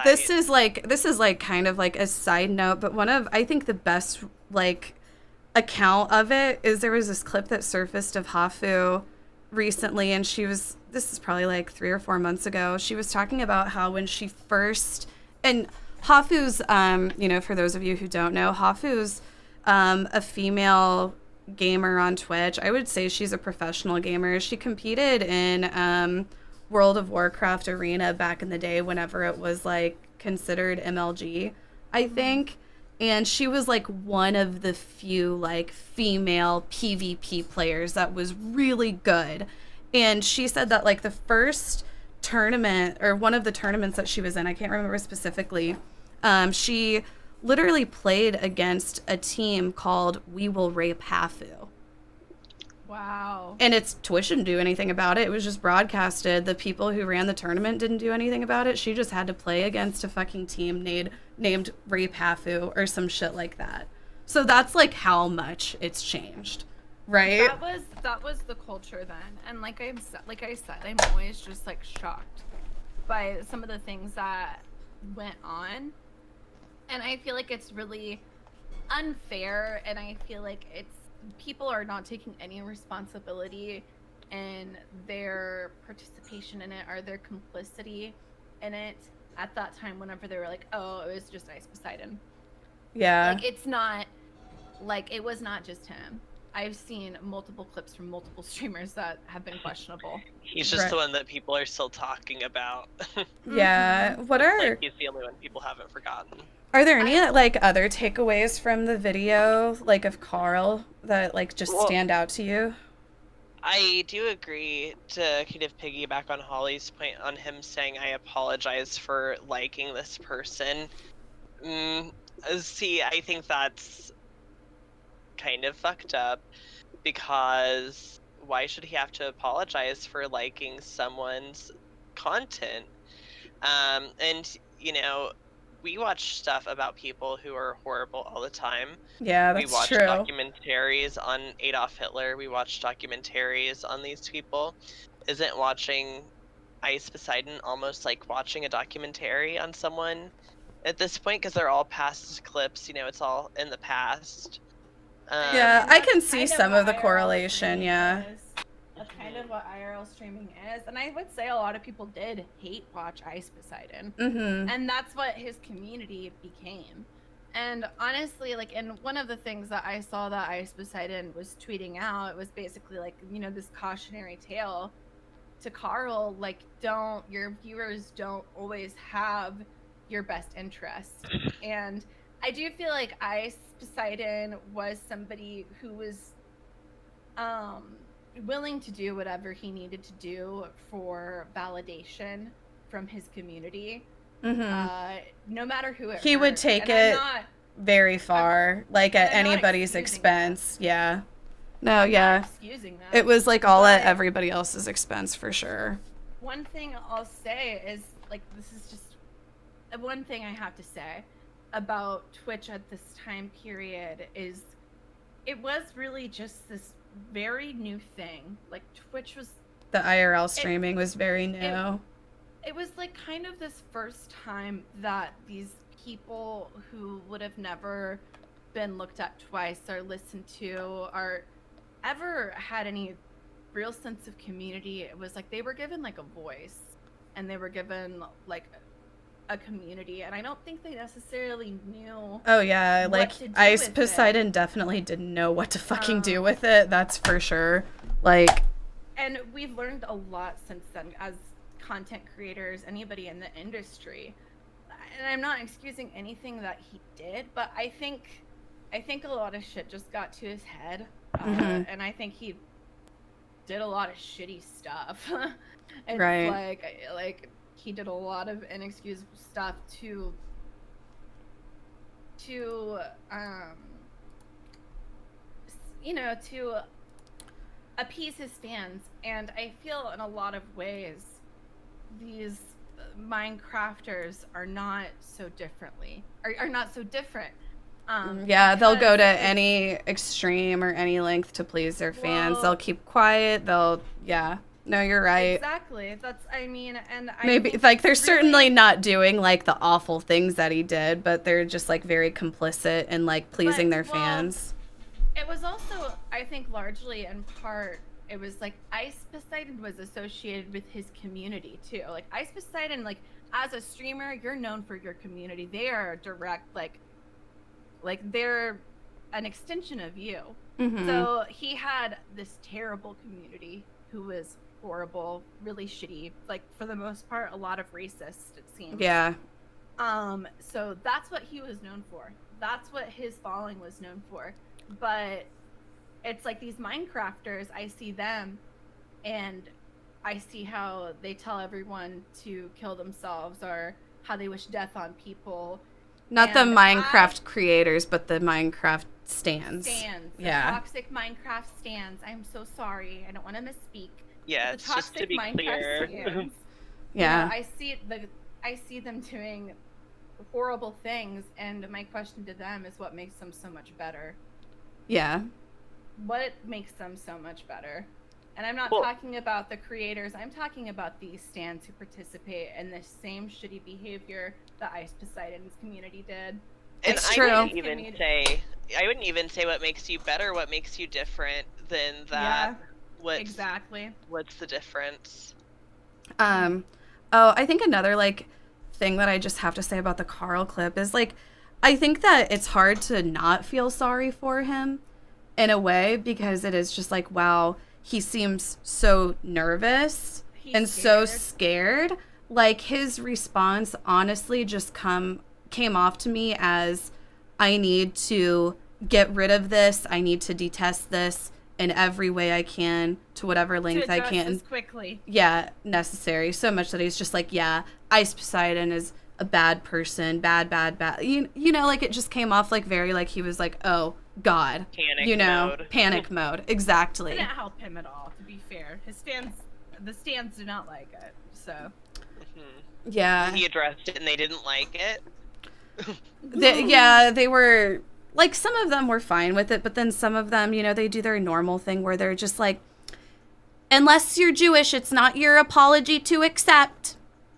this is like kind of like a side note, but one of, I think the best like account of it is there was this clip that surfaced of Hafu recently, and this is probably like 3 or 4 months ago. She was talking about how when she first, and Hafu's, you know, for those of you who don't know, Hafu's a female gamer on Twitch. I would say she's a professional gamer. She competed in World of Warcraft Arena back in the day whenever it was like considered MLG, I think. And she was like one of the few like female PvP players that was really good. And she said that like the first tournament, or one of the tournaments that she was in, I can't remember specifically, she literally played against a team called We Will Rape Hafu. Wow. And Twitch didn't do anything about it. It was just broadcasted. The people who ran the tournament didn't do anything about it. She just had to play against a fucking team named Rape Hafu or some shit like that. So that's like how much it's changed, right? That was the culture then. And like I said, I'm always just like shocked by some of the things that went on. And I feel like it's really unfair, and I feel like people are not taking any responsibility in their participation in it or their complicity in it at that time whenever they were like, oh, it was just Ice Poseidon. Yeah. Like, it's not, like, it was not just him. I've seen multiple clips from multiple streamers that have been questionable. He's just the one that people are still talking about. Yeah. What are... Like, he's the only one people haven't forgotten. Are there any like other takeaways from the video, like of Carl, that like just stand out to you? I do agree to kind of piggyback on Holly's point on him saying, I apologize for liking this person. See, I think that's kind of fucked up, because why should he have to apologize for liking someone's content? And, you know, we watch stuff about people who are horrible all the time. Yeah, that's true. We watch documentaries on Adolf Hitler. We watch documentaries on these people. Isn't watching Ice Poseidon almost like watching a documentary on someone at this point? Because they're all past clips. You know, it's all in the past. Yeah, I can see some of the correlation, yeah. That's kind of what IRL streaming is. And I would say a lot of people did hate watch Ice Poseidon. Mm-hmm. And that's what his community became. And honestly, like, and one of the things that I saw that Ice Poseidon was tweeting out, it was basically like, you know, this cautionary tale to Carl, like, your viewers don't always have your best interest. And I do feel like Ice Poseidon was somebody who was willing to do whatever he needed to do for validation from his community. no matter who it He hurt. would take and it very far, like at anybody's expense. That. Yeah. No, I'm yeah. not excusing that. It was like all at everybody else's expense for sure. One thing I'll say is, like, this is just one thing I have to say about Twitch at this time period is it was really just this very new thing. Like, Twitch was... The IRL streaming was very new. It was like kind of this first time that these people who would have never been looked at twice or listened to or ever had any real sense of community, it was like they were given like a voice and they were given like a community, and I don't think they necessarily knew. Oh yeah, like Ice Poseidon definitely didn't know what to fucking do with it, that's for sure. Like, and we've learned a lot since then as content creators, anybody in the industry, and I'm not excusing anything that he did, but I think a lot of shit just got to his head, and I think he did a lot of shitty stuff. It's right. Like he did a lot of inexcusable stuff to appease his fans, and I feel in a lot of ways these Minecrafters are not so different. Yeah, they'll go to any extreme or any length to please their fans. They'll keep quiet. Yeah. No, you're right. Exactly. And maybe like they're certainly not doing like the awful things that he did, but they're just like very complicit in like pleasing their fans. It was also, I think, largely in part, it was like Ice Poseidon was associated with his community too. Like Ice Poseidon, like as a streamer, you're known for your community. They are direct, like they're an extension of you. So he had this terrible community who was horrible, really shitty, like for the most part a lot of racist, it seems. Yeah. So that's what he was known for. That's what his following was known for. But it's like these Minecrafters, I see them and I see how they tell everyone to kill themselves or how they wish death on people. Not the Minecraft creators, but the Minecraft stands. Yeah. Toxic Minecraft stands. I'm so sorry. I don't want to misspeak. Yeah, it's just to be clear. Yeah. I see them doing horrible things, and my question to them is what makes them so much better? Yeah. What makes them so much better? And I'm not talking about the creators. I'm talking about these stands who participate in the same shitty behavior that Ice Poseidon's community did. And it's true. I wouldn't even say what makes you better, what makes you different than that. Yeah, exactly. What's the difference? I think another like thing that I just have to say about the Carl clip is like I think that it's hard to not feel sorry for him in a way, because it is just like, wow, he seems so nervous and so scared. Like his response honestly just came off to me as, I need to get rid of this. I need to detest this in every way I can, to whatever length I can. As quickly. Yeah, necessary. So much that he's just like, yeah, Ice Poseidon is a bad person, bad. You know, like it just came off like very like he was like, oh God, panic mode. Exactly. It didn't help him at all, to be fair. The stands did not like it, so. Yeah. He addressed it and they didn't like it. They were like, some of them were fine with it, but then some of them, you know, they do their normal thing where they're just like, unless you're Jewish, it's not your apology to accept.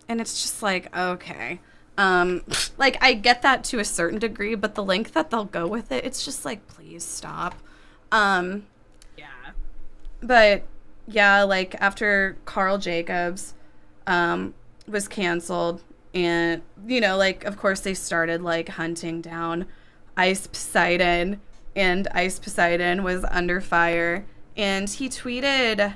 And it's just like, okay. Like I get that to a certain degree, but the length that they'll go with it, it's just like, please stop. Yeah. But yeah, like after Carl Jacobs was canceled, and you know, like of course they started like hunting down Ice Poseidon, and Ice Poseidon was under fire, and he tweeted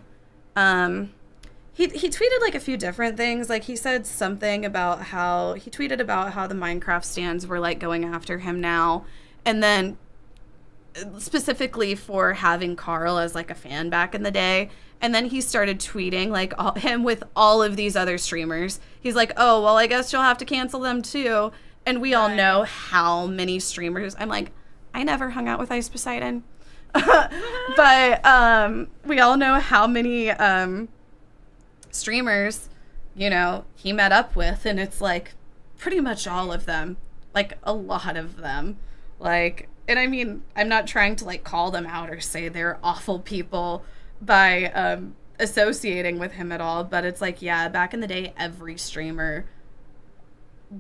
he tweeted like a few different things. Like he said something about how he tweeted about how the Minecraft stands were like going after him now, and then specifically for having Carl as like a fan back in the day. And then he started tweeting like him with all of these other streamers. He's like, oh, well, I guess you'll have to cancel them too. And we all know how many streamers. I'm like, I never hung out with Ice Poseidon. But we all know how many streamers, you know, he met up with. And it's like pretty much all of them. Like a lot of them. Like, and I mean, I'm not trying to like call them out or say they're awful people by associating with him at all. But it's like, yeah, back in the day, every streamer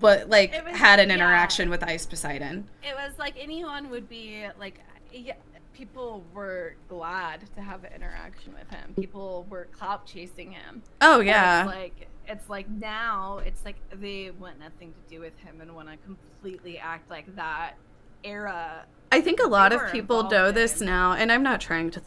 had an interaction with Ice Poseidon. It was like anyone would be like, people were glad to have an interaction with him. People were clout chasing him. Oh yeah. It's like now it's like they want nothing to do with him and want to completely act like that era. I think a lot of people know this now, and I'm not trying to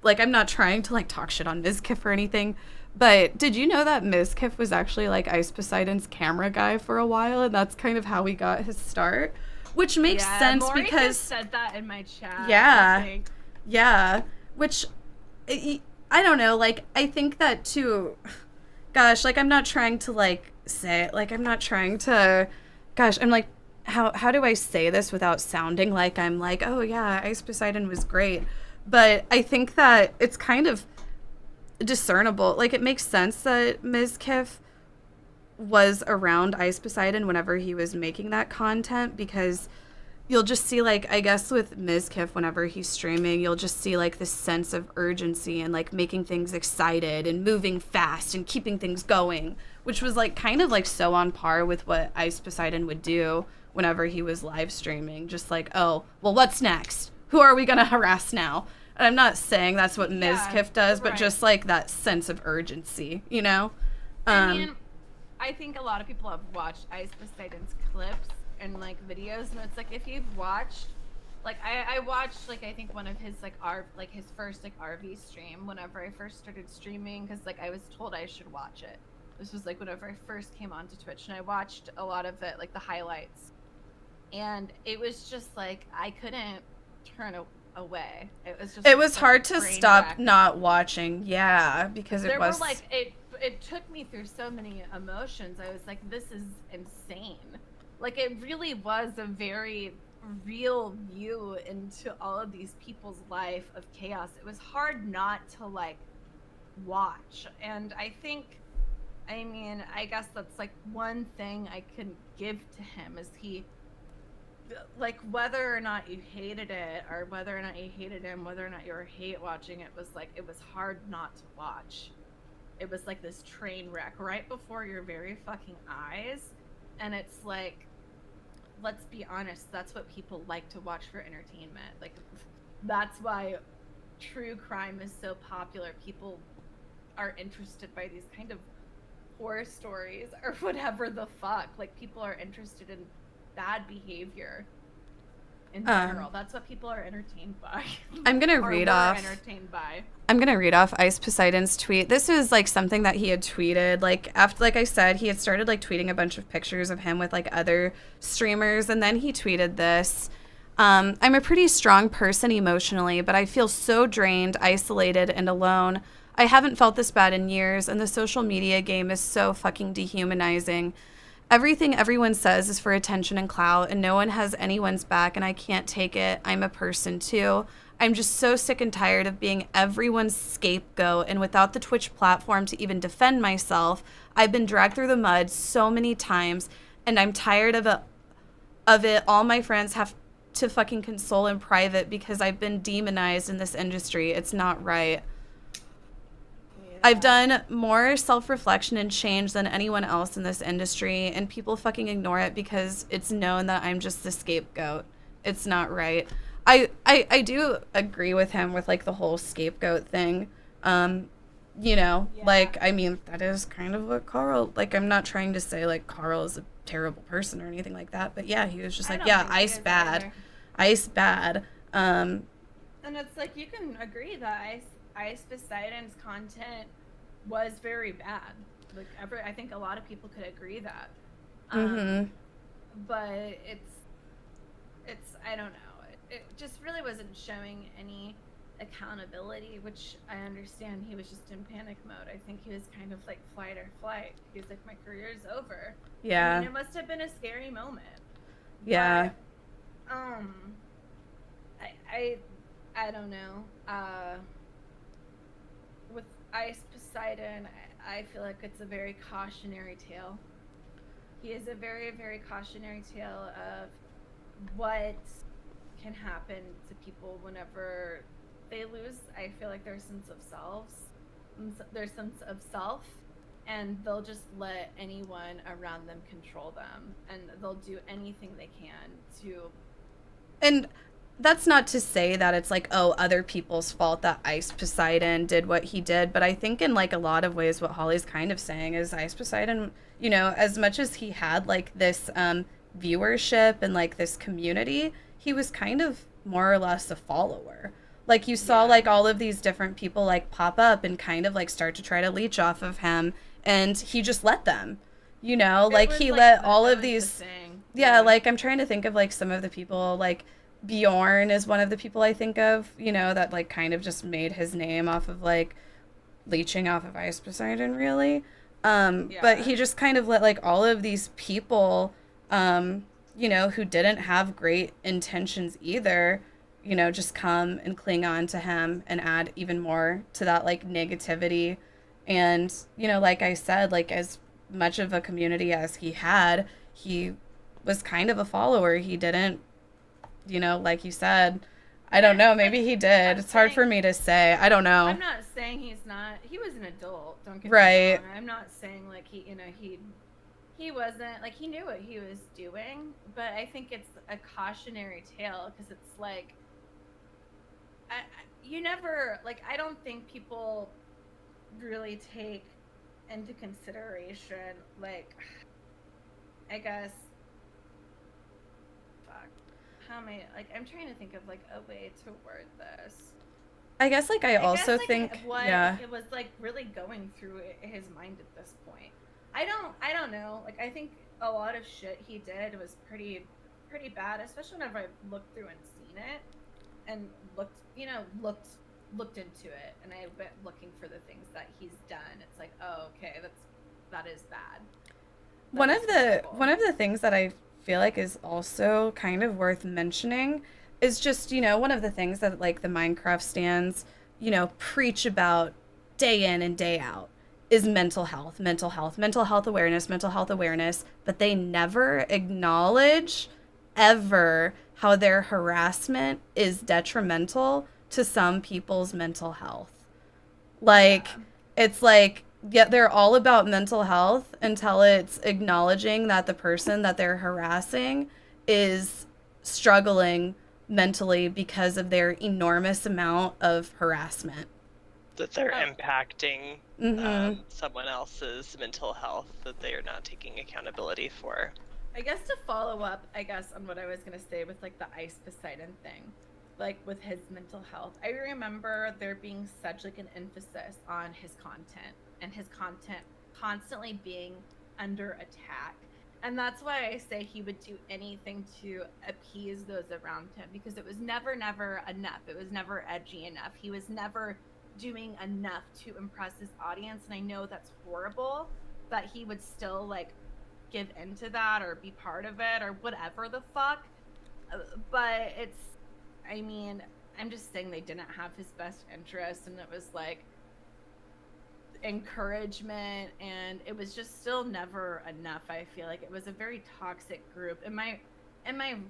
I'm not trying to like talk shit on Mizkif or anything. But did you know that Mizkif was actually like Ice Poseidon's camera guy for a while, and that's kind of how he got his start, which makes sense because said that in my chat. Yeah, which I don't know. Like I think that too. Gosh, like I'm not trying to like say like I'm not trying to. Gosh, I'm like how do I say this without sounding like I'm like, oh yeah, Ice Poseidon was great, but I think that it's kind of discernible. Like it makes sense that Mizkif was around Ice Poseidon whenever he was making that content, because you'll just see like, I guess with Mizkif, whenever he's streaming, you'll just see like this sense of urgency and like making things excited and moving fast and keeping things going, which was like kind of like so on par with what Ice Poseidon would do whenever he was live streaming. Just like, oh, well, what's next? Who are we going to harass now? And I'm not saying that's what Mizkif does, but just like that sense of urgency, you know? I mean, I think a lot of people have watched Ice Poseidon's clips and like videos, and it's like if you've watched, like I watched like I think one of his like his first like RV stream whenever I first started streaming, because like I was told I should watch it. This was like whenever I first came onto Twitch, and I watched a lot of it, like the highlights, and it was just like I couldn't turn away. It was hard to stop not watching, because there were like it took me through so many emotions. I was like, this is insane. Like it really was a very real view into all of these people's life of chaos. It was hard not to like watch. And I guess that's like one thing I can give to him is he, like, whether or not you hated it or whether or not you hated him, whether or not you were hate watching it, was like, it was hard not to watch. It was like this train wreck right before your very fucking eyes. And it's like, let's be honest, that's what people like to watch for entertainment. Like, that's why true crime is so popular. People are interested by these kind of horror stories or whatever the fuck. Like, people are interested in bad behavior in general. That's what people are entertained by. I'm gonna read off Ice Poseidon's tweet. This was like something that he had tweeted like after, like I said, he had started like tweeting a bunch of pictures of him with like other streamers, and then he tweeted this. I'm a pretty strong person emotionally, but I feel so drained, isolated, and alone. I haven't felt this bad in years, and the social media game is so fucking dehumanizing. Everything everyone says is for attention and clout, and no one has anyone's back, and I can't take it. I'm a person too. I'm just so sick and tired of being everyone's scapegoat, and without the Twitch platform to even defend myself, I've been dragged through the mud so many times, and I'm tired of it. All my friends have to fucking console in private because I've been demonized in this industry. It's not right. I've done more self-reflection and change than anyone else in this industry, and people fucking ignore it because it's known that I'm just the scapegoat. It's not right. I do agree with him with like the whole scapegoat thing. Like, I mean, that is kind of what Carl, like, I'm not trying to say like Carl is a terrible person or anything like that, but yeah, he was just like, yeah, Ice bad. And it's like, you can agree that Ice Poseidon's content was very bad. Like, I think a lot of people could agree that. But it's I don't know. it just really wasn't showing any accountability, which I understand. He was just in panic mode. I think he was kind of like fight or flight. He was like, my career's over. Yeah. I mean, it must have been a scary moment. Yeah. But, I don't know. With Ice Poseidon, I feel like it's a very cautionary tale. He is a very, very cautionary tale of what can happen to people whenever they lose, I feel like, their sense of self, and they'll just let anyone around them control them, and they'll do anything they can to. And that's not to say that it's like, oh, other people's fault that Ice Poseidon did what he did, but I think in like a lot of ways what Holly's kind of saying is Ice Poseidon, you know, as much as he had like this viewership and like this community, he was kind of more or less a follower. Like you saw like all of these different people like pop up and kind of like start to try to leech off of him, and he just let them, you know, like he let all of these, like I'm trying to think of like some of the people, like Bjorn is one of the people I think of, you know, that like kind of just made his name off of like leeching off of Ice Poseidon, really. But he just kind of let like all of these people, you know, who didn't have great intentions either, you know, just come and cling on to him and add even more to that like negativity. And, you know, like I said, like as much of a community as he had, he was kind of a follower. He didn't, you know, like you said, I don't know, maybe he did. It's hard for me to say. I don't know. I'm not saying he's not. He was an adult. Don't get me wrong. I'm not saying like he, you know, he wasn't like he knew what he was doing, but I think it's a cautionary tale because it's like you never like I don't think people really take into consideration like I guess how am I like I'm trying to think of like a way to word this. I guess like I also think it was like really going through his mind at this point. I don't know. Like I think a lot of shit he did was pretty bad, especially whenever I looked through and seen it and looked into it, and I went looking for the things that he's done. It's like, oh, okay, that is bad. One of the things that I feel like is also kind of worth mentioning is just, you know, one of the things that like the Minecraft stands, you know, preach about day in and day out is mental health awareness, but they never acknowledge ever how their harassment is detrimental to some people's mental health. Like, it's like, yeah, they're all about mental health until it's acknowledging that the person that they're harassing is struggling mentally because of their enormous amount of harassment. That they're impacting someone else's mental health that they are not taking accountability for. I guess to follow up, on what I was going to say with like the Ice Poseidon thing, like with his mental health, I remember there being such like an emphasis on his content and his content constantly being under attack. And that's why I say he would do anything to appease those around him, because it was never enough. It was never edgy enough. He was never doing enough to impress his audience. And I know that's horrible, but he would still like give into that or be part of it or whatever the fuck. But it's, I mean, I'm just saying they didn't have his best interest, and it was like encouragement, and it was just still never enough. I feel like it was a very toxic group. Am I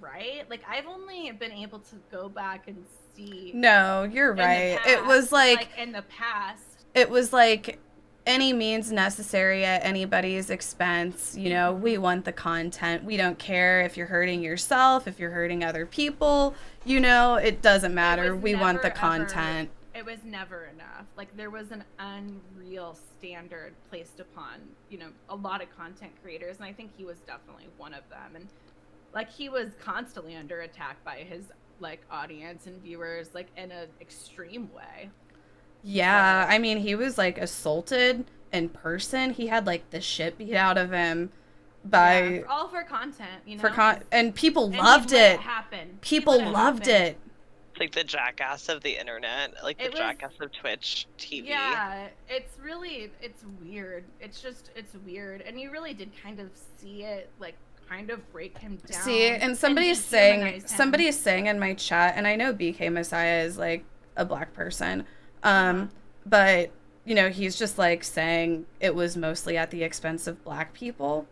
right? Like, I've only been able to go back and see. No, you're right. It was like in the past. It was like any means necessary at anybody's expense. You know, we want the content. We don't care if you're hurting yourself, if you're hurting other people. You know, it doesn't matter. We want the content. It was never enough. Like, there was an unreal standard placed upon, you know, a lot of content creators, and I think he was definitely one of them. And like, he was constantly under attack by his like audience and viewers, like in an extreme way. Yeah, I mean, he was like assaulted in person. He had like the shit beat out of him by all for content, you know. And people and loved it. Happen. People loved it. It's like the jackass of the internet, like the jackass of Twitch TV. Yeah, it's weird. It's weird, and you really did kind of see it, like, kind of break him down. See, and somebody's saying in my chat, and I know BK Messiah is like a black person, but you know, he's just like saying it was mostly at the expense of black people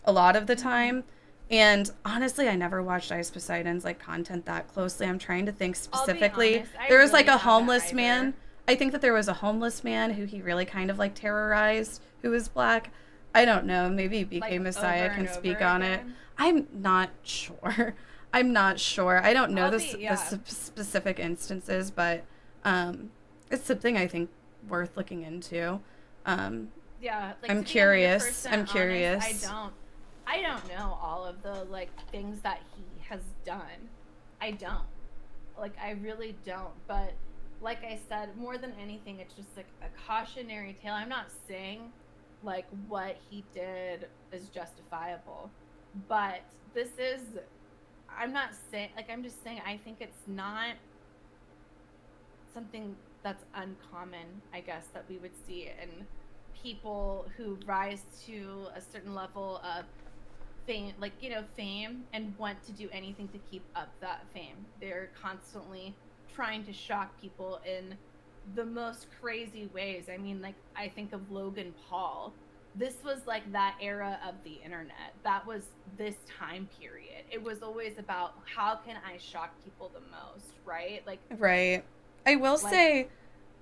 a lot of the time. And honestly, I never watched Ice Poseidon's like content that closely. I'm trying to think specifically. There was like a homeless man. I think that there was a homeless man who he really kind of like terrorized, who was black. I don't know. Maybe BK like Messiah can speak on it. I'm not sure. I don't know the specific instances, but it's something I think worth looking into. Yeah, like, I'm curious. I don't know all of the like things that he has done. I don't. Like, I really don't. But like I said, more than anything, it's just like a cautionary tale. I'm not saying like what he did is justifiable, but I'm just saying I think it's not something that's uncommon, I guess, that we would see in people who rise to a certain level of fame, like, you know, fame, and want to do anything to keep up that fame. They're constantly trying to shock people in the most crazy ways. I mean, like, I think of Logan Paul. This was like that era of the internet. That was this time period. It was always about how can I shock people the most, right? Like, right. I will say,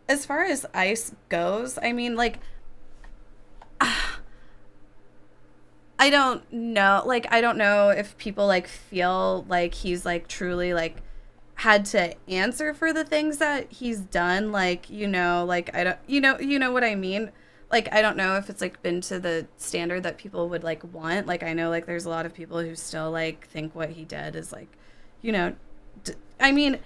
as far as Ice goes, I mean, like, I don't know. Like, I don't know if people like feel like he's like truly like had to answer for the things that he's done. Like, you know, like, I don't, you know what I mean? Like, I don't know if it's like been to the standard that people would like want. Like, I know like there's a lot of people who still like think what he did is like, you know, I mean,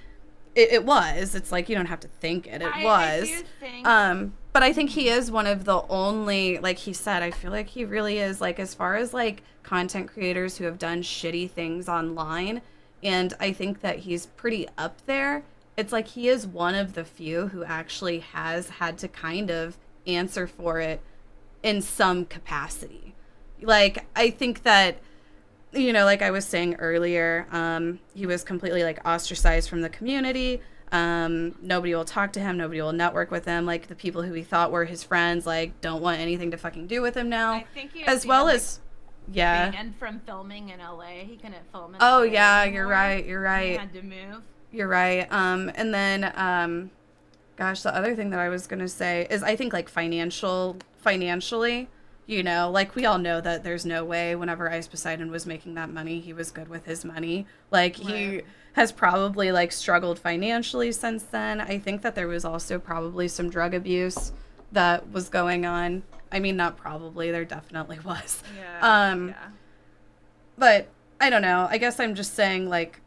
it was. It's like, you don't have to think it. It was. I do think... But I think he is one of the only, like he said, I feel like he really is, like, as far as like content creators who have done shitty things online, and I think that he's pretty up there. It's like he is one of the few who actually has had to kind of answer for it in some capacity. Like, I think that, you know, like I was saying earlier, he was completely like ostracized from the community. Nobody will talk to him. Nobody will network with him. Like, the people who he thought were his friends, like, don't want anything to fucking do with him now. I think he as well as, yeah. And from filming in LA, he couldn't film in LA yeah, anymore. You're right. He had to move. You're right. And then, gosh, the other thing that I was gonna say is I think like financially, you know, like we all know that there's no way whenever Ice Poseidon was making that money, he was good with his money. Like, he has probably like struggled financially since then. I think that there was also probably some drug abuse that was going on. I mean, not probably, there definitely was. Yeah. But I don't know. I guess I'm just saying, like,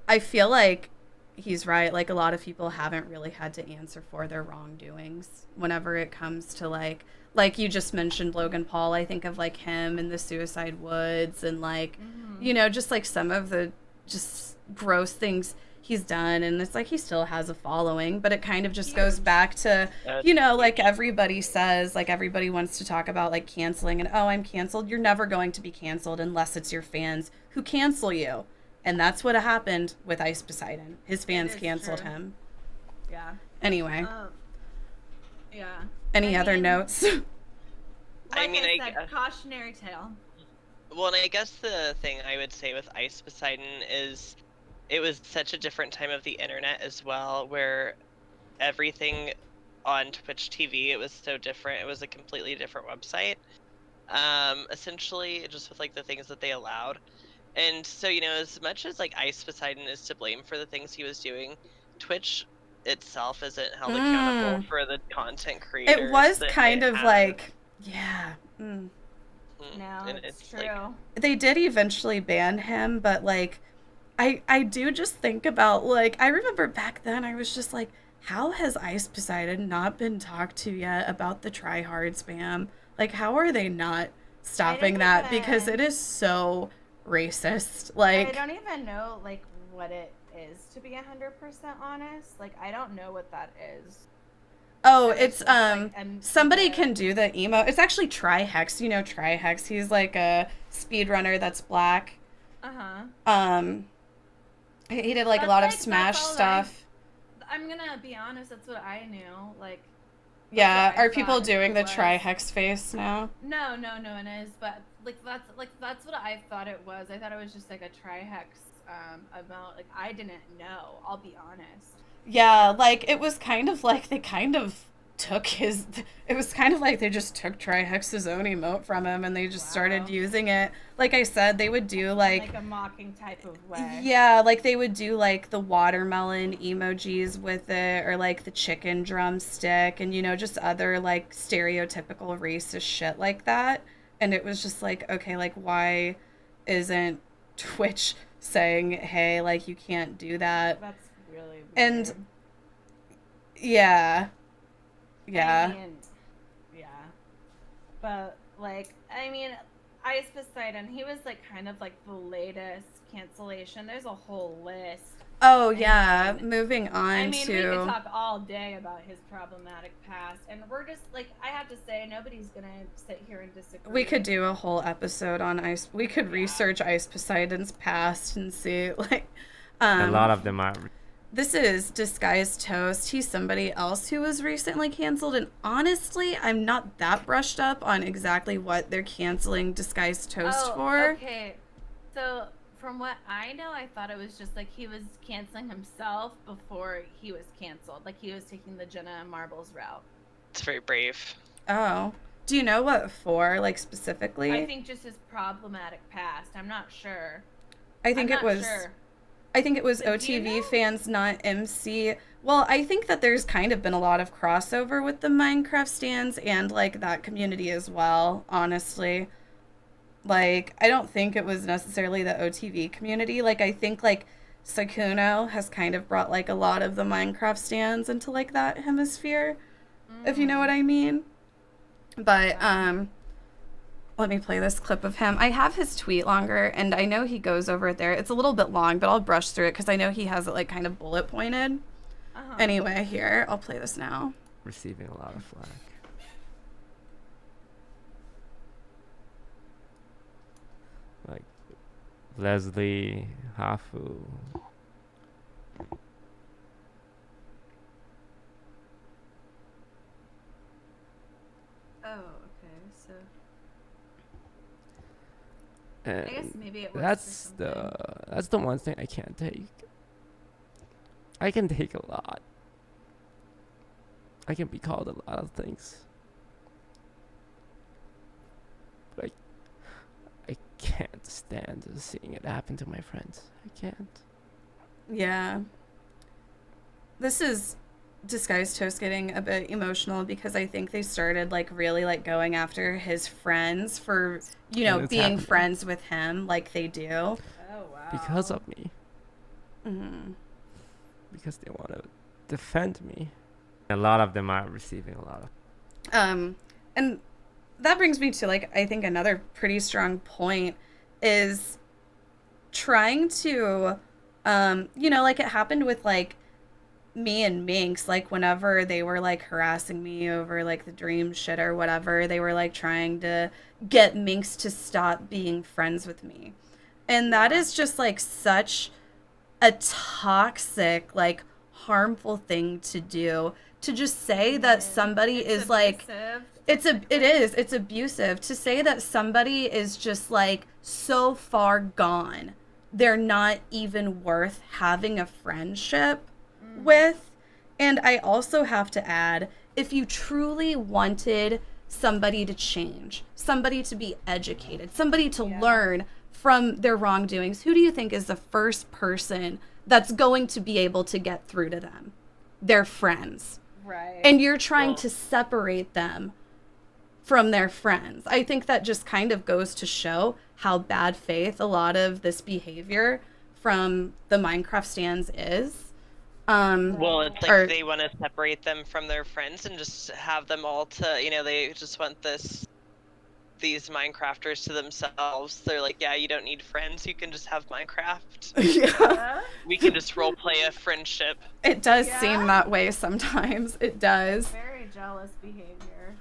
I feel like he's right. Like, a lot of people haven't really had to answer for their wrongdoings whenever it comes to like you just mentioned Logan Paul. I think of like him in the Suicide Woods and like, you know, just like some of the just gross things he's done. And it's like he still has a following, but it kind of just goes back to, you know, like everybody says, like everybody wants to talk about like canceling and, oh, I'm canceled. You're never going to be canceled unless it's your fans who cancel you. And that's what happened with Ice Poseidon. His fans canceled him. Yeah. Anyway. Yeah. Any other notes? Like I said, cautionary tale. Well, and I guess the thing I would say with Ice Poseidon is it was such a different time of the internet as well, where everything on Twitch TV, it was so different. It was a completely different website, essentially, just with like the things that they allowed. And so, you know, as much as like Ice Poseidon is to blame for the things he was doing, Twitch itself isn't held accountable for the content creators. It was kind of like, yeah. No, it's true. Like, they did eventually ban him, but like, I do just think about like, I remember back then I was just like, how has Ice Poseidon not been talked to yet about the tryhard spam? Like, how are they not stopping that? Because it is so racist. Like, I don't even know, like, what it is, to be 100% honest. Like, I don't know what that is. Oh, it's like, somebody can do the emo. It's actually Trihex. You know Trihex. He's like a speedrunner that's black. He did like a lot of Smash stuff. I'm gonna be honest, that's what I knew. Like, yeah, are people doing the Trihex face now? No, it is, but that's what I thought it was. I thought it was just like a Trihex amount. Like, I didn't know, I'll be honest. Yeah, like, it was kind of like they kind of took his... It was kind of like they just took Trihex's own emote from him and they just started using it. Like I said, they would do, like a mocking type of way. Yeah, like, they would do, like, the watermelon emojis with it, or, like, the chicken drumstick, and, you know, just other, like, stereotypical racist shit like that. And it was just like, okay, like, why isn't Twitch saying, hey, like, you can't do that? That's really weird. And yeah. I mean, yeah. But, like, I mean, Ice Poseidon, he was, like, kind of, like, the latest cancellation. There's a whole list. Oh, yeah. Moving on I mean, to... we could talk all day about his problematic past, and we're just, like, I have to say, nobody's gonna sit here and disagree. We could do a whole episode on Ice... We could research Ice Poseidon's past and see, like... a lot of them are... This is Disguised Toast. He's somebody else who was recently canceled, and honestly, I'm not that brushed up on exactly what they're canceling Disguised Toast for. Okay. So, from what I know, I thought it was just like he was canceling himself before he was canceled. Like, he was taking the Jenna and Marbles route. It's very brave. Oh. Do you know what for, like, specifically? I think just his problematic past. I'm not sure. I think it was OTV fans, not MC. Well, I think that there's kind of been a lot of crossover with the Minecraft stands and, like, that community as well, honestly. Like, I don't think it was necessarily the OTV community. Like, I think, like, Sakuno has kind of brought, like, a lot of the Minecraft stands into, like, that hemisphere, if you know what I mean. But, let me play this clip of him. I have his tweet longer, and I know he goes over it there. It's a little bit long, but I'll brush through it because I know he has it, like, kind of bullet pointed. Anyway, here, I'll play this now. Receiving a lot of flack. Like, Leslie, Hafu. I guess maybe it was that's the one thing I can't take. I can take a lot. I can be called a lot of things. But I can't stand seeing it happen to my friends. I can't. Yeah. This is Disguised Toast getting a bit emotional because I think they started, like, really, like, going after his friends for, you know, being friends with him like they do. Oh, wow. Because of me. Mm-hmm. Because they want to defend me. A lot of them are receiving a lot of... And that brings me to, like, I think another pretty strong point is trying to, you know, like, it happened with, like, me and Minx, like, whenever they were, like, harassing me over, like, the dream shit or whatever, they were, like, trying to get Minx to stop being friends with me. And that is just, like, such a toxic, like, harmful thing to do. To just say that somebody is, like, it's abusive. To say that somebody is just, like, so far gone, they're not even worth having a friendship with. And I also have to add, if you truly wanted somebody to change, somebody to be educated, somebody to learn from their wrongdoings, who do you think is the first person that's going to be able to get through to them? Their friends. Right. And you're trying to separate them from their friends. I think that just kind of goes to show how bad faith a lot of this behavior from the Minecraft stands is. Well, it's like they want to separate them from their friends and just have them all to, you know, they just want this these Minecrafters to themselves. They're like, yeah, you don't need friends. You can just have Minecraft. Yeah. We can just roleplay a friendship. It does seem that way sometimes. It does. Very jealous behavior.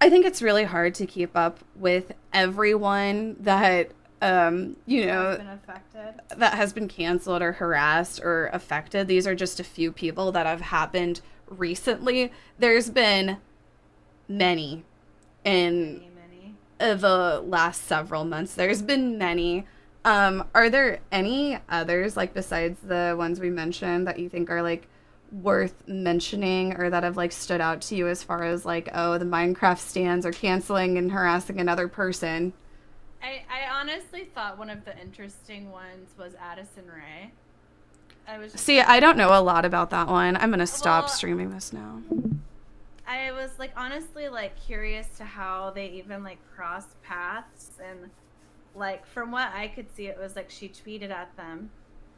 I think it's really hard to keep up with everyone that you know, been affected, that has been canceled or harassed or affected. These are just a few people that have happened recently. There's been many in the last several months. There's been many. Are there any others, like besides the ones we mentioned, that you think are like worth mentioning or that have like stood out to you as far as like, oh, the Minecraft stands are canceling and harassing another person? I honestly thought one of the interesting ones was Addison Rae. See, I don't know a lot about that one. I'm gonna stop streaming this now. I was like honestly like curious to how they even like crossed paths, and like from what I could see, it was like she tweeted at them,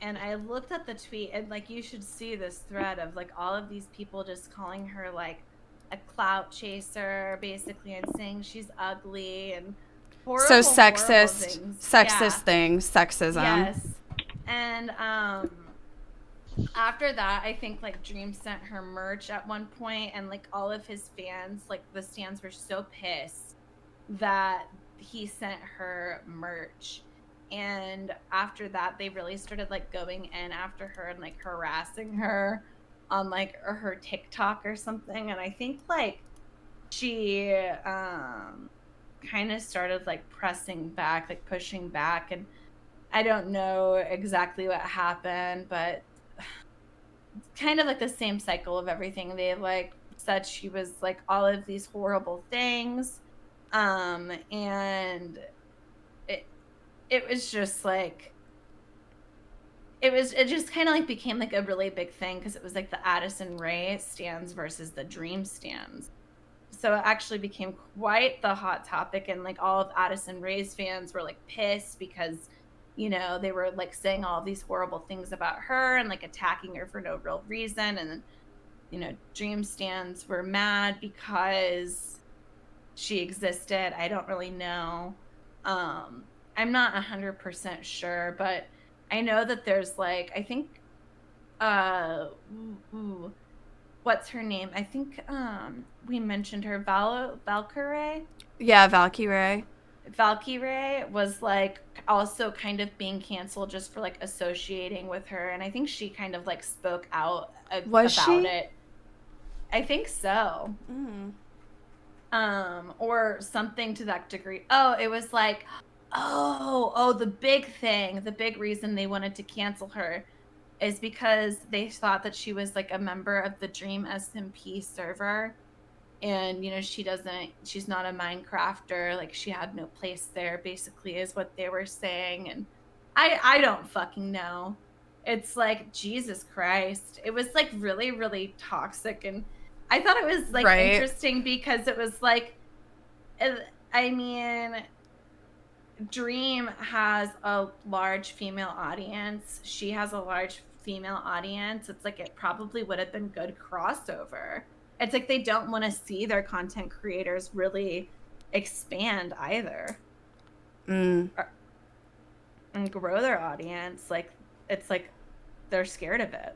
and I looked at the tweet, and like you should see this thread of like all of these people just calling her like a clout chaser basically, and saying she's ugly and horrible, so sexist things. Sexism. Yes. And after that, I think like Dream sent her merch at one point, and like all of his fans, like the stands, were so pissed that he sent her merch. And after that, they really started like going in after her and like harassing her on like her TikTok or something. And I think like she kind of started like pressing back, like pushing back, and I don't know exactly what happened, but it's kind of like the same cycle of everything. They like said she was like all of these horrible things, and it was just like it just kind of like became like a really big thing because it was like the Addison Rae stands versus the Dream stands. So it actually became quite the hot topic, and like all of Addison Rae's fans were like pissed because, you know, they were like saying all of these horrible things about her and like attacking her for no real reason. And then, you know, Dream stands were mad because she existed. I don't really know. I'm not 100% sure, but I know that there's like, I think, what's her name? I think we mentioned her, Valkyrie. Yeah, Valkyrie. Valkyrie was like also kind of being canceled just for like associating with her, and I think she kind of like spoke out about it. I think so. Or something to that degree. Oh, it was like, the big reason they wanted to cancel her is because they thought that she was like a member of the Dream SMP server, and you know she's not a Minecrafter, like she had no place there basically is what they were saying. And I don't fucking know. It's like, Jesus Christ, it was like really, really toxic. And I thought it was like interesting because it was like, I mean, Dream has a large female audience. She has a large female audience. It's like it probably would have been good crossover. It's like they don't want to see their content creators really expand either. And grow their audience. Like, it's like they're scared of it.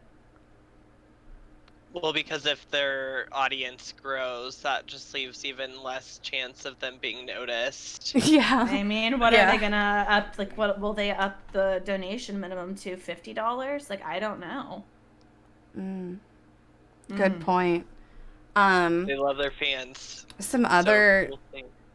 Well, because if their audience grows, that just leaves even less chance of them being noticed. Yeah. I mean, what are they gonna up? Like, what will they up the donation minimum to? $50? Like, I don't know. Good point. They love their fans. Some other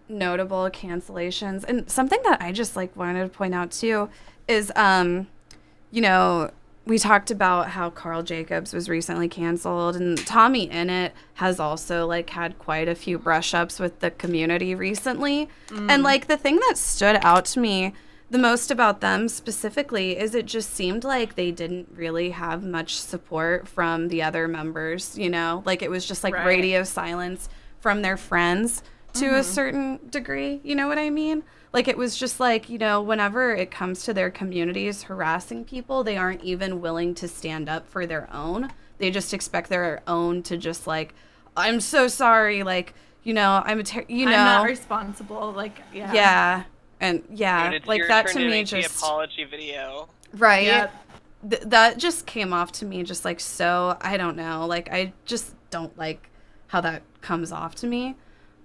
notable cancellations, and something that I just like wanted to point out too is, you know, we talked about how Carl Jacobs was recently canceled, and Tommy Innit has also like had quite a few brush ups with the community recently. And like the thing that stood out to me the most about them specifically is it just seemed like they didn't really have much support from the other members, you know, like it was just like radio silence from their friends to a certain degree, you know what I mean? Like, it was just like, you know, whenever it comes to their communities harassing people, they aren't even willing to stand up for their own. They just expect their own to just like, I'm so sorry, like, you know, I'm not responsible. Like, yeah. Yeah. And yeah, Dude, it's like your that turn to me make just the apology video. right. Yep. That just came off to me just like so, I don't know, like I just don't like how that comes off to me.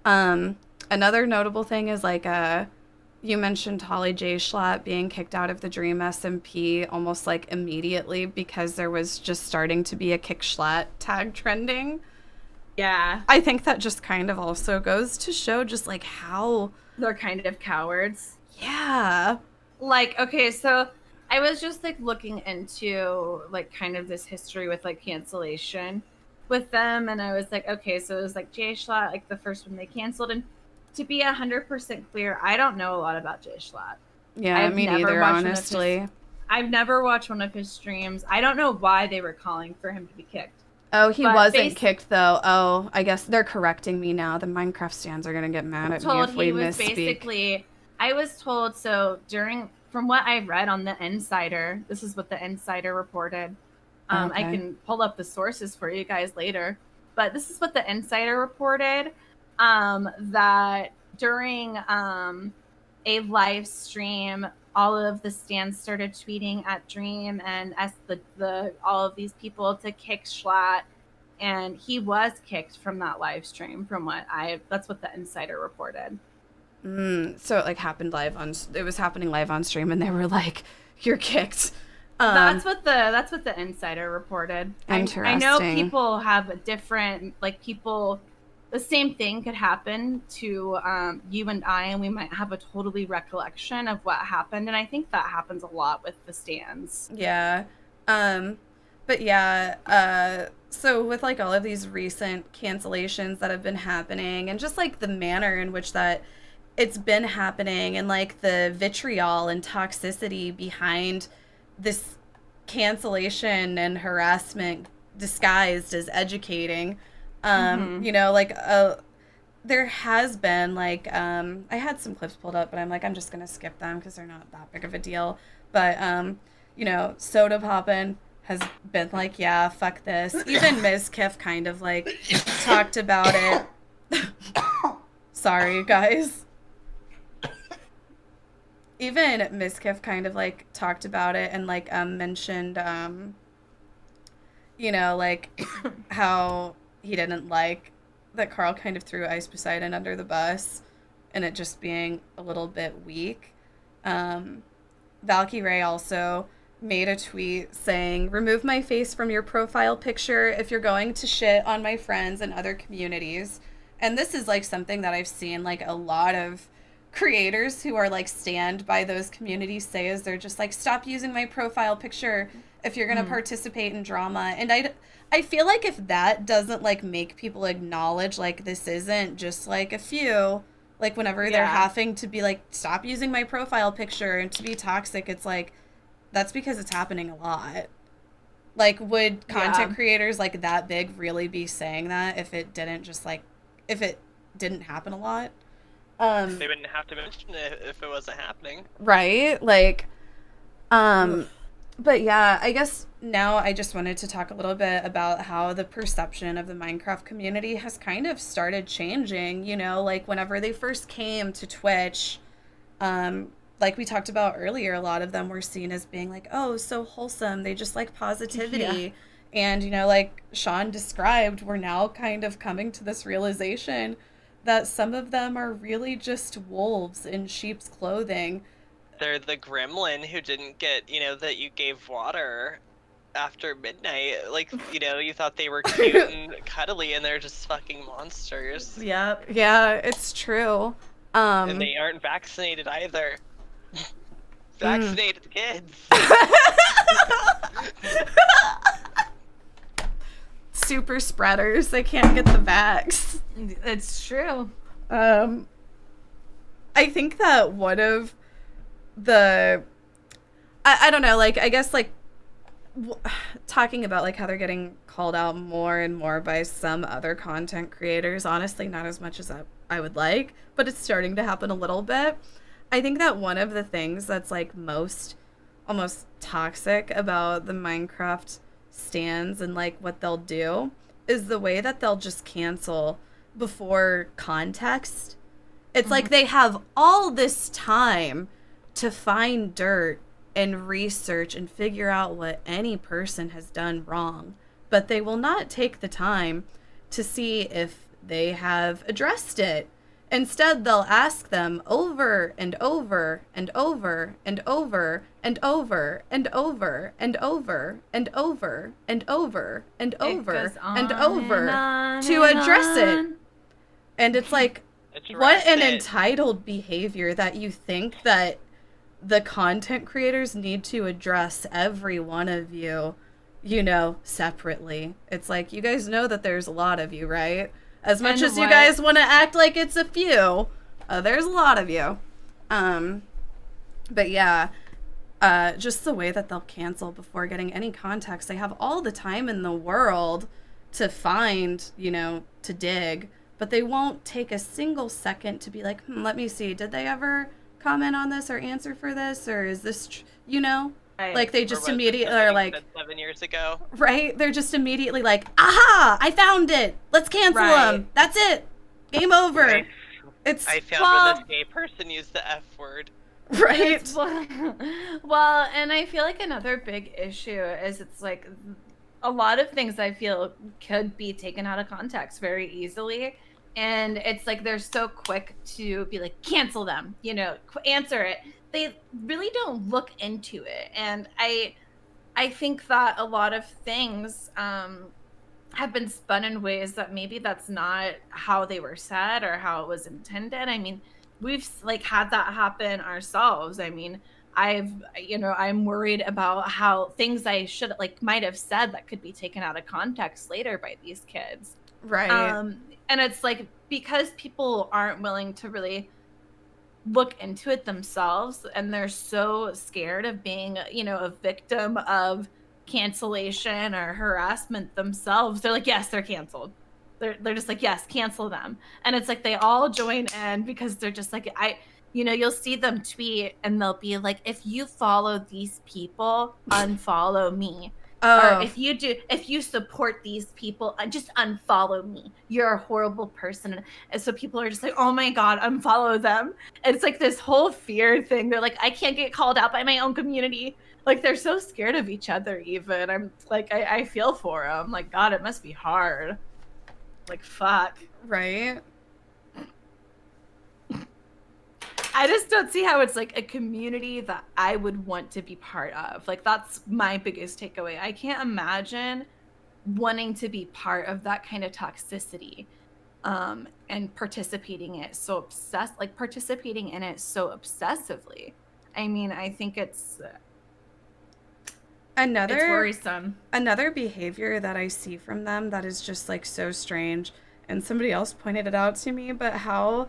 Another notable thing is like you mentioned Holly J. Schlatt being kicked out of the Dream SMP almost like immediately because there was just starting to be a Kick Schlatt tag trending. Yeah. I think that just kind of also goes to show just like how they're kind of cowards. Yeah. Like, okay, so I was just like looking into like kind of this history with like cancellation with them, and I was like, okay, so it was like Jay Schlatt, like the first one they canceled, and to be 100% clear, I don't know a lot about Jay Schlatt. Yeah, me neither, honestly. I've never watched one of his streams. I don't know why they were calling for him to be kicked. Oh, he wasn't kicked though. Oh, I guess they're correcting me now. The Minecraft stands are gonna get mad at me if we misspeak. Basically, I was told so from what I read on the Insider. This is what the Insider reported. I can pull up the sources for you guys later, but this is what the Insider reported. That during a live stream, all of the stands started tweeting at Dream and asked all of these people to kick Schlatt, and he was kicked from that live stream. That's what the Insider reported. So it like happened it was happening live on stream, and they were like, "You're kicked." That's what the Insider reported. Interesting. I know people have a different people. The same thing could happen to you and I, and we might have a totally recollection of what happened. And I think that happens a lot with the stands. Yeah. But yeah, so with like all of these recent cancellations that have been happening and just like the manner in which that it's been happening and like the vitriol and toxicity behind this cancellation and harassment disguised as educating, you know, like there has been like I had some clips pulled up, but I'm like, I'm just gonna skip them because they're not that big of a deal. But you know, Soda Poppin' has been like, yeah, fuck this. Even Ms. Kiff kind of like talked about it. Sorry, guys. Even Ms. Kiff kind of like talked about it and like mentioned you know, like how he didn't like that Carl kind of threw Ice Poseidon under the bus and it just being a little bit weak. Valky Ray also made a tweet saying, "Remove my face from your profile picture if you're going to shit on my friends and other communities." And this is like something that I've seen like a lot of creators who are like stand by those communities say, is they're just like, stop using my profile picture if you're going to participate in drama. And I feel like if that doesn't like make people acknowledge like this isn't just like a few, like whenever they're having to be like, stop using my profile picture and to be toxic, it's like, that's because it's happening a lot. Like, would content creators like that big really be saying that if it didn't just like, if it didn't happen a lot? They wouldn't have to mention it if it wasn't happening. Right? Like, but yeah, I guess now I just wanted to talk a little bit about how the perception of the Minecraft community has kind of started changing, you know, like whenever they first came to Twitch, like we talked about earlier, a lot of them were seen as being like, oh, so wholesome. They just like positivity. Yeah. And, you know, like Sean described, we're now kind of coming to this realization that some of them are really just wolves in sheep's clothing. They're the gremlin who didn't get, you know, that you gave water after midnight. Like, you know, you thought they were cute and cuddly, and they're just fucking monsters. Yep. Yeah, it's true. And they aren't vaccinated either. Vaccinated kids. Super spreaders. They can't get the vax. It's true. I think that one of the I don't know, like I guess like talking about like how they're getting called out more and more by some other content creators, honestly not as much as I would like, but it's starting to happen a little bit. I think that one of the things that's like most almost toxic about the Minecraft stands and like what they'll do is the way that they'll just cancel before context. It's like they have all this time to find dirt and research and figure out what any person has done wrong, but they will not take the time to see if they have addressed it. Instead, they'll ask them over and over and over and over and over and over and over and over and over and over and over to address it. And it's like, what an entitled behavior that you think that the content creators need to address every one of you, you know, separately. It's like, you guys know that there's a lot of you, right? As much as you guys want to act like it's a few, there's a lot of you. But yeah, just the way that they'll cancel before getting any context. They have all the time in the world to find, you know, to dig, but they won't take a single second to be like, let me see, did they ever comment on this or answer for this, or is this, you know? Right. Like, they just immediately are like, 7 years ago. Right? They're just immediately like, aha, I found it. Let's cancel them. That's it. Game over. Right. I found when this gay person used the F word. Right. Well, and I feel like another big issue is it's like a lot of things I feel could be taken out of context very easily. And it's like they're so quick to be like, cancel them, you know, answer it. They really don't look into it. And I think that a lot of things have been spun in ways that maybe that's not how they were said or how it was intended. I mean, we've like had that happen ourselves. I mean, I'm worried about how things I should might have said that could be taken out of context later by these kids. Right. And it's like, because people aren't willing to really look into it themselves, and they're so scared of being, you know, a victim of cancellation or harassment themselves, they're like, yes, they're canceled. They're just like, yes, cancel them. And it's like they all join in because they're just like, you'll see them tweet and they'll be like, if you follow these people, unfollow me. Or if you support these people, just unfollow me. You're a horrible person. And so people are just like, oh my God, unfollow them. And it's like this whole fear thing. They're like, I can't get called out by my own community. Like, they're so scared of each other even. I'm like, I feel for them. Like, God, it must be hard. Like, fuck. Right? I just don't see how it's like a community that I would want to be part of. Like, that's my biggest takeaway. I can't imagine wanting to be part of that kind of toxicity, and participating in it so obsessively. I mean, I think it's worrisome. Another behavior that I see from them that is just like so strange, and somebody else pointed it out to me, but how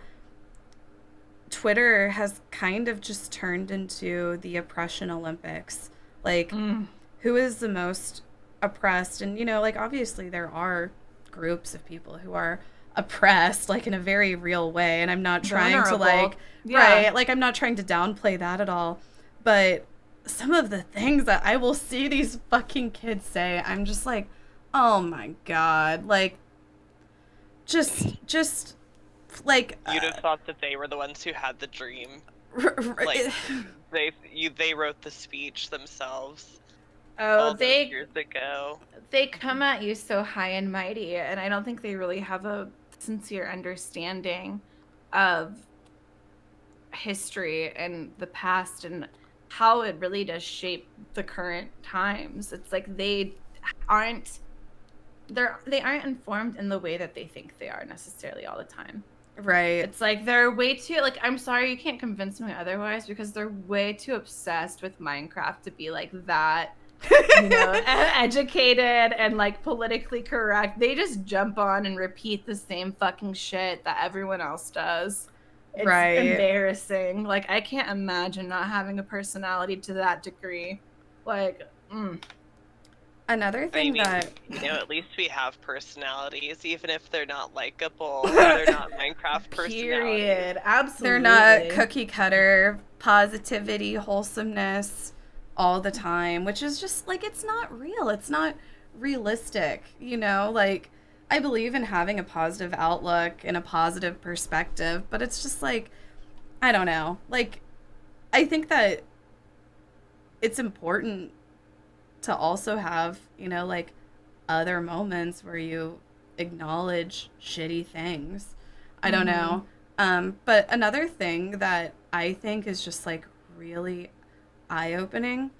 Twitter has kind of just turned into the oppression Olympics. Like, who is the most oppressed? And, you know, like, obviously there are groups of people who are oppressed, like, in a very real way. And I'm not trying to, like, right, like, I'm not trying to downplay that at all. But some of the things that I will see these fucking kids say, I'm just like, oh my God. Like, just like, you'd have thought that they were the ones who had the dream. Like, they wrote the speech themselves. Oh, years ago. They come at you so high and mighty, and I don't think they really have a sincere understanding of history and the past and how it really does shape the current times. It's like they aren't informed in the way that they think they are necessarily all the time. Right. It's like they're way too, like, I'm sorry, you can't convince me otherwise, because they're way too obsessed with Minecraft to be like that, you know, educated and like politically correct. They just jump on and repeat the same fucking shit that everyone else does. It's embarrassing. Like, I can't imagine not having a personality to that degree. Like, Another thing that, you know, at least we have personalities, even if they're not likable. They're not Minecraft personalities. Period. Absolutely. They're not cookie cutter positivity, wholesomeness all the time, which is just like, it's not real. It's not realistic, you know? Like, I believe in having a positive outlook and a positive perspective, but it's just like, I don't know. Like, I think that it's important to also have, you know, like, other moments where you acknowledge shitty things. I don't know. But another thing that I think is just, like, really eye-opening,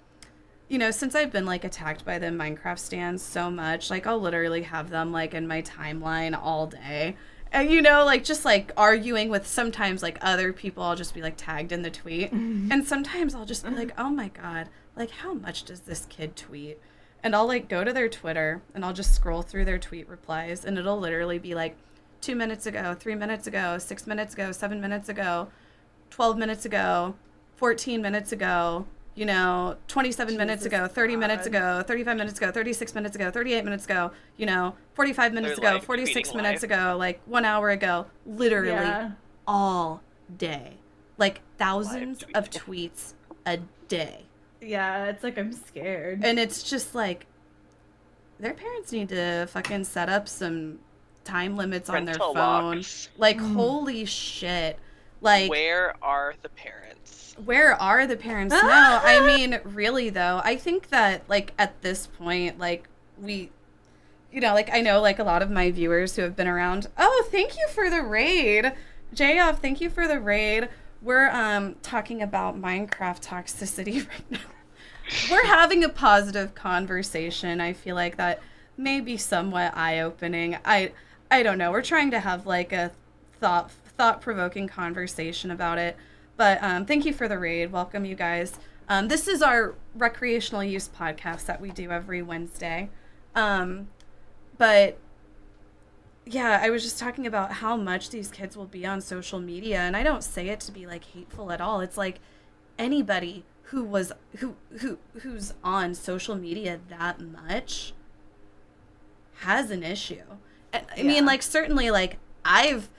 you know, since I've been, like, attacked by the Minecraft stands so much, like, I'll literally have them, like, in my timeline all day. And, you know, like, just, like, arguing with sometimes, like, other people, I'll just be, like, tagged in the tweet. And sometimes I'll just be like, oh, my God, like, how much does this kid tweet? And I'll, like, go to their Twitter, and I'll just scroll through their tweet replies, and it'll literally be, like, 2 minutes ago, 3 minutes ago, 6 minutes ago, 7 minutes ago, 12 minutes ago, 14 minutes ago, you know, 27 minutes ago, 30 minutes ago, 35 minutes ago, 36 minutes ago, 38 minutes ago, you know, 45 minutes ago, 46 minutes ago, like 1 hour ago, literally all day. Like thousands of tweets a day. Yeah, it's like I'm scared. And it's just like, their parents need to fucking set up some time limits on their phone. Locks. Like, holy shit. Like, where are the parents? Where are the parents? No, I mean, really, though, I think that, like, at this point, like, we, you know, like, I know, like, a lot of my viewers who have been around, oh, thank you for the raid. JF, thank you for the raid. We're, talking about Minecraft toxicity right now. We're having a positive conversation. I feel like that may be somewhat eye-opening. I don't know. We're trying to have, like, a thought-provoking conversation about it. But thank you for the raid. Welcome, you guys. This is our recreational use podcast that we do every Wednesday. But yeah, I was just talking about how much these kids will be on social media, and I don't say it to be like hateful at all. It's like anybody who's on social media that much has an issue. I mean, like, certainly, like, I've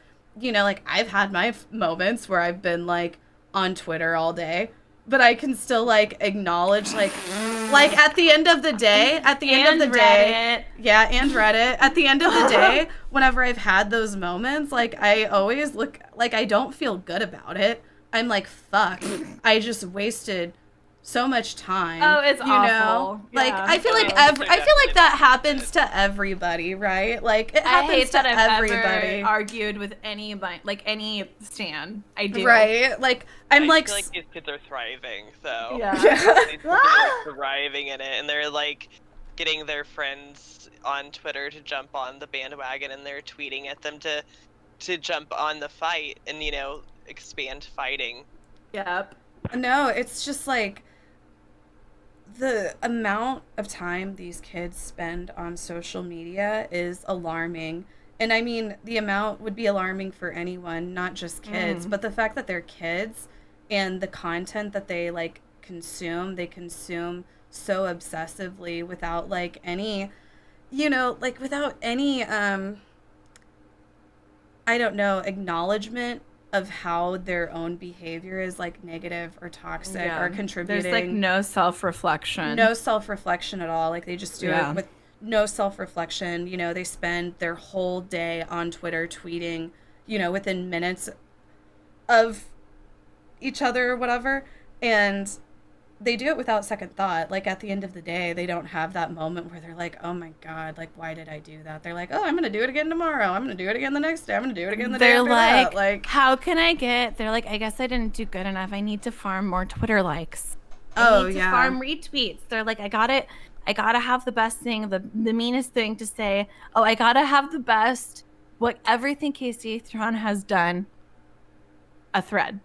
had my moments where I've been, like, on Twitter all day, but I can still, like, acknowledge, like at the end of the day, and Reddit, at the end of the day, whenever I've had those moments, like, I always look, like, I don't feel good about it. I'm like, fuck, I just wasted so much time. Oh, it's awful. Know? Like, yeah. I feel like that happens to everybody, right? Like, it happens to everybody. I've ever argued with anybody, like any stan. I do. Right? Like, I feel like these kids are thriving, so yeah. These kids are like thriving in it, and they're like getting their friends on Twitter to jump on the bandwagon, and they're tweeting at them to jump on the fight and, you know, expand fighting. Yep. No, it's just like the amount of time these kids spend on social media is alarming. And I mean, the amount would be alarming for anyone, not just kids, but the fact that they're kids and the content that they, like, they consume so obsessively without, like, any, you know, like, without any, I don't know, acknowledgement of how their own behavior is, like, negative or toxic or contributing. There's, like, no self-reflection. No self-reflection at all. Like, they just do it with no self-reflection. You know, they spend their whole day on Twitter tweeting, you know, within minutes of each other or whatever. And they do it without second thought. Like, at the end of the day, they don't have that moment where they're like, oh my God, like, why did I do that? They're like, oh, I'm going to do it again tomorrow. I'm going to do it again the next day. I'm going to do it again the day after that. Like, how can I they're like, I guess I didn't do good enough. I need to farm more Twitter likes. I need to farm retweets. They're like, I gotta have the best thing, the meanest thing to say. Oh, I gotta have the best, everything Kaceytron has done, a thread.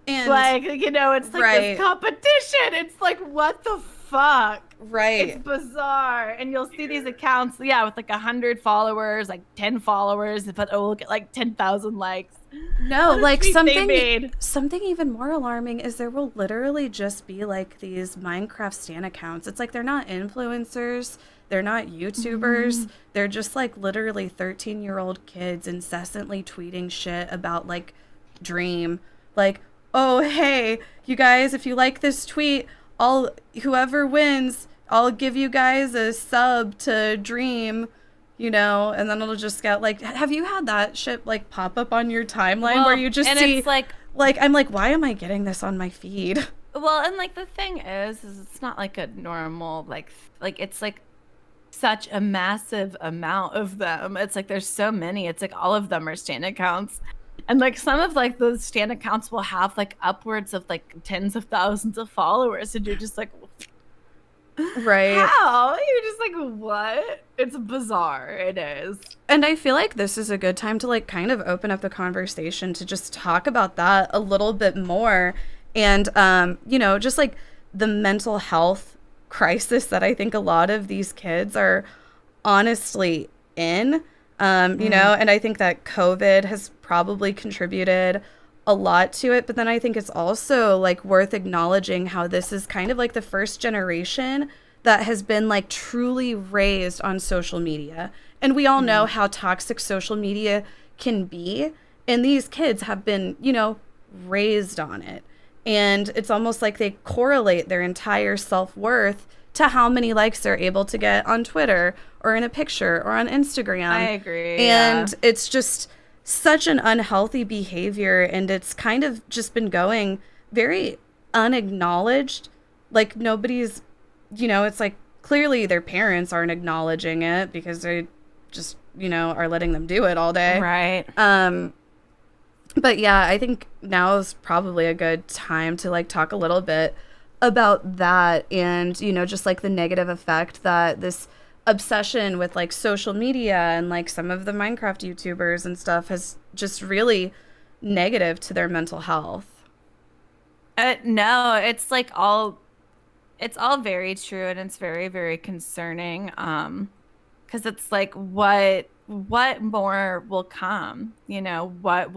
And, like, you know, it's like this competition. It's like, what the fuck? Right. It's bizarre. And you'll see these accounts, with like 100 followers, like 10 followers, but we'll get like 10,000 likes. No, like, something even more alarming is there will literally just be, like, these Minecraft stan accounts. It's like, they're not influencers. They're not YouTubers. They're just, like, literally 13-year-old kids incessantly tweeting shit about, like, Dream. Like, oh, hey, you guys, if you like this tweet, whoever wins, I'll give you guys a sub to Dream. you know, and then it'll just get like, have you had that shit like pop up on your timeline where you just see it's like I'm like, why am I getting this on my feed? Well, and like the thing is it's not like a normal like it's like such a massive amount of them. It's like there's so many. It's like all of them are stan accounts. And like some of like those stan accounts will have like upwards of like tens of thousands of followers, and you're just like, right? How? You're just like, what? It's bizarre. It is. And I feel like this is a good time to like kind of open up the conversation to just talk about that a little bit more. And, you know, just like the mental health crisis that I think a lot of these kids are honestly in, you know, and I think that COVID has probably contributed a lot to it. But then I think it's also like worth acknowledging how this is kind of like the first generation that has been like truly raised on social media. And we all know how toxic social media can be. And these kids have been, you know, raised on it. And it's almost like they correlate their entire self-worth to how many likes they're able to get on Twitter or in a picture or on Instagram. I agree. And it's just such an unhealthy behavior. And it's kind of just been going very unacknowledged. Like nobody's, you know, it's like clearly their parents aren't acknowledging it because they just, you know, are letting them do it all day. Right. But yeah, I think now is probably a good time to like talk a little bit about that and, you know, just like the negative effect that this obsession with like social media and like some of the Minecraft YouTubers and stuff has just really negative to their mental health. No, it's like it's all very true, and it's very, very concerning. Because it's like what more will come, you know, what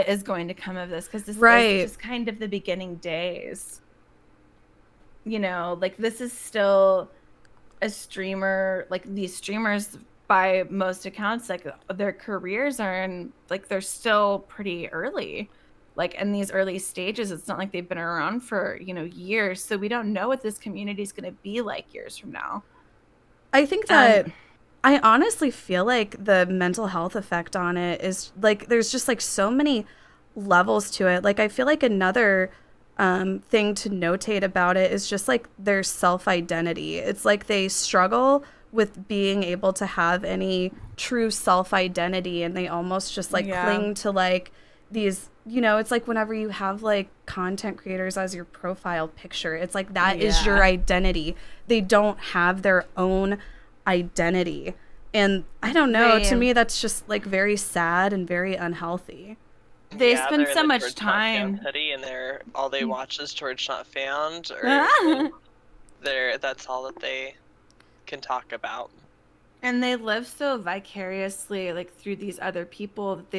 is going to come of this, because this is just kind of the beginning days, you know, like this is still a streamer, like these streamers by most accounts, like their careers are in, like they're still pretty early, like in these early stages. It's not like they've been around for, you know, years, so we don't know what this community is going to be like years from now. I think that I honestly feel like the mental health effect on it is like there's just like so many levels to it. Like I feel like another thing to notate about it is just like their self-identity. It's like they struggle with being able to have any true self-identity, and they almost just like cling to like these, you know, it's like whenever you have like content creators as your profile picture, it's like that is your identity. They don't have their own identity. And I don't know, to me that's just like very sad and very unhealthy. They spend so much time and they're all they watch is George Not Found, or that's all that they can talk about. And they live so vicariously like through these other people that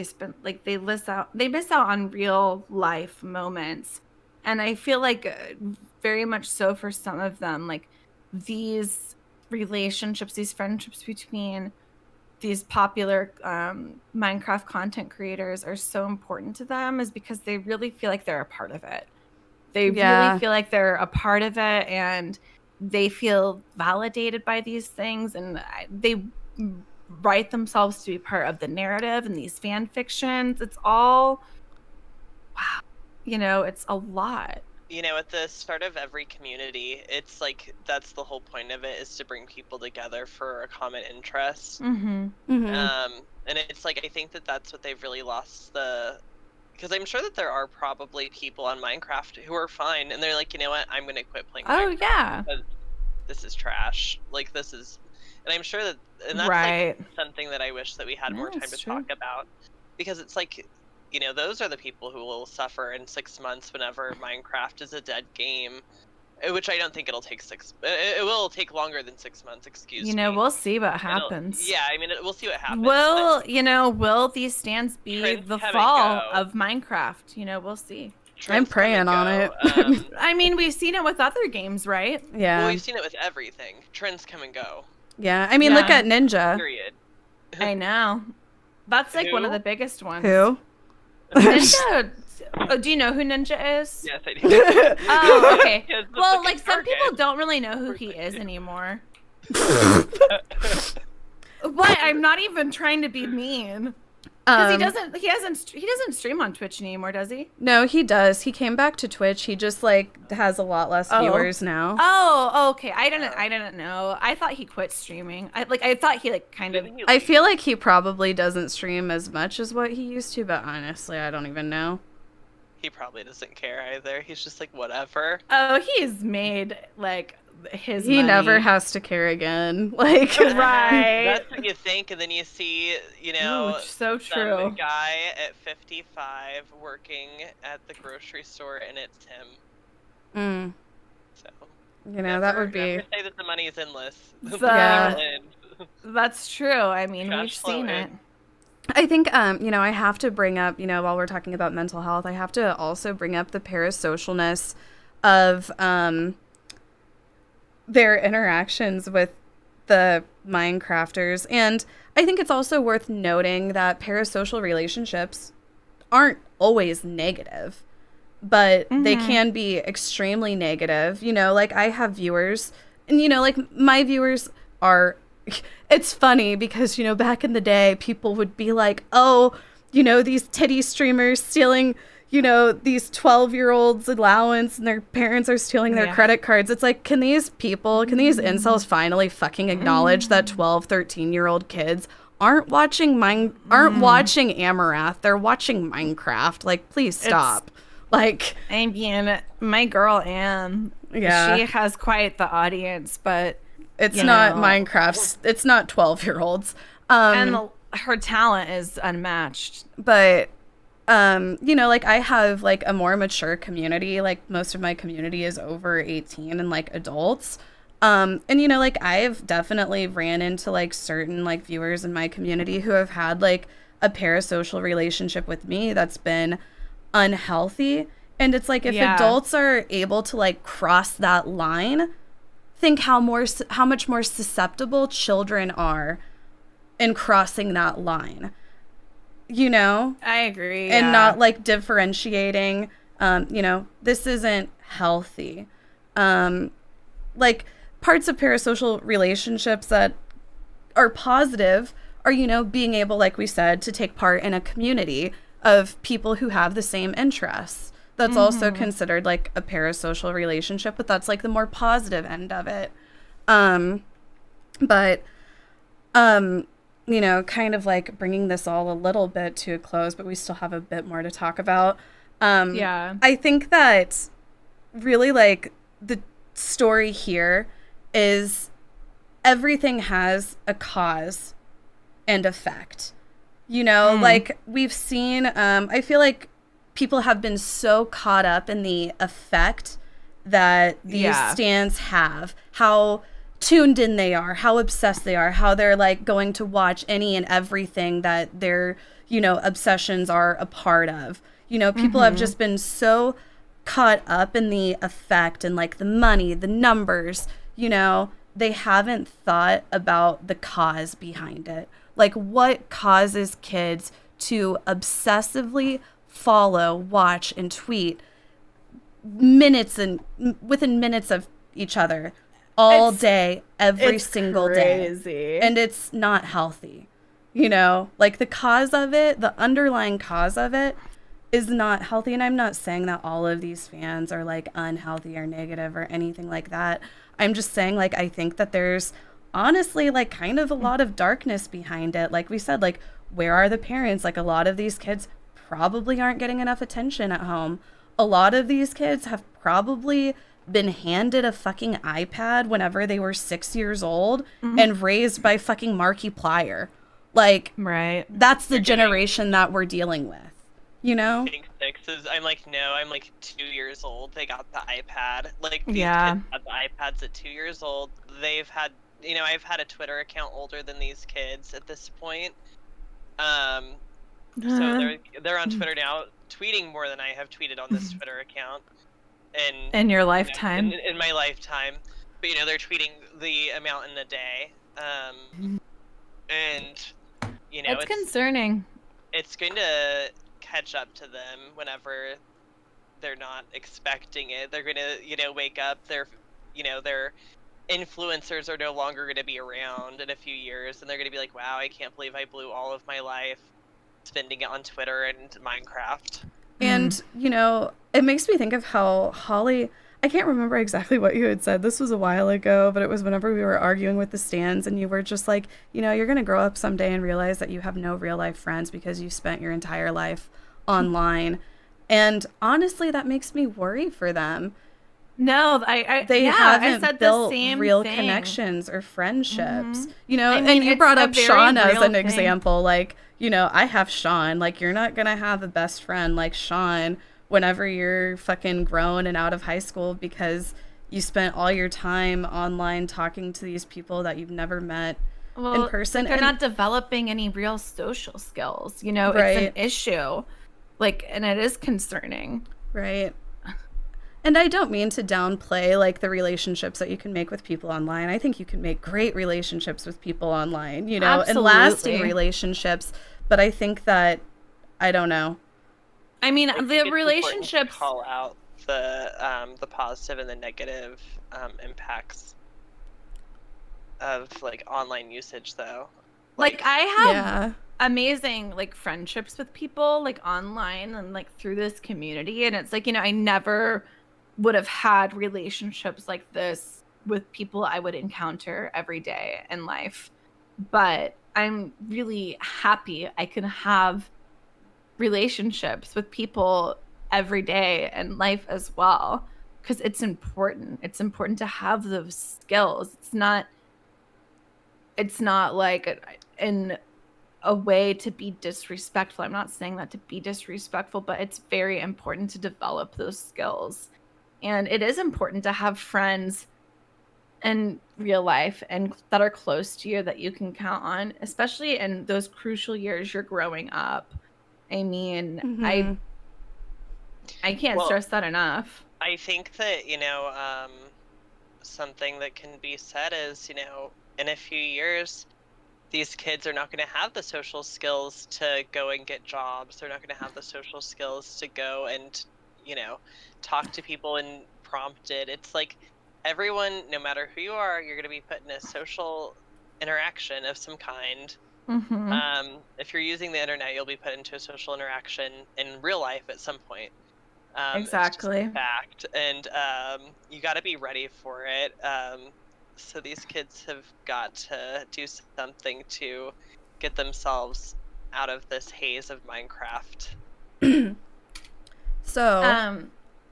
they miss out on real life moments. And I feel like very much so for some of them, like these relationships, these friendships between these popular Minecraft content creators are so important to them, is because they really feel like they're a part of it. They really feel like they're a part of it, and they feel validated by these things, and they write themselves to be part of the narrative and these fan fictions. It's all, wow, you know, it's a lot. You know, at the start of every community, it's like that's the whole point of it, is to bring people together for a common interest. Mm-hmm. Mm-hmm. And it's like, I think that that's what they've really lost because I'm sure that there are probably people on Minecraft who are fine, and they're like, you know what, I'm going to quit playing Minecraft. Oh, yeah. Because this is trash. Like, this is, and I'm sure that, and that's like something that I wish that we had more time to talk about, because it's like, you know, those are the people who will suffer in 6 months whenever Minecraft is a dead game, which I don't think it'll take it will take longer than 6 months, excuse me. You know, we'll see what happens. Yeah, I mean, we'll see what happens. Will these stands be the fall of Minecraft? You know, we'll see. I'm praying on it. I mean, we've seen it with other games, right? Yeah. Well, we've seen it with everything. Trends come and go. Yeah, I mean, look at Ninja. Period. I know. That's like one of the biggest ones. Who? Ninja. Oh, do you know who Ninja is? Yes, I do. Oh, okay. Well, like some people don't really know who he is anymore. I'm not even trying to be mean. Because he doesn't stream on Twitch anymore, does he? No, he does. He came back to Twitch. He just like has a lot less viewers now. Oh, okay. I didn't know. I thought he quit streaming. I thought he like kind of. I feel like he probably doesn't stream as much as what he used to, but honestly, I don't even know. He probably doesn't care either. He's just like, whatever. Oh, he's made like his he money. Never has to care again. Like right. That's what you think, and then you see, you know, so true. Some guy at 55 working at the grocery store, and it's him. So you know, that would be. Never say that the money is endless. That's true. I mean, we've seen it. I think, you know, I have to bring up, you know, while we're talking about mental health, I have to also bring up the parasocialness of their interactions with the Minecrafters. And I think it's also worth noting that parasocial relationships aren't always negative, but they can be extremely negative. You know, like I have viewers, and, you know, like my viewers are... It's funny because, you know, back in the day, people would be like, oh, you know, these titty streamers stealing, you know, these 12-year-olds' allowance and their parents are stealing their credit cards. It's like, can these incels finally fucking acknowledge that 12, 13-year-old kids aren't watching Amaranth, they're watching Minecraft. Like, please stop. Like, I mean, my girl Anne, she has quite the audience, but it's not Minecraft. It's not 12-year-olds. And her talent is unmatched. But, you know, like I have like a more mature community. Like most of my community is over 18 and like adults. And, you know, like I've definitely ran into like certain like viewers in my community who have had like a parasocial relationship with me that's been unhealthy. And it's like if adults are able to like cross that line, think how much more susceptible children are in crossing that line, you know? I agree. And not like differentiating, you know, this isn't healthy. Like parts of parasocial relationships that are positive are, you know, being able, like we said, to take part in a community of people who have the same interests. That's also considered like a parasocial relationship, but that's like the more positive end of it. But, you know, kind of like bringing this all a little bit to a close, but we still have a bit more to talk about. I think that really like the story here is everything has a cause and effect. You know, like we've seen, I feel like people have been so caught up in the effect that these stands have, how tuned in they are, how obsessed they are, how they're like going to watch any and everything that their, you know, obsessions are a part of. You know, people have just been so caught up in the effect and like the money, the numbers, you know, they haven't thought about the cause behind it. Like what causes kids to obsessively follow, watch, and tweet within minutes of each other all day, every single day. And it's not healthy. You know, like the cause of it, the underlying cause of it is not healthy. And I'm not saying that all of these fans are like unhealthy or negative or anything like that. I'm just saying like I think that there's honestly like kind of a lot of darkness behind it. Like we said, like where are the parents? Like a lot of these kids probably aren't getting enough attention at home. A lot of these kids have probably been handed a fucking iPad whenever they were 6 years old and raised by fucking Markiplier. Like, that's the generation that we're dealing with, you know? I'm like, no, I'm like 2 years old. They got the iPad. Like, these kids had the iPads at 2 years old. They've had, you know, I've had a Twitter account older than these kids at this point. So they're on Twitter now, tweeting more than I have tweeted on this Twitter account. And in your lifetime? You know, in my lifetime. But, you know, they're tweeting the amount in a day. And, you know, it's concerning. It's going to catch up to them whenever they're not expecting it. They're going to, you know, wake up. They're influencers are no longer going to be around in a few years, and they're going to be like, wow, I can't believe I blew all of my life spending it on Twitter and Minecraft. And, you know, it makes me think of how Holly, I can't remember exactly what you had said. This was a while ago, but it was whenever we were arguing with the stands, and you were just like, you know, you're going to grow up someday and realize that you have no real life friends because you spent your entire life online. And honestly, that makes me worry for them. No, they haven't I said built the same real thing. connections or friendships. You know, I mean, and you brought up Sean as an thing. example. Like, you know, I have Sean. Like, you're not gonna have a best friend like Sean whenever you're fucking grown and out of high school because you spent all your time online talking to these people that you've never met in person. Like, they're not developing any real social skills. You know, Right. It's an issue. Like, and it is concerning. Right. And I don't mean to downplay like the relationships that you can make with people online. I think you can make great relationships with people online, you know, and lasting relationships. But I think that, I don't know. I mean, the relationships to call out the positive and the negative impacts of like online usage, though. Like I have amazing like friendships with people like online and like through this community, and it's like, you know, I never would have had relationships like this with people I would encounter every day in life. But I'm really happy I can have relationships with people every day in life as well, because it's important. It's important to have those skills. It's not like in a way to be disrespectful. I'm not saying that to be disrespectful, but it's very important to develop those skills. And it is important to have friends in real life and that are close to you that you can count on, especially in those crucial years you're growing up. I mean, I can't stress that enough. I think that, you know, something that can be said is, you know, in a few years, these kids are not going to have the social skills to go and get jobs. They're not going to have the social skills to go and, you know, talk to people and prompted. It's like everyone, no matter who you are, you're going to be put in a social interaction of some kind. If you're using the internet, you'll be put into a social interaction in real life at some point. Exactly. It's just a fact. And you got to be ready for it. So these kids have got to do something to get themselves out of this haze of Minecraft. So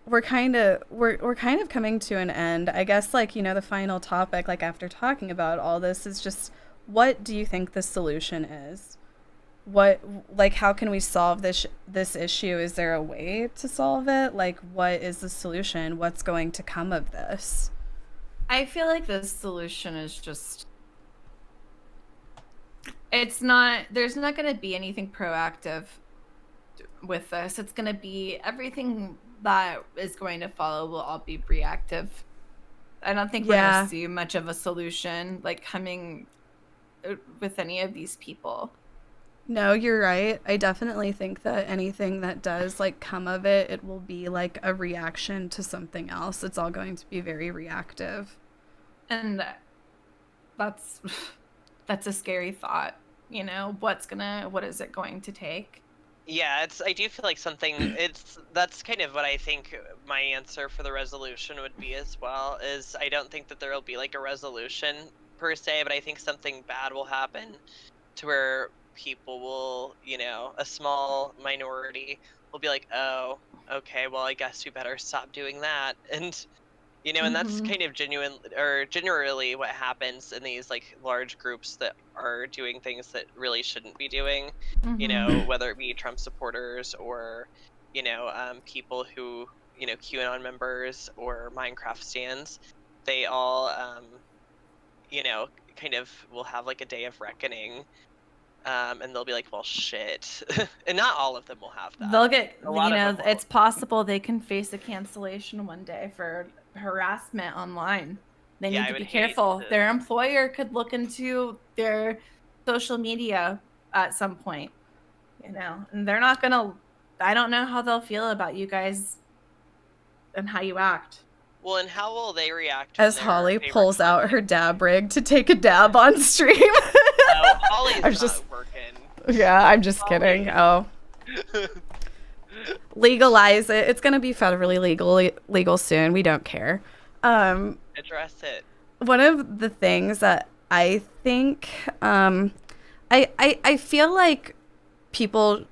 we're kind of coming to an end. I guess, like, you know, the final topic, like after talking about all this, is just, what do you think the solution is? How can we solve this issue? Is there a way to solve it? Like, what is the solution? What's going to come of this? I feel like the solution is just, there's not going to be anything proactive with this. It's going to be, everything that is going to follow will all be reactive. I don't think we're going to see much of a solution like coming with any of these people. No, you're right. I definitely think that anything that does like come of it, it will be like a reaction to something else. It's all going to be very reactive. And that's a scary thought, you know. What is it going to take? Yeah, I do feel like that's kind of what I think my answer for the resolution would be as well, is I don't think that there will be like a resolution per se, but I think something bad will happen to where people will, you know, a small minority will be like, oh, okay, well, I guess we better stop doing that. And, you know, and that's kind of generally what happens in these like large groups that are doing things that really shouldn't be doing, you know, whether it be Trump supporters or, you know, people who, you know, QAnon members or Minecraft stands. They all, you know, kind of will have like a day of reckoning. And they'll be like, well, shit. And not all of them will have that. They'll get, you know, it's possible they can face a cancellation one day for harassment online. They need to be careful. Their employer could look into their social media at some point, you know, and they're not I don't know how they'll feel about you guys and how you act. Well, and how will they react as when Holly their pulls favorite out her content- dab rig to take a dab on stream? Oh, Holly's I was not just- working. Yeah, I'm just kidding. Oh. Legalize it. It's gonna be federally legal soon. We don't care. Address it. One of the things that I think I feel like people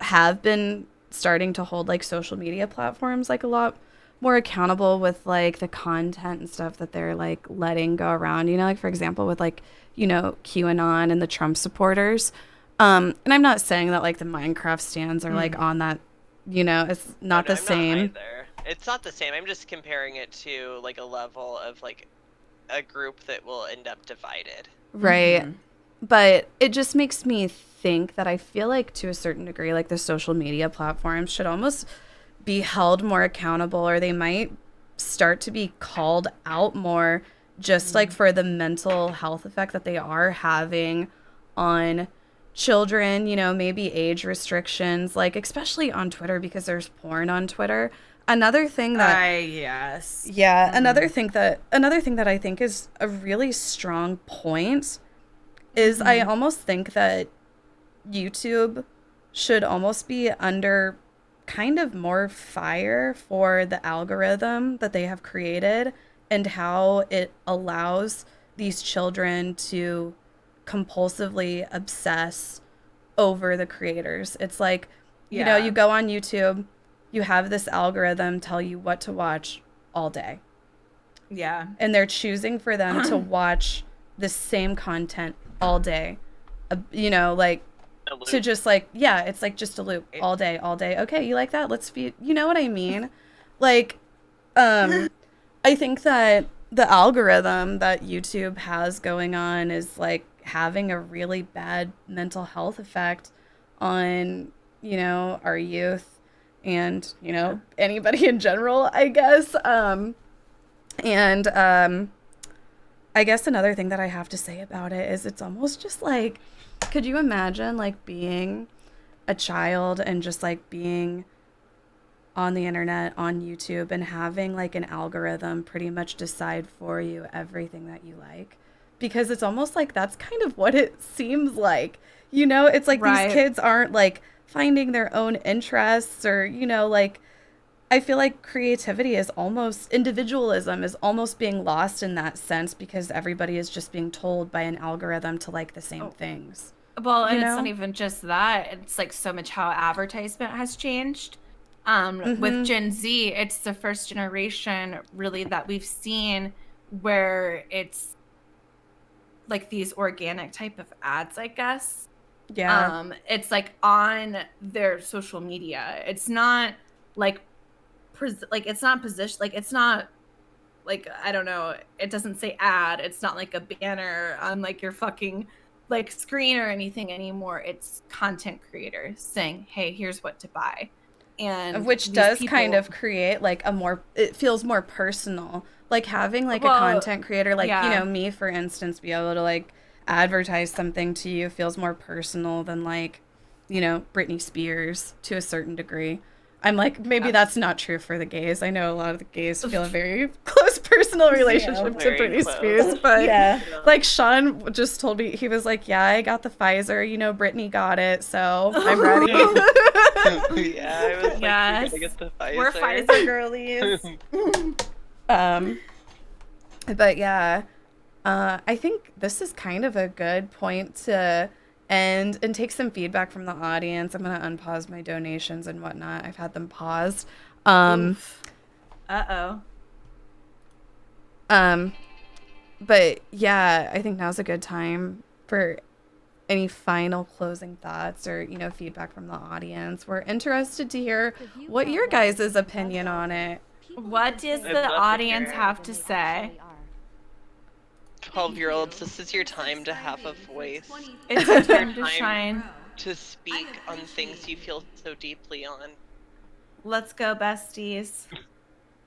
have been starting to hold like social media platforms like a lot more accountable with like the content and stuff that they're like letting go around, you know, like for example with like, you know, QAnon and the Trump supporters. And I'm not saying that like the Minecraft stands are like on that, you know, it's not the same. Not either. It's not the same. I'm just comparing it to like a level of like a group that will end up divided. Right. But it just makes me think that I feel like to a certain degree, like the social media platforms should almost be held more accountable, or they might start to be called out more just like for the mental health effect that they are having on children, you know, maybe age restrictions, like especially on Twitter because there's porn on Twitter. Another thing that another thing that I think is a really strong point is I almost think that YouTube should almost be under kind of more fire for the algorithm that they have created and how it allows these children to compulsively obsess over the creators. It's like, you know, you go on YouTube, you have this algorithm tell you what to watch all day. Yeah. And they're choosing for them to watch the same content all day. You know, like to just like, yeah, it's like just a loop all day. Okay, you like that? Let's feed, you know what I mean? Like, I think that the algorithm that YouTube has going on is like having a really bad mental health effect on, you know, our youth and, you know, anybody in general, I guess. I guess another thing that I have to say about it is it's almost just like, could you imagine like being a child and just like being on the internet, on YouTube, and having like an algorithm pretty much decide for you everything that you like? Because it's almost like that's kind of what it seems like. You know, it's like these kids aren't like finding their own interests, or, you know, like I feel like creativity is almost, individualism is almost being lost in that sense because everybody is just being told by an algorithm to like the same things. Well, and it's not even just that. It's like so much how advertisement has changed. With Gen Z, it's the first generation really that we've seen where it's like these organic type of ads, I guess. Yeah. It's like on their social media. It's not like it's not position, like it's not like, I don't know, it doesn't say ad. It's not like a banner on like your fucking like screen or anything anymore. It's content creators saying, hey, here's what to buy. And which does kind of create like a more, it feels more personal, like having like a content creator like, you know, me for instance, be able to like advertise something to you feels more personal than like, you know, Britney Spears to a certain degree. I'm like, maybe that's not true for the gays. I know a lot of the gays feel a very close personal relationship to Britney Spears, but like Sean just told me, he was like, yeah, I got the Pfizer, you know, Britney got it, so I'm ready. Yeah, I was like, yes. Get the Pfizer. We're Pfizer girlies. But yeah, I think this is kind of a good point to end and take some feedback from the audience. I'm going to unpause my donations and whatnot. I've had them paused. But yeah, I think now's a good time for any final closing thoughts or, you know, feedback from the audience. We're interested to hear what your guys' opinion on it. What does the audience have to say? 12-year-olds, this is your time to have a voice. It's your time to shine. To speak on things you feel so deeply on. Let's go, besties.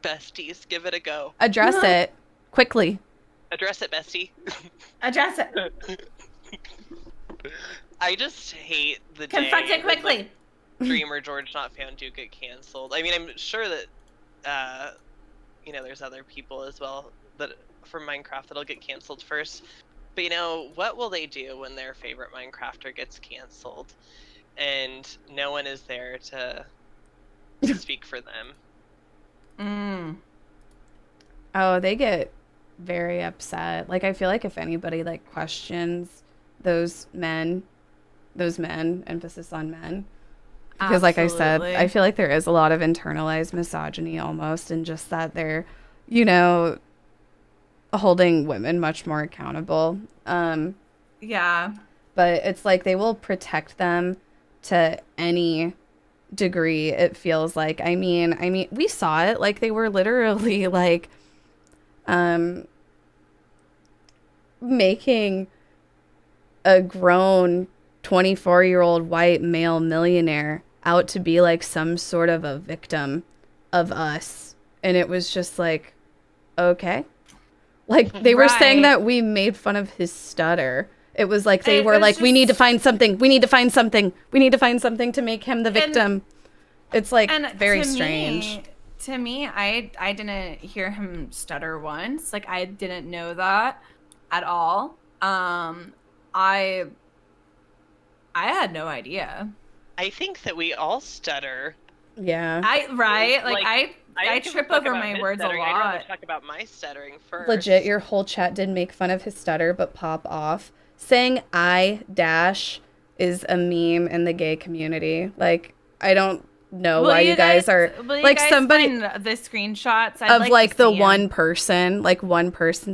Besties, give it a go. Address it quickly. Address it, bestie. Address it. I just hate the Confront day it quickly. Like, streamer George Not Found do get canceled. I mean, I'm sure that you know, there's other people as well that from Minecraft that'll get canceled first. But you know, what will they do when their favorite Minecrafter gets canceled and no one is there to speak for them? Oh, they get very upset. Like, I feel like if anybody like questions those men, emphasis on men, because like I said, I feel like there is a lot of internalized misogyny almost, and just that they're, you know, holding women much more accountable. Yeah. But it's like they will protect them to any degree, it feels like. I mean, we saw it. Like, they were literally like making a grown 24-year-old white male millionaire out to be like some sort of a victim of us. And it was just like, okay. Like, they were saying that we made fun of his stutter. It was like they were like, we need to find something. We need to find something. We need to find something to make him the victim. It's like very strange. To me, I didn't hear him stutter once. Like, I didn't know that at all. I had no idea. I think that we all stutter. Yeah. I trip over my words a lot. I'd rather talk about my stuttering first. Legit, your whole chat did make fun of his stutter, but pop off. Saying I dash is a meme in the gay community. Like, I don't know why you guys are like somebody the screenshots of like the one person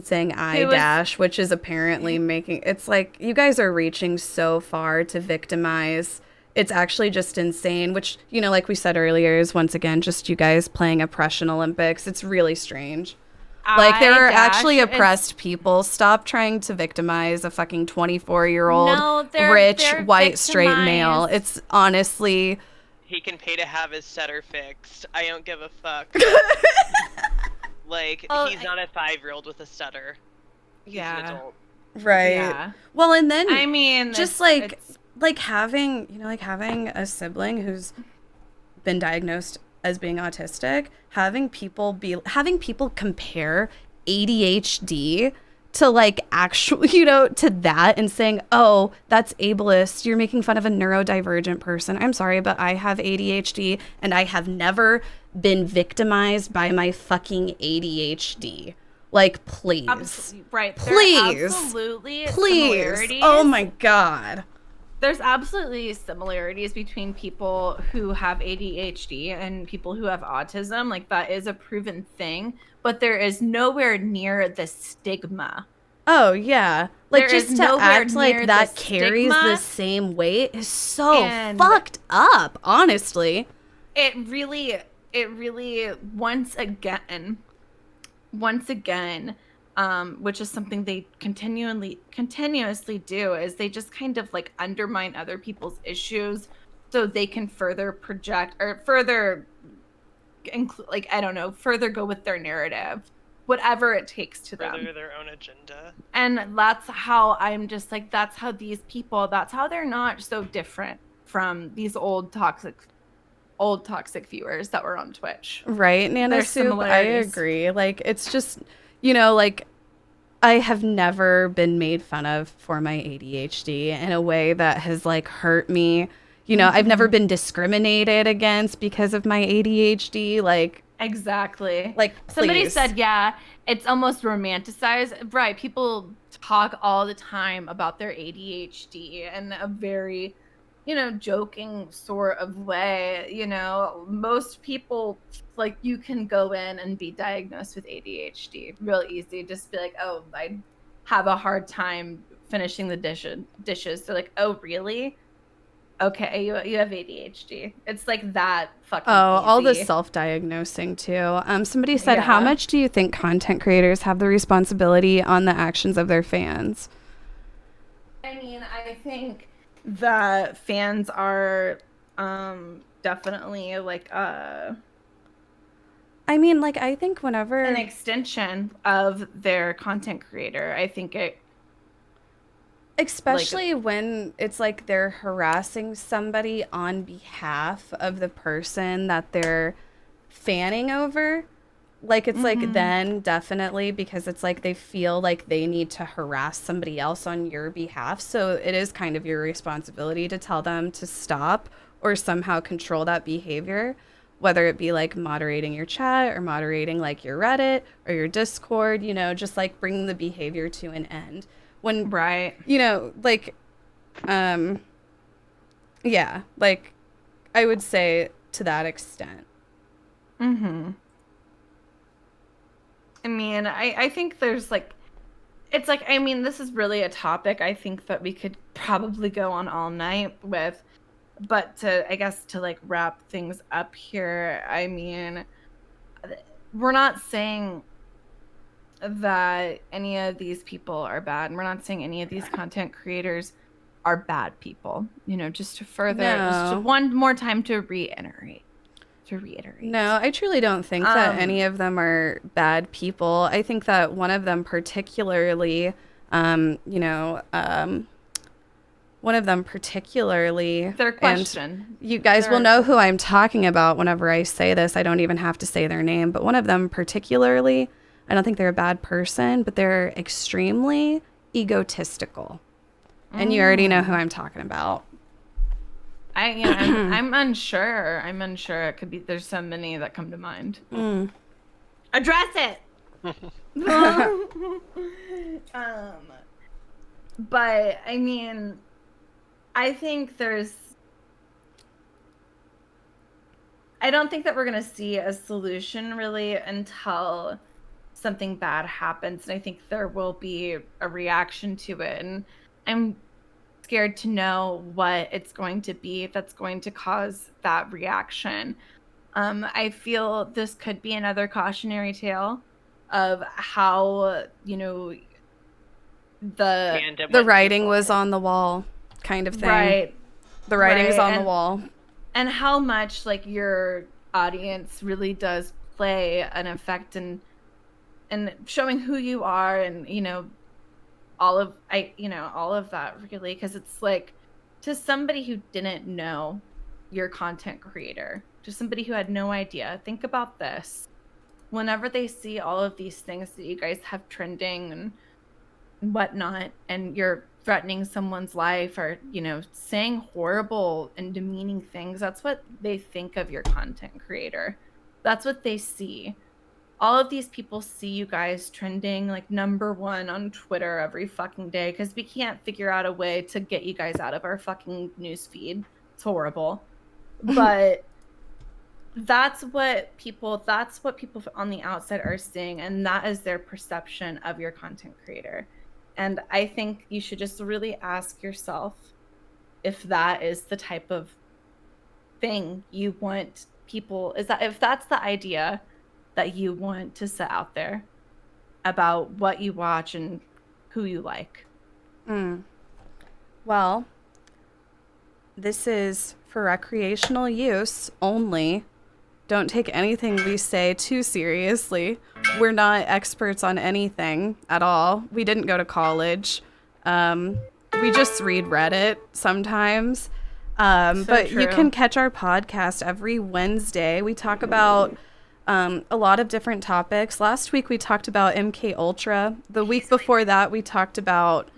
saying I dash, which is apparently making it's like you guys are reaching so far to victimize. It's actually just insane, which, you know, like we said earlier, is once again just you guys playing Oppression Olympics. It's really strange. Like, there are actually oppressed people. Stop trying to victimize a fucking 24-year-old rich white straight male. It's honestly, he can pay to have his stutter fixed. I don't give a fuck. Like, he's not a 5-year-old with a stutter. He's an adult. Right. Yeah. Well, and then I mean, just having, you know, like having a sibling who's been diagnosed as being autistic, having people compare ADHD to like actually, you know, to that and saying, oh, that's ableist. You're making fun of a neurodivergent person. I'm sorry, but I have ADHD and I have never been victimized by my fucking ADHD. Like, please. Right. Please. Absolutely. Please. Oh my God. There's absolutely similarities between people who have ADHD and people who have autism. Like, that is a proven thing, but there is nowhere near the stigma. Oh, yeah. Like, just to act like that carries the same weight is so fucked up, honestly. It really, once again, which is something they continuously do, is they just kind of like undermine other people's issues so they can further project or further further go with their narrative, whatever it takes to them. Further their own agenda. And that's how I'm just like, that's how these people, that's how they're not so different from these old toxic viewers that were on Twitch. Right, Nana Soup, I agree. Like, it's just, you know, like, I have never been made fun of for my ADHD in a way that has like hurt me. You know, I've never been discriminated against because of my ADHD. Like, exactly. Like, somebody said, yeah, it's almost romanticized. Right. People talk all the time about their ADHD in a very, you know, joking sort of way. You know, most people, like, you can go in and be diagnosed with ADHD real easy. Just be like, oh, I have a hard time finishing the dishes. They're like, oh, really? Okay, you have ADHD. It's like that fucking easy. All the self-diagnosing too. Somebody said, how much do you think content creators have the responsibility on the actions of their fans? I mean, I think that fans are definitely like I mean, like, I think whenever an extension of their content creator, I think it, especially when it's like they're harassing somebody on behalf of the person that they're fanning over. Like, it's like then definitely, because it's like they feel like they need to harass somebody else on your behalf. So it is kind of your responsibility to tell them to stop or somehow control that behavior, whether it be like moderating your chat or moderating like your Reddit or your Discord, you know, just like bringing the behavior to an end. When, right, you know, like, yeah, like I would say to that extent. I mean, I think there's like, it's like, I mean, this is really a topic I think that we could probably go on all night with, but I guess to like wrap things up here, I mean, we're not saying that any of these people are bad, and we're not saying any of these content creators are bad people, you know, just to further, just one more time to reiterate. No, I truly don't think that any of them are bad people. I think that one of them particularly, their question. You guys will know who I'm talking about whenever I say this. I don't even have to say their name, but one of them particularly, I don't think they're a bad person, but they're extremely egotistical. And you already know who I'm talking about. I'm unsure. It could be, there's so many that come to mind. Address it. But I mean, I think I don't think that we're gonna see a solution really until something bad happens, and I think there will be a reaction to it, and I'm scared to know what it's going to be that's going to cause that reaction. I feel this could be another cautionary tale of how, you know, the writing was on the wall kind of thing. Right. The writing is on the wall. And how much like your audience really does play an effect in showing who you are, and, you know, all of that really, because it's like, to somebody who didn't know your content creator, to somebody who had no idea, think about this. Whenever they see all of these things that you guys have trending and whatnot, and you're threatening someone's life or, you know, saying horrible and demeaning things, that's what they think of your content creator. That's what they see. All of these people see you guys trending like #1 on Twitter every fucking day because we can't figure out a way to get you guys out of our fucking newsfeed. It's horrible. But that's what people on the outside are seeing, and that is their perception of your content creator. And I think you should just really ask yourself if that is the type of thing you want people, if that's the idea that you want to set out there about what you watch and who you like. Well, this is for recreational use only. Don't take anything we say too seriously. We're not experts on anything at all. We didn't go to college. We just read Reddit sometimes. But you can catch our podcast every Wednesday. We talk about a lot of different topics. Last week we talked about MK Ultra. The week before that we talked about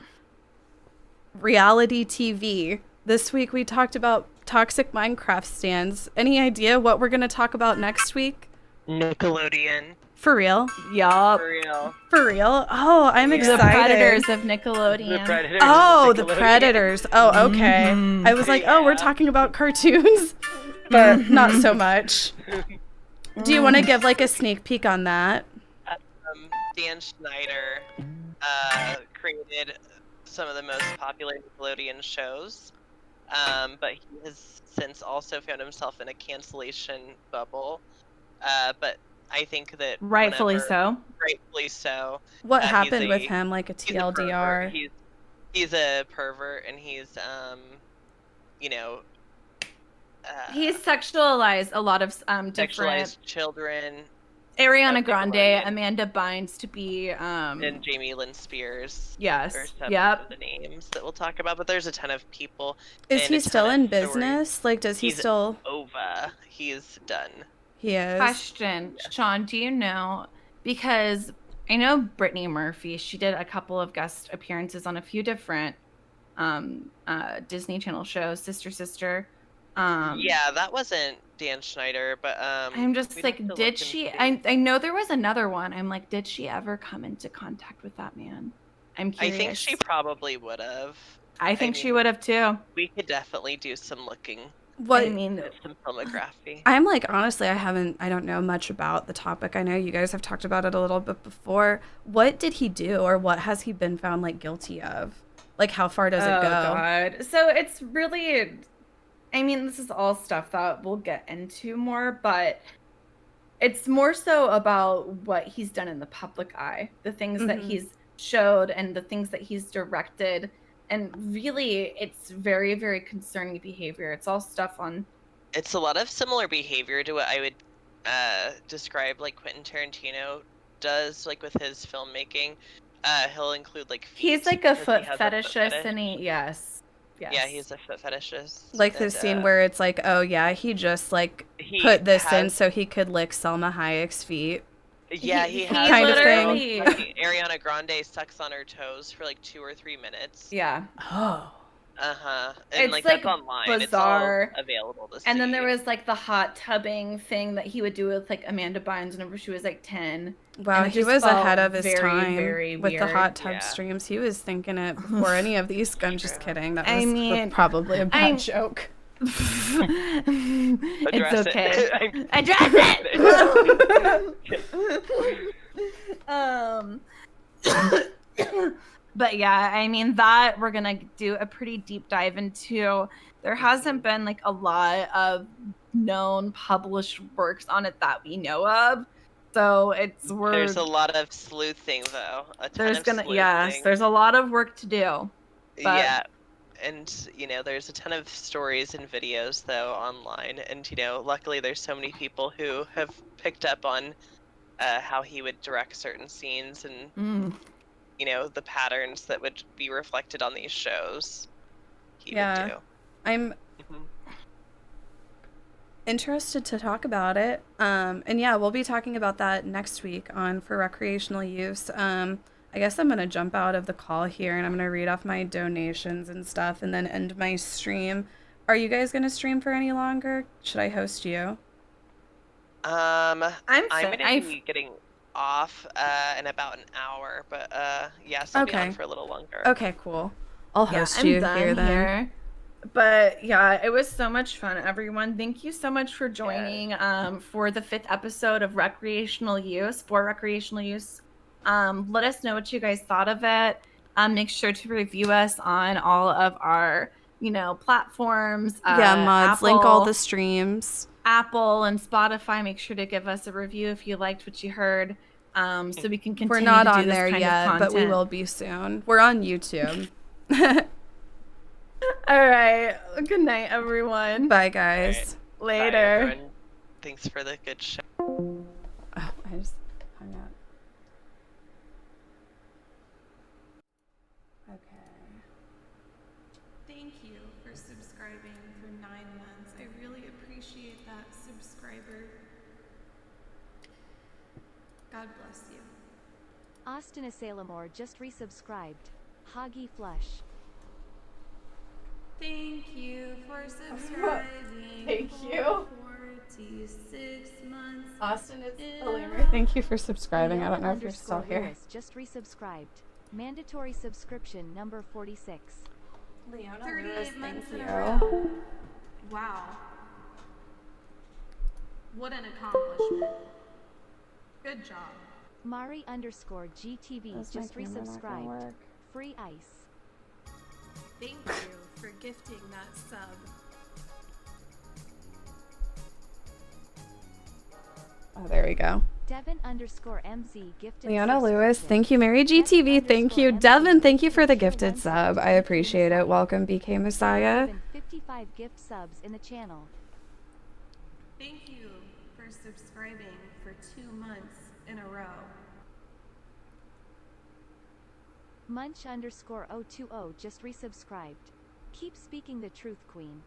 reality TV. This week we talked about toxic Minecraft stands. Any idea what we're going to talk about next week? Nickelodeon. For real? Yup. For real. For real? Oh, I'm excited. The Predators of Nickelodeon. The Predators. Oh, the Predators. Oh, okay. I was like, oh, we're talking about cartoons, but not so much. Do you want to give like a sneak peek on that? Dan Schneider created some of the most popular Nickelodeon shows, but he has since also found himself in a cancellation bubble. But I think that rightfully so. What happened with him? Like a TLDR? He's a pervert, and he's he's sexualized a lot of sexualized children. Ariana Grande, Amanda Bynes to be and Jamie Lynn Spears. Yes. Are some of the names that we'll talk about, but there's a ton of people. Is he still in business? Like, does he still? Over. He's done. He is. Question, Sean, do you know, because I know Brittany Murphy, she did a couple of guest appearances on a few different Disney Channel shows, Sister. Yeah, that wasn't Dan Schneider, but I'm just like, did she? I know there was another one. I'm like, did she ever come into contact with that man? I'm curious. I think she probably would have. I think she would have too. We could definitely do some looking. What? I mean, some filmography. I'm like, honestly, I don't know much about the topic. I know you guys have talked about it a little bit before. What did he do, or what has he been found like guilty of? Like, how far does it go? Oh God. So it's really, I mean, this is all stuff that we'll get into more, but it's more so about what he's done in the public eye, the things that he's showed and the things that he's directed. And really, it's very, very concerning behavior. It's all stuff on... It's a lot of similar behavior to what I would describe like Quentin Tarantino does, like with his filmmaking. He'll include like feet. He's like a foot fetishist, and yes. Yeah, he's a foot fetishist. Like the scene where it's like, oh yeah, he just like put this in so he could lick Selma Hayek's feet. Yeah, he has kind of thing. Ariana Grande sucks on her toes for like 2 or 3 minutes. Yeah. Oh. And it's like that's online. Bizarre. It's all available to see. And then there was like the hot tubbing thing that he would do with like Amanda Bynes whenever she was like 10. Wow, he was ahead of his time very with weird. the hot tub streams. He was thinking it before any of these. I'm just kidding. That was probably a bad joke. It's okay. Address it. But yeah, I mean, that we're gonna do a pretty deep dive into. There hasn't been like a lot of known published works on it that we know of, so there's a lot of sleuthing though. There's a lot of work to do. But... Yeah. And, you know, there's a ton of stories and videos, though, online. And, you know, luckily there's so many people who have picked up on how he would direct certain scenes and, you know, the patterns that would be reflected on these shows he would do. I'm interested to talk about it. And, yeah, we'll be talking about that next week on For Recreational Use. I guess I'm going to jump out of the call here and I'm going to read off my donations and stuff and then end my stream. Are you guys going to stream for any longer? Should I host you? I'm going to be getting off in about an hour, but yes, I'll be on for a little longer. Okay, cool. I'll host you here then. But yeah, it was so much fun, everyone. Thank you so much for joining for the 5th episode of Recreational Use, For Recreational Use. Let us know what you guys thought of it. Make sure to review us on all of our, you know, platforms. Mods, Apple, link all the streams. Apple and Spotify. Make sure to give us a review if you liked what you heard. So we can continue. We're not to do on this there kind yet, of but we will be soon. We're on YouTube. All right. Good night, everyone. Bye, guys. Right. Later. Bye, everyone. Thanks for the good show. Oh, I just hung up. Thank you for subscribing for 9 months. I really appreciate that, subscriber. God bless you. Austin Asalamore just resubscribed. Hoggy Flush. Thank you for subscribing. Thank you. 46 months. Austin is hilarious. Thank you for subscribing. I don't know if you're still here. Lewis just resubscribed. Mandatory subscription number 46. Leona 38 months in a row. Wow. What an accomplishment. Good job. Mari underscore GTV just resubscribed. Free ice. Thank you for gifting that sub. Oh, there we go. Devin underscore MZ gifted. Leona Lewis, thank you. Mary GTV, thank you. Devin, thank you for the gifted sub. I appreciate it. Welcome, BK Messiah. 55 gift subs in the channel. Thank you for subscribing for 2 months in a row. Munch underscore 020 just resubscribed. Keep speaking the truth, Queen.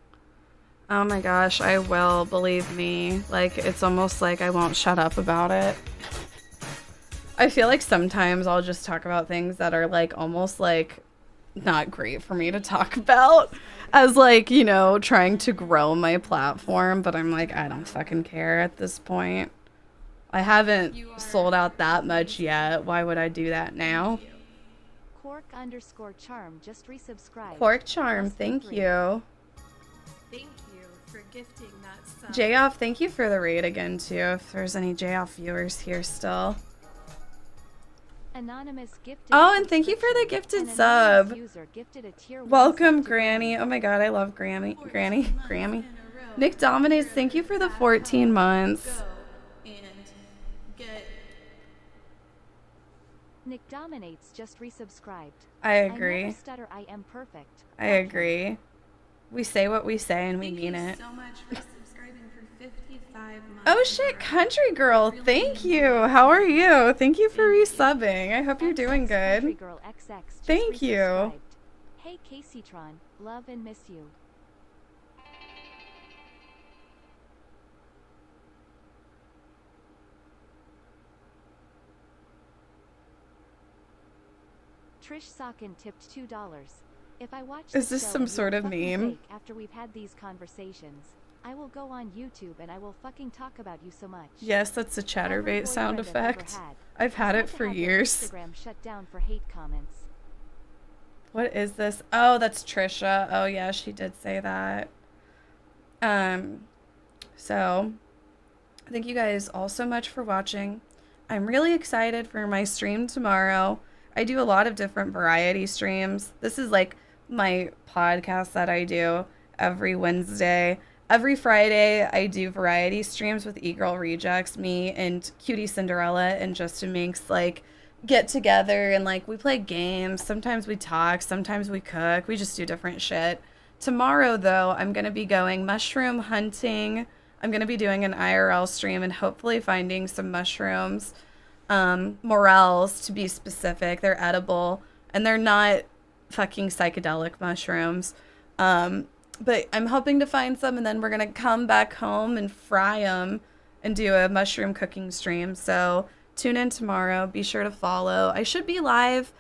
Oh my gosh, I will, believe me. Like, it's almost like I won't shut up about it. I feel like sometimes I'll just talk about things that are like almost like not great for me to talk about as like, you know, trying to grow my platform, but I'm like, I don't fucking care at this point. I haven't sold out that much yet. Why would I do that now? Cork_charm just resubscribed. Cork Charm, thank you. Thank you for gifting that sub. J-Off, thank you for the raid again too, if there's any J-Off viewers here still. Anonymous gifted. Oh, and thank you for the gifted sub. Gifted a tier Welcome, Granny. Oh my god, I love Granny. Granny. Nick Dominates, thank you for the 14 months. Go and get. Nick Dominates just resubscribed. I I agree. never stutter, I am perfect. I agree. We say what we say and we Thank mean you it. so much for subscribing for 55 months. Oh shit, Country Girl, thank you. How are you? Thank you for resubbing. I hope you're doing Country good. Girl XX just Thank you. resubscribed. Hey Kaceytron, love and miss you. Trish Socken tipped $2. If I watch Is this this show some and you're sort of fucking meme? fake after we've had these conversations, I will go on YouTube and I will fucking talk about you so much. Yes, that's a Every chatterbait sound boyfriend I've ever effect. had I've had has it to for have their years. Instagram shut down for hate comments. What is this? Oh, that's Trisha. Oh yeah, she did say that. So thank you guys all so much for watching. I'm really excited for my stream tomorrow. I do a lot of different variety streams. This is like my podcast that I do every Wednesday. Every Friday, I do variety streams with E-Girl Rejects, me and Cutie Cinderella and Justin Minks, like, get together and, like, we play games. Sometimes we talk, sometimes we cook. We just do different shit. Tomorrow, though, I'm going to be going mushroom hunting. I'm going to be doing an IRL stream and hopefully finding some mushrooms. Morels, to be specific. They're edible, and they're not fucking psychedelic mushrooms. But I'm hoping to find some, and then we're going to come back home and fry them and do a mushroom cooking stream. So tune in tomorrow. Be sure to follow. I should be live,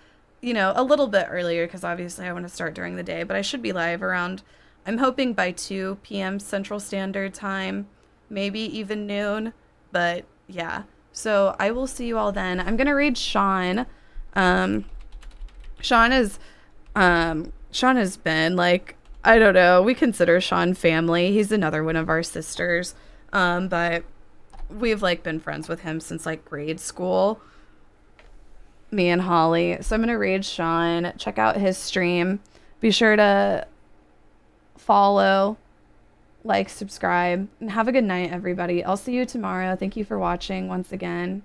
you know, a little bit earlier because obviously I want to start during the day, but I should be live around, I'm hoping by 2 p.m. Central Standard Time, maybe even noon, but yeah. So I will see you all then. I'm going to raid Sean. Sean has been like, I don't know, we consider Sean family. He's another one of our sisters. But we've like been friends with him since like grade school. Me and Holly. So I'm going to raid Sean. Check out his stream. Be sure to follow, like, subscribe, and have a good night, everybody. I'll see you tomorrow. Thank you for watching once again.